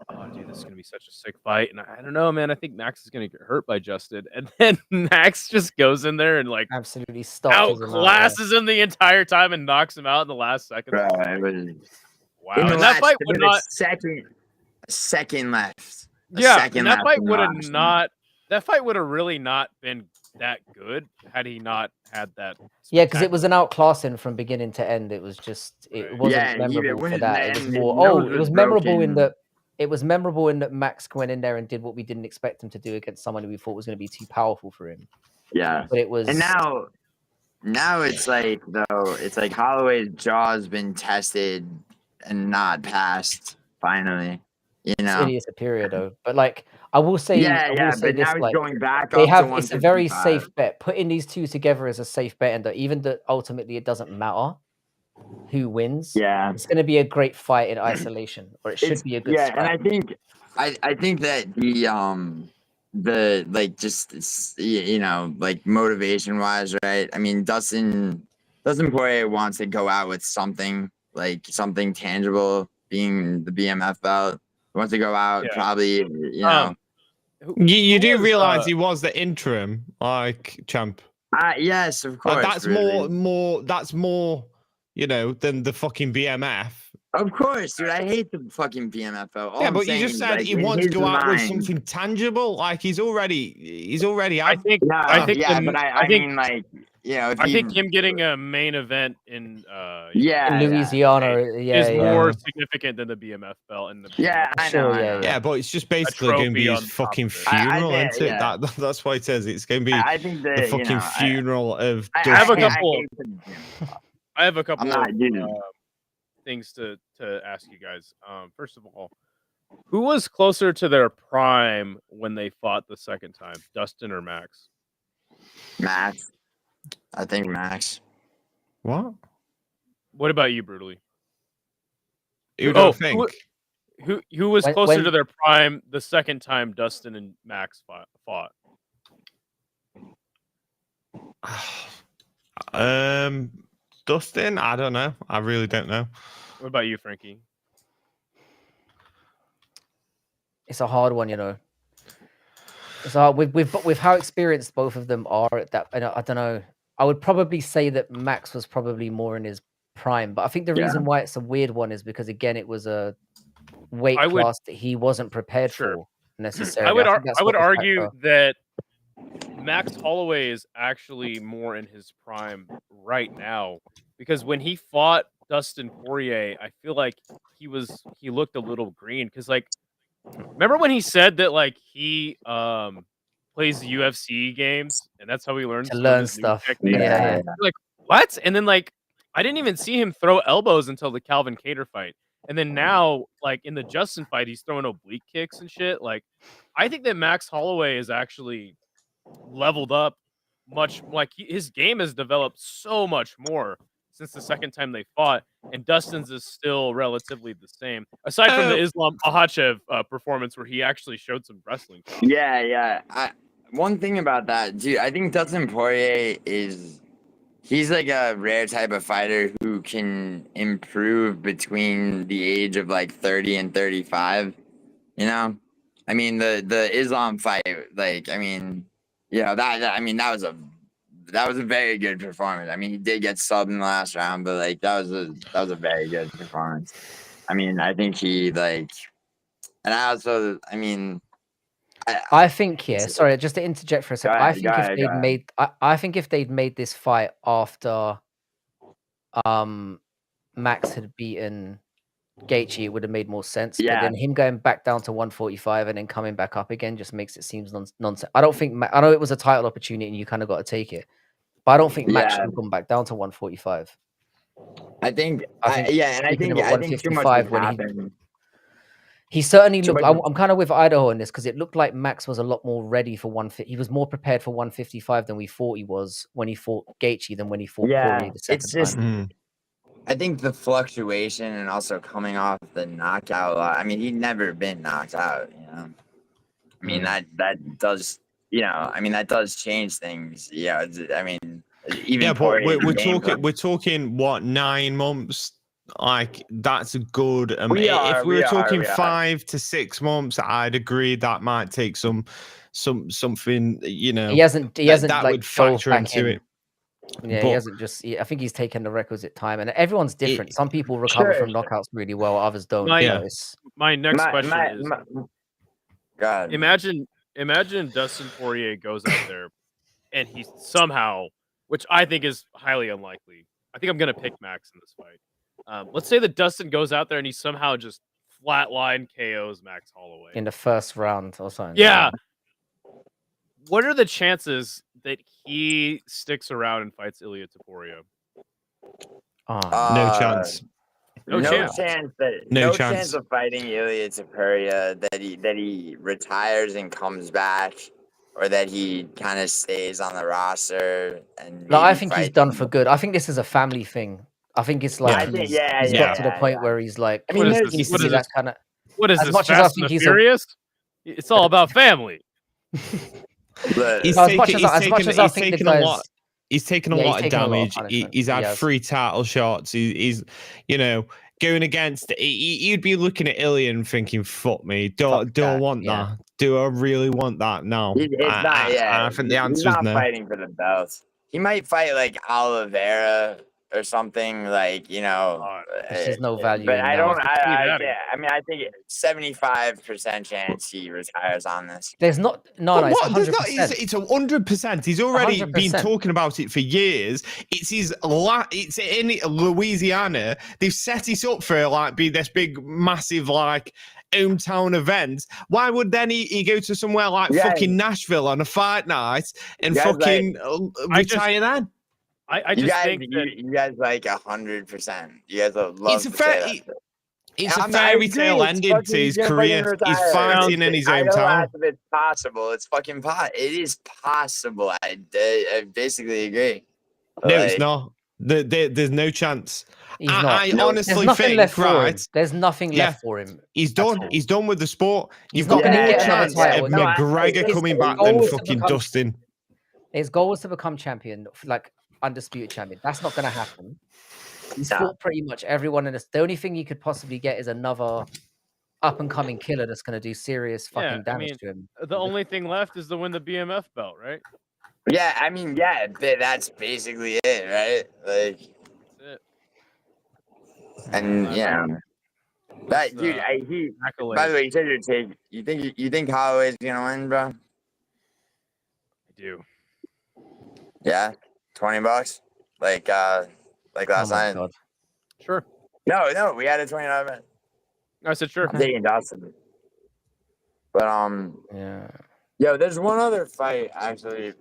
oh, dude, this is gonna be such a sick fight. And I don't know, man. I think Max is gonna get hurt by Justin, and then Max just goes in there and like absolutely outclasses him the entire time and knocks him out in the last second. Bro, wow, and that fight would not a second left. And that fight would have not. That fight would have really not been that good had he not had that. Yeah, because it was an outclassing from beginning to end. It was just it wasn't memorable for that. It was more it was memorable in that it was memorable in that Max went in there and did what we didn't expect him to do against someone who we thought was going to be too powerful for him. Yeah, but it was. And now it's like Holloway's jaw's been tested and not passed. Finally, It's a period though. But like I will say, but now he's going back. It's a very safe bet. Putting these two together is a safe bet, and even that ultimately it doesn't matter who wins. Yeah, it's going to be a great fight in isolation, or it should be a good. And I think that the like just like motivation wise, right? I mean, Dustin Poirier wants to go out with something tangible, being the BMF belt. He wants to go out probably, You do realize he was the interim champ. Yes, of course. That's more. That's more. Than the fucking BMF. Of course, dude. I hate the fucking BMF belt. But you just said he wants to go out with something tangible. Like he's already out. I think him getting a main event in Louisiana is more significant than the BMF belt. And I know. But it's just basically going to be his fucking funeral, isn't it? That's why it says it's going to be the fucking funeral of. I have a couple of things to ask you guys. First of all, who was closer to their prime when they fought the second time, Dustin or Max? Max. I think Max. What about you, Brutally? You don't think? Who was closer to their prime the second time Dustin and Max fought? Dustin? I don't know. I really don't know. What about you, Frankie? It's a hard one, It's hard with how experienced both of them are at that. I don't know. I would probably say that Max was probably more in his prime, but I think the reason why it's a weird one is because again, it was a weight class that he wasn't prepared for necessarily. I would argue that Max Holloway is actually more in his prime right now because when he fought Dustin Poirier, I feel like he looked a little green because remember when he said that he plays the UFC games and that's how he learns to learn stuff. Yeah. Like what? And then I didn't even see him throw elbows until the Calvin Kattar fight. And then now, in the Justin fight, he's throwing oblique kicks and shit. I think that Max Holloway is actually leveled up much. His game has developed so much more since the second time they fought, and Dustin's is still relatively the same. Aside from the Islam Makhachev performance, where he actually showed some wrestling. One thing about that, dude, I think Dustin Poirier he's like a rare type of fighter who can improve between the age of 30 and 35. I mean, the Islam fight, that was a very good performance. I mean, he did get subbed in the last round, but that was a very good performance. I mean, I think he and I also, I think sorry, just to interject for a second. I think if they'd made this fight after Max had beaten Gaethje, it would have made more sense. But then him going back down to 145 and then coming back up again just makes it seem nonsense. I don't think I know it was a title opportunity and you kind of got to take it, but I don't think Max should have gone back down to 145. I think too much happened. He certainly looked. I'm kind of with Idaho on this because it looked like Max was a lot more ready for 150. He was more prepared for 155 than we thought he was when he fought Gaethje than when he fought Poirier the second time. I think the fluctuation and also coming off the knockout. I mean, he'd never been knocked out. You know, I mean that does. You know, I mean that does change things. Yeah, I mean, even but we're talking what, 9 months. Like that's a good. If we were talking 5 to 6 months, I'd agree that might take something. You know, he hasn't that like, would factor into it. Yeah, he hasn't just. I think he's taken the requisite time, and everyone's different. Some people recover from knockouts really well, others don't. My next question is: God. Imagine Dustin Poirier goes out there, and he somehow, which I think is highly unlikely. I think I'm gonna pick Max in this fight. Let's say that Dustin goes out there and he somehow just flatline KOs Max Holloway in the first round or something. Yeah. What are the chances that he sticks around and fights Ilia Topuria? No chance. No chance of fighting Ilia Topuria. That he retires and comes back, or that he kind of stays on the roster. And no, I think he's done for good. I think this is a family thing. I think it's like he's got to the point where he's like, I mean, what is this kind of? What is this? Fast and the Furious? It's all about family. He's taken a lot. He's taken a lot of damage. He's had 3 title shots. He's you know, going against. You'd be looking at Ilya and thinking, "Fuck me, do I want that? Do I really want that?" No, I think the answer is no. He's not fighting for the belts. He might fight like Oliveira or something, like, you know. There's no value. But I don't. I mean, I think 75% chance he retires on this. There's not. No, it's 100%. It's 100%. He's already 100%. Been talking about it for years. It's it's in Louisiana. They've set it up for like be this big, massive like hometown event. Why would then he go to somewhere like fucking Nashville on a fight night and fucking retire then? I just think you guys like 100%. You guys love to say that. It's a fairy tale ending to his career. He's fighting in his hometown. It's possible. It's fucking possible. It is possible. I basically agree. No, it's not. There's no chance. I honestly think, right? There's nothing left for him. He's done. He's done with the sport. He's not going to get another title. McGregor coming back then fucking Dustin. His goal was to become champion, like undisputed champion. That's not going to happen. He's fought pretty much everyone in this. The only thing he could possibly get is another up and coming killer that's going to do serious fucking damage to him. The only thing left is to win the BMF belt, right? Yeah, I mean, that's basically it, right? Like, that's it. And but dude, by the way, you said your take. You think Holloway's gonna win, bro? I do. Yeah, $20, like last night. God. Sure. No, we had a $20 bet. I said sure. I'm taking Dawson. But yo, there's one other fight actually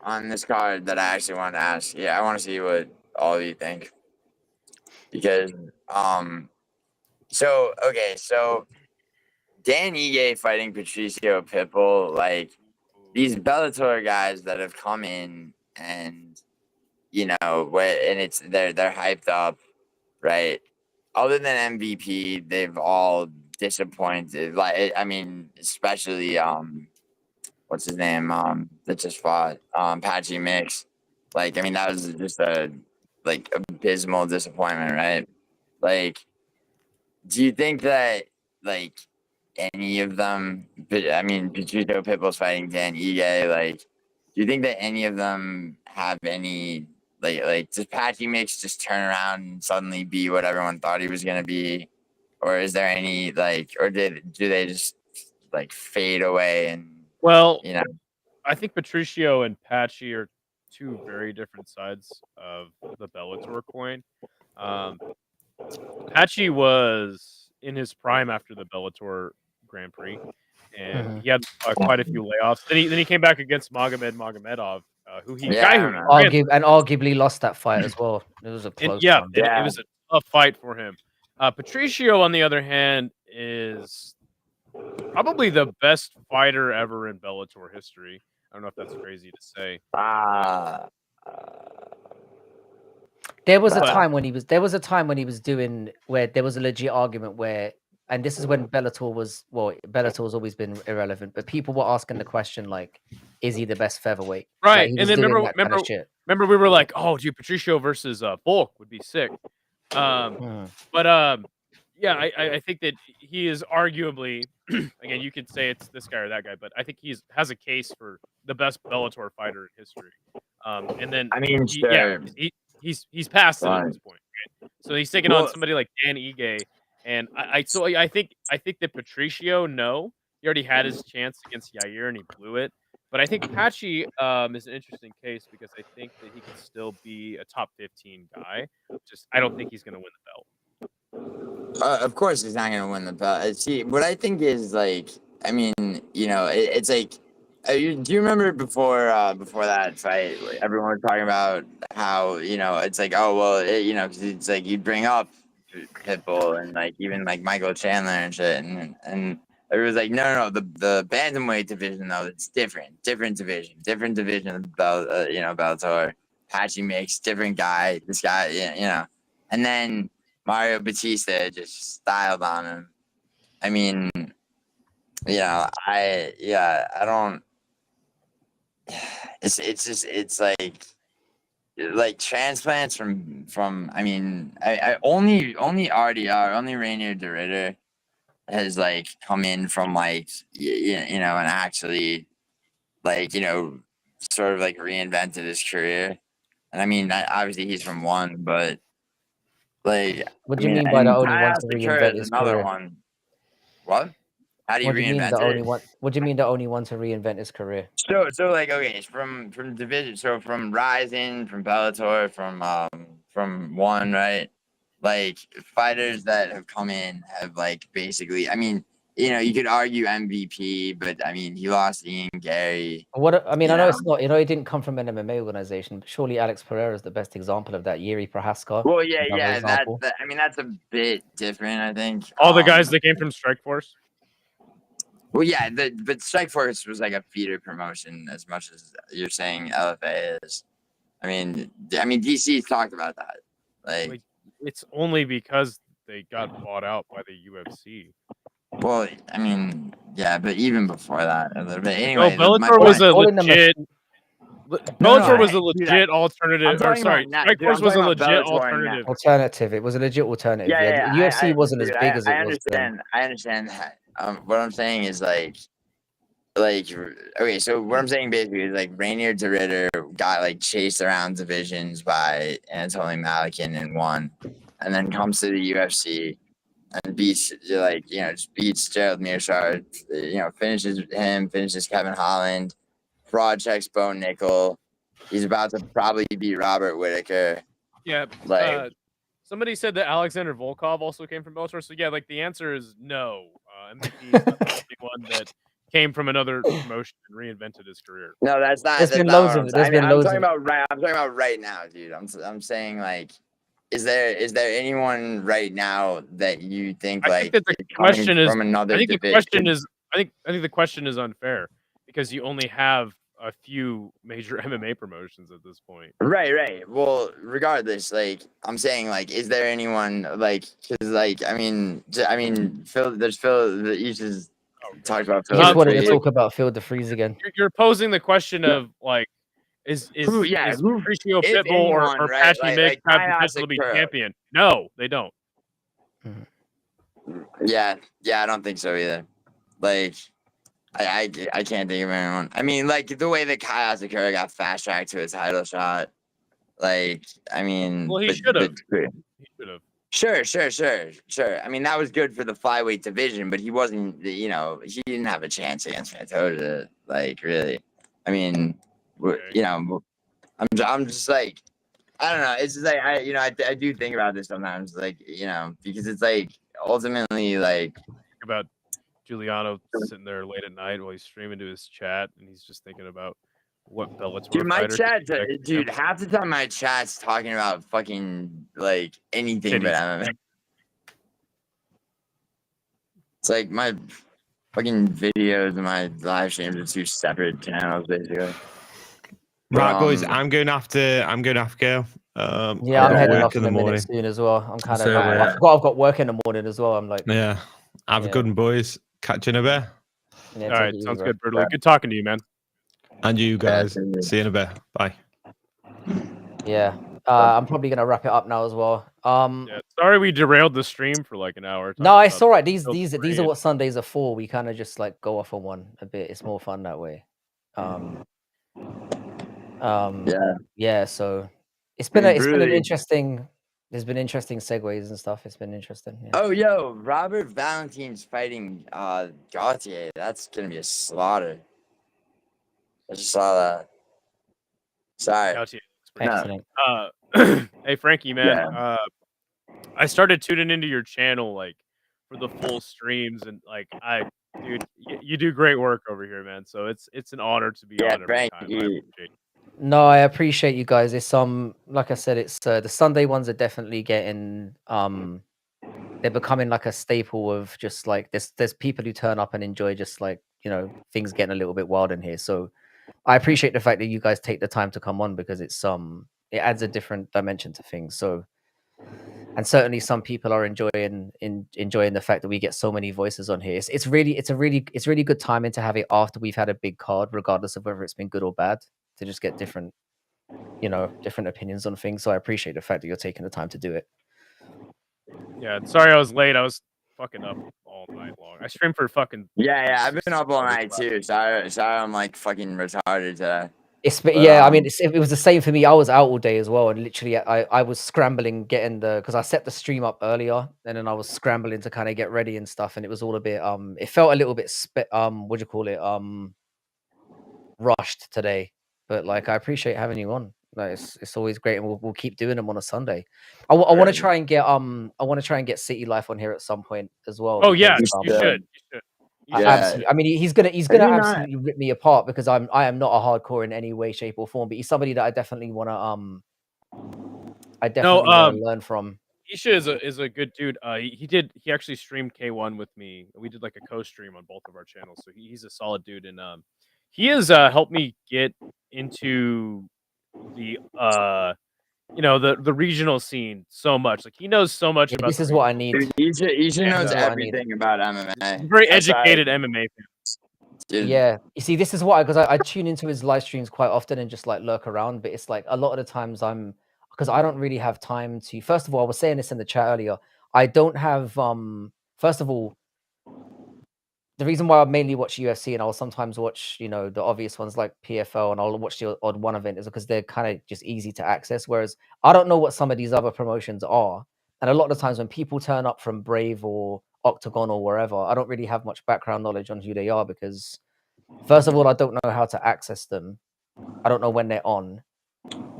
on this card that I actually wanted to ask. Yeah, I want to see what all of you think, because so Dan Ige fighting Patricio Pitbull, like these Bellator guys that have come in and they're hyped up, right? Other than MVP, they've all disappointed. Like, I mean, especially what's his name? That just fought Patchy Mix. Like, I mean, that was just a abysmal disappointment, right? Like, do you think that any of them? I mean, Patricio Pitbull's fighting Dan Ige. Like, do you think that any of them have any? Like, does Patchy Mix just turn around and suddenly be what everyone thought he was gonna be, or is there any or do they just fade away? And I think Patricio and Patchy are two very different sides of the Bellator coin. Patchy was in his prime after the Bellator Grand Prix, and he had quite a few layoffs. Then he came back against Magomedov. Arguably lost that fight as well. It was a close one. It was a tough fight for him. Patricio, on the other hand, is Probably the best fighter ever in Bellator history. I don't know if that's crazy to say. There was a time when he was doing where there was a legit argument where, and this is when Bellator Bellator's always been irrelevant, but people were asking the question like, is he the best featherweight? Right. Like, he was And then doing that kind of shit. remember we were like, oh, dude, Patricio versus Bulk would be sick. But yeah, I think that he is arguably, again, you could say it's this guy or that guy, but I think has a case for the best Bellator fighter in history. And then I mean, sure. He's past it at this point. Right? So he's taking on somebody like Dan Ige, and I think that Patricio, no, he already had his chance against Yair and he blew it. But I think Patchy is an interesting case because I think that he could still be a top 15 guy. Just I don't think he's going to win the belt. Of course, he's not gonna win the belt. See, what I think is like, I mean, it's like, do you remember before that fight, like, everyone was talking about how it's like, oh well, because it's like you bring up Pitbull and like even like Michael Chandler and shit, and it was like no, the bantamweight division though, it's different division of the belt, Bellator. Patchy makes different guy, this guy, and then Mario Batista just styled on him. I mean, I don't. It's like transplants from. I mean, I only RDR, only Rainier de Ritter has like come in from like and actually like sort of like reinvented his career. And I mean, obviously he's from one, but. Like, what do you mean by the only one to reinvent his career? One. What? How do you reinvent it? What do you mean the only one to reinvent his career? So like okay, from division, so from Rising, from Bellator, from one, right? Like fighters that have come in have like basically, I mean, you could argue MVP, but I mean, he lost to Ian Gary. I know it's not. It didn't come from an MMA organization. But surely Alex Pereira is the best example of that. Yuri Prohaska. Well, yeah. I mean, that's a bit different. I think all the guys that came from Strikeforce. Well, yeah, but Strikeforce was like a feeder promotion as much as you're saying LFA is. I mean, DC talked about that. Like it's only because they got bought out by the UFC. Well, I mean, yeah, but even before that, a little bit. Anyway, Bellator was a legit. Bellator was a legit alternative. Or sorry, Strikeforce was a legit alternative. Alternative. It was a legit alternative. Yeah. UFC wasn't as big as it was. I understand that. What I'm saying is like okay. So what I'm saying basically is like Rainier de Ritter got like chased around divisions by Anatoly Malakin and won, and then comes to the UFC. And beats just beats Gerald Mearshart, finishes Kevin Holland, fraud checks Bo Nickel. He's about to probably beat Robert Whittaker. Yeah, somebody said that Alexander Volkov also came from Bellator. So yeah, like the answer is no. MVP is the one that came from another promotion and reinvented his career. No, that's not. There's been loads of. I'm talking about right now, dude. I'm saying like. Is there anyone right now that you think I like think that the question is from another I think division? The question is I think the question is unfair because you only have a few major MMA promotions at this point. Right. Well, regardless, like I'm saying, like, is there anyone like? Because like I mean, Phil. There's Phil that you just talked about. Phil. You just wanted to talk about Phil DeFries again. You're posing the question of like. Is Patricio Pitbull or Patchy Mix have potential to be champion? No, they don't. Yeah, I don't think so either. Like, I can't think of anyone. I mean, like the way that Kai Asakura got fast tracked to his title shot. Like, I mean, well, he should have. Sure. I mean, that was good for the flyweight division, but he wasn't. He didn't have a chance against Fantoja. Like, really. I mean. I'm just like, I don't know. It's just like I do think about this sometimes, like because it's like ultimately like think about Giuliano sitting there late at night while he's streaming to his chat, and he's just thinking about what Bellator. Dude, my chat, dude, half the time my chat's talking about fucking like anything but MMA. It's like fucking videos of my live streams are 2 separate channels, basically. Right, boys, I'm going to have to go. Yeah, I'm I've got heading work off in in the a minute morning. soon as well. I'm kind of. So, I forgot I've got work in the morning as well. I'm like. Yeah. Have a good one, boys. Catch you in a bit. Yeah, All right, take it sounds easy, good, bro. Brutally. Good talking to you, man. And you guys. See you in a bit. Bye. Yeah. I'm probably gonna wrap it up now as well. Yeah, sorry we derailed the stream for like an hour. No, talking it's about all right. These Phil are Korean. what Sundays are for. We kind of just like go off on one a bit. It's more fun that way. Yeah. So it's been an interesting. There's been interesting segues and stuff. It's been interesting. Yeah. Oh, yo, Robert Valentine's fighting Gautier. That's gonna be a slaughter. I just saw that. Sorry. Gautier. Excellent. Hey Frankie, man. Yeah. I started tuning into your channel like for the full streams, and like dude, you do great work over here, man. So it's an honor to be on every time. I appreciate it. No, I appreciate you guys. It's like I said, it's the Sunday ones are definitely getting they're becoming like a staple of just like there's people who turn up and enjoy just like, you know, things getting a little bit wild in here. So I appreciate the fact that you guys take the time to come on because it's it adds a different dimension to things. So and certainly some people are enjoying the fact that we get so many voices on here. It's really good timing to have it after we've had a big card, regardless of whether it's been good or bad, to just get different opinions on things. So I appreciate the fact that you're taking the time to do it. Yeah, sorry I was late. I was fucking up all night long. I streamed for fucking Yeah, I've been up all night too. Sorry, I'm like fucking retarded today. I mean, it was the same for me. I was out all day as well, and literally, I was scrambling because I set the stream up earlier, and then I was scrambling to kind of get ready and stuff, and it was all a bit it felt a little bit what do you call it, rushed today. But like, I appreciate having you on. Like, it's always great, and we'll keep doing them on a Sunday. I want to try and get City Life on here at some point as well. Oh yeah, because, you should. I mean, he's gonna absolutely rip me apart because I am not a hardcore in any way, shape, or form. But he's somebody that I definitely want to learn from. Isha is a good dude. He actually streamed K1 with me. We did like a co-stream on both of our channels, so he's a solid dude, and he has helped me get into the the regional scene so much. Like he knows so much about. This is what I need. Isha knows everything about MMA. Very educated MMA fan. Dude. Yeah, you see, this is why, because I tune into his live streams quite often and just like lurk around. But it's like a lot of the times because I don't really have time to. First of all, I was saying this in the chat earlier. I don't have. First of all, the reason why I mainly watch UFC and I'll sometimes watch, the obvious ones like PFL, and I'll watch the odd one event is because they're kind of just easy to access. Whereas I don't know what some of these other promotions are. And a lot of the times when people turn up from Brave or Octagon or wherever, I don't really have much background knowledge on who they are because, first of all, I don't know how to access them. I don't know when they're on.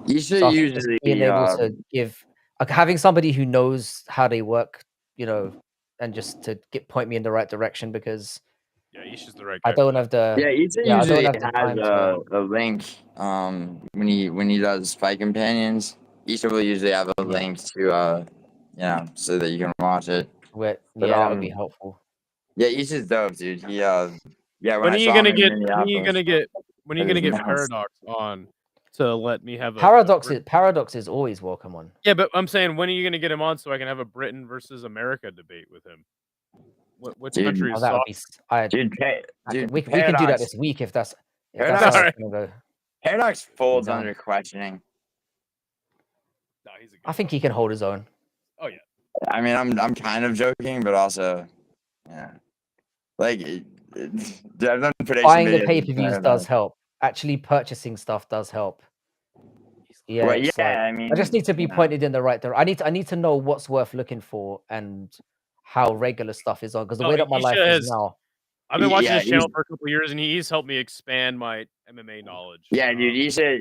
You should usually being able to give, having somebody who knows how they work, and just to point me in the right direction, because Isha's the right guy. I don't have the usually has a link when he does Fight Companions. Isha will usually have a link to so that you can watch it. That would be helpful. Yeah, Isha's dope, dude. When are you gonna get Paradox on to let me have Paradox is always welcome on. Yeah, but I'm saying, when are you gonna get him on so I can have a Britain versus America debate with him? Which country is soft? We can do that this week if that's Paradox, how it's gonna go. Paradox folds under questioning. No, I think he can hold his own. Oh yeah. I mean, I'm kind of joking, but also, like buying the pay-per-views does help. Actually, purchasing stuff does help. Yeah, I mean, I just need to be pointed in the right direction. I need to know what's worth looking for and how regular stuff is on, because the way that my life is now. I've been watching his channel for a couple of years, and he's helped me expand my MMA knowledge. Yeah, dude, Isha.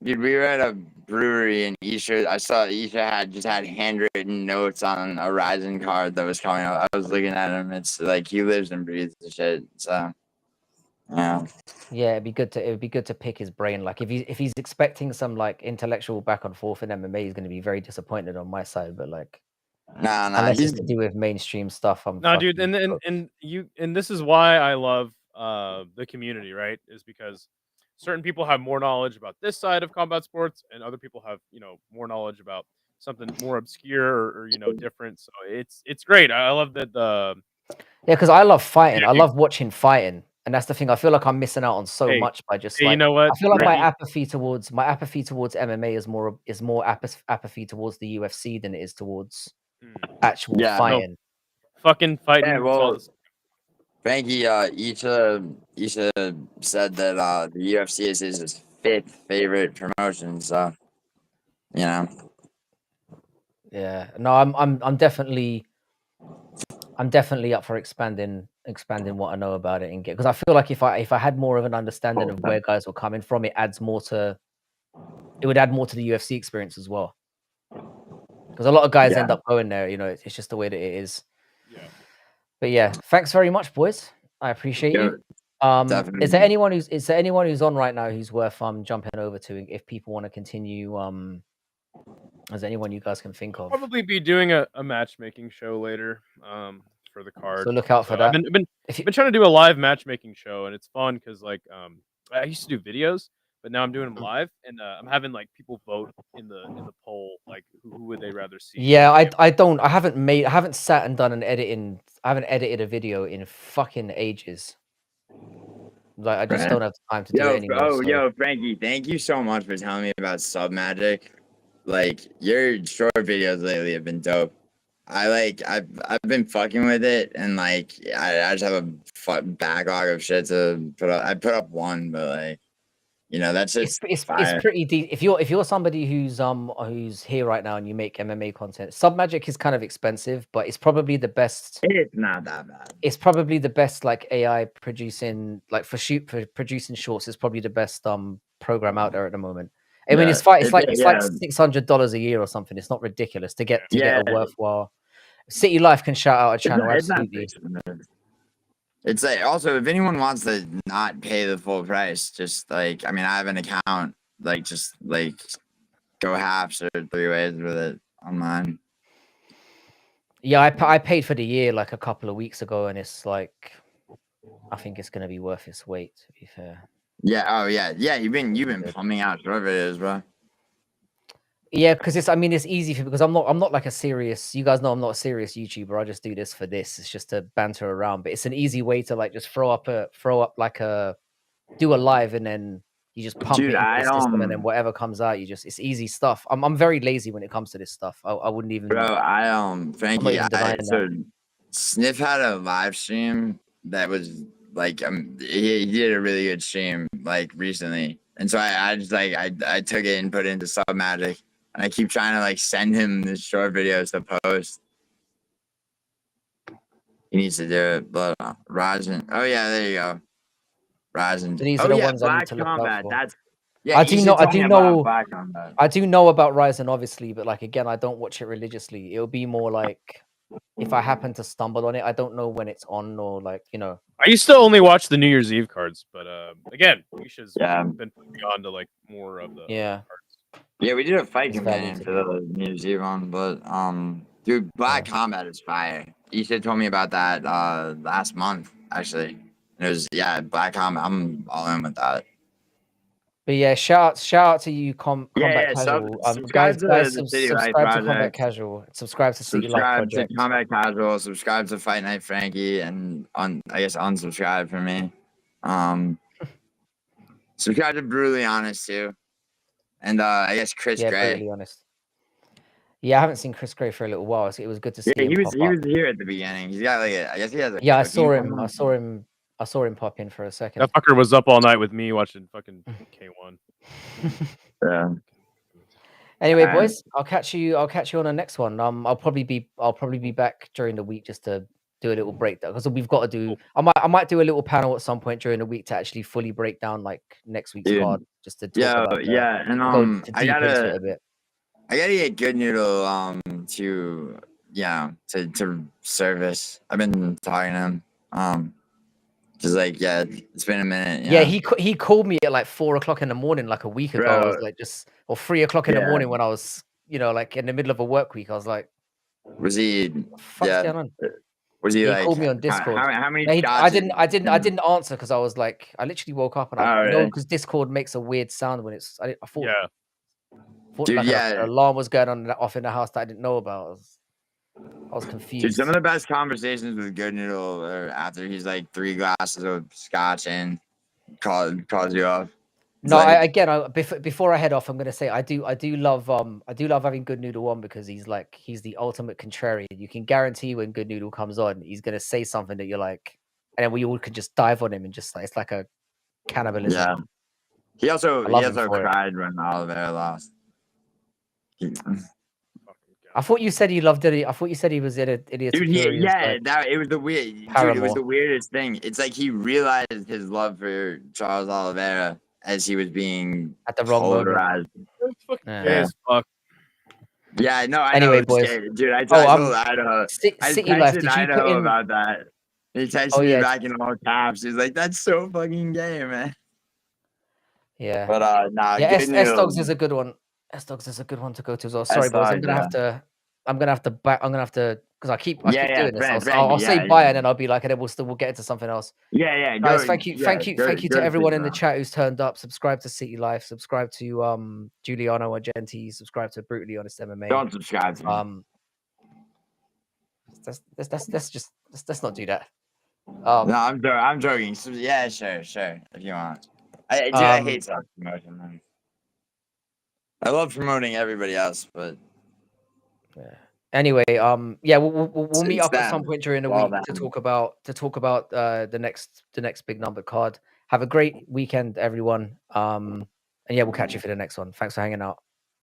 We were at a brewery, and I saw Isha had handwritten notes on a Ryzen card that was coming up. I was looking at him. It's like he lives and breathes the shit. So, yeah. Yeah, it would be good to pick his brain. Like if he's expecting some like intellectual back and forth in MMA, he's going to be very disappointed on my side. But like, Nah, Unless he's it's to do with mainstream stuff. No, dude, and this is why I love the community, right? Is because certain people have more knowledge about this side of combat sports, and other people have more knowledge about something more obscure or different. So it's great. I love that yeah, because I love fighting. I community. love watching fighting, and that's the thing. I feel like I'm missing out on so Hey, much by just hey, you like know what, I feel like my Ricky? apathy towards MMA is more apathy towards the UFC than it is towards Hmm. actual Yeah. No, fighting. fucking fighting. Yeah, It's all well, the same. Frankie, Isha said that the UFC is his 5th favorite promotion. So, you know. Yeah, no, I'm definitely up for expanding what I know about it and get, because I feel like if I had more of an understanding of where guys were coming from, it would add more to the UFC experience as well. Because a lot of guys Yeah. end up going there, it's just the way that it is. Yeah. But yeah, thanks very much, boys. I appreciate Yeah, you. definitely. Is there anyone who's on right now who's worth jumping over to if people want to continue? Is there anyone you guys can think of? Probably be doing a matchmaking show later for the card. So look out for that. I've been trying to do a live matchmaking show, and it's fun because I used to do videos, but now I'm doing them live, and I'm having like people vote in the poll, like who would they rather see. Yeah, I haven't sat and done I haven't edited a video in fucking ages. Like I just don't have time to do it anymore. So. Frankie, thank you so much for telling me about Sub Magic. Like, your short videos lately have been dope. I've been fucking with it, and like I just have a backlog of shit to put up. I put up one, but like, that's just It's fire. pretty deep. If you're somebody who's here right now and you make MMA content, Sub Magic is kind of expensive, but it's probably the best. It's not that bad. It's probably the best like AI producing like for producing shorts is probably the best program out there at the moment. I mean, it's like $600 a year or something. It's not ridiculous to get a worthwhile. City Life can shout out a channel, absolutely. It's like, also, if anyone wants to not pay the full price, just like, I mean, I have an account, like, just like go halves or 3 ways with it on mine. Yeah, I paid for the year like a couple of weeks ago, and it's like, I think it's gonna be worth its weight, to be fair. Yeah. Oh yeah. Yeah. You've been pumping out short videos, bro. Yeah, because it's easy because I'm not like a serious. You guys know I'm not a serious YouTuber. I just do this for this. It's just to banter around, but it's an easy way to like just do a live and then you just pump it into the system, and then whatever comes out, it's easy stuff. I'm very lazy when it comes to this stuff. I wouldn't even. Bro, Frankie, Sniff had a live stream that was like he did a really good stream like recently, and so I just like I took it and put it into Sub Magic. And I keep trying to like send him the short videos to post. He needs to do it, but Ryzen. Oh yeah, there you go. Ryzen. These are the ones I need to look out for. That's I do know about Ryzen, obviously, but like again, I don't watch it religiously. It'll be more like if I happen to stumble on it. I don't know when it's on or like I used to only watch the New Year's Eve cards, but again, Misha's been putting me on to like more of the cards. Yeah, we did a fight companion for the New Year's Eve one, but dude, Black Combat is fire. Isha told me about that last month actually. And it was Black Combat. I'm all in with that. But yeah, shout out to you, Combat Casual. Subscribe to Combat Casual. Subscribe to City Life Project. Subscribe to Combat Casual. Subscribe to Fight Night Frankie, and I guess unsubscribe for me. Subscribe to Brutally Honest too. And I guess Chris Gray. Brutally Honest. Yeah, I haven't seen Chris Gray for a little while, so it was good to see him. He was here at the beginning. He's got I guess he has a. Yeah, I saw him pop in for a second. That fucker was up all night with me watching fucking K1. Yeah. Anyway, boys, I'll catch you on the next one. I'll probably be back during the week just to do a little breakdown because we've got to do. I might do a little panel at some point during the week to actually fully break down like next week's card, just to talk about. And go deep into it a bit. I gotta get Good Noodle to service. I've been talking to him. Just like it's been a minute. Yeah, he called me at like 4 o'clock in the morning like a week ago. I was like or 3 o'clock in the morning when I was like in the middle of a work week. I was like, Was he? Fuck's Yeah. going on? Was he He like? called me on Discord. How many No, shots? I didn't answer because I was like, I literally woke up and Oh, really? because Discord makes a weird sound when it's. I thought, Yeah. Dude, like yeah. an alarm was going on off in the house that I didn't know about. I was confused. Dude, some of the best conversations with Good Noodle are after he's like 3 glasses of scotch and calls you off. No, like, before I head off, I'm gonna say I do love having Good Noodle on because he's the ultimate contrarian. You can guarantee when Good Noodle comes on, he's gonna say something that you're like, and then we all could just dive on him and just like it's like a cannibalism. Yeah. He also for it. cried when Oliveira lost. I thought you said he loved it. I thought you said he was in Idiot. Dude, it was the weird. Dude, it was the weirdest thing. It's like he realized his love for Charles Oliveira as he was being at the wrong polarized. That's fucking gay as fuck. Yeah, no, I Anyway, know, boys. dude. I told Idaho. I City Life. texted Did you Idaho put in about that. He texted me back in all caps. He's like, "That's so fucking gay, man." Yeah. But nah. Yeah, S Dogs is a good one. S Dogs is a good one to go to as well. Sorry, boys. I'm gonna have to because I keep doing this. I'll say bye and then I'll be like, and then we'll get into something else. Yeah. Guys, thank you to everyone in the chat who's turned up. Subscribe to City Life. Subscribe to Giuliano Argenti. Subscribe to Brutally Honest MMA. Don't subscribe to me. Let's not do that. No, I'm joking. So, yeah, sure, if you want. I hate self-promotion, man. I love promoting everybody else, but yeah. Anyway, we'll meet up at some point during the week to talk about the next big number card. Have a great weekend, everyone. And yeah, we'll catch you for the next one. Thanks for hanging out.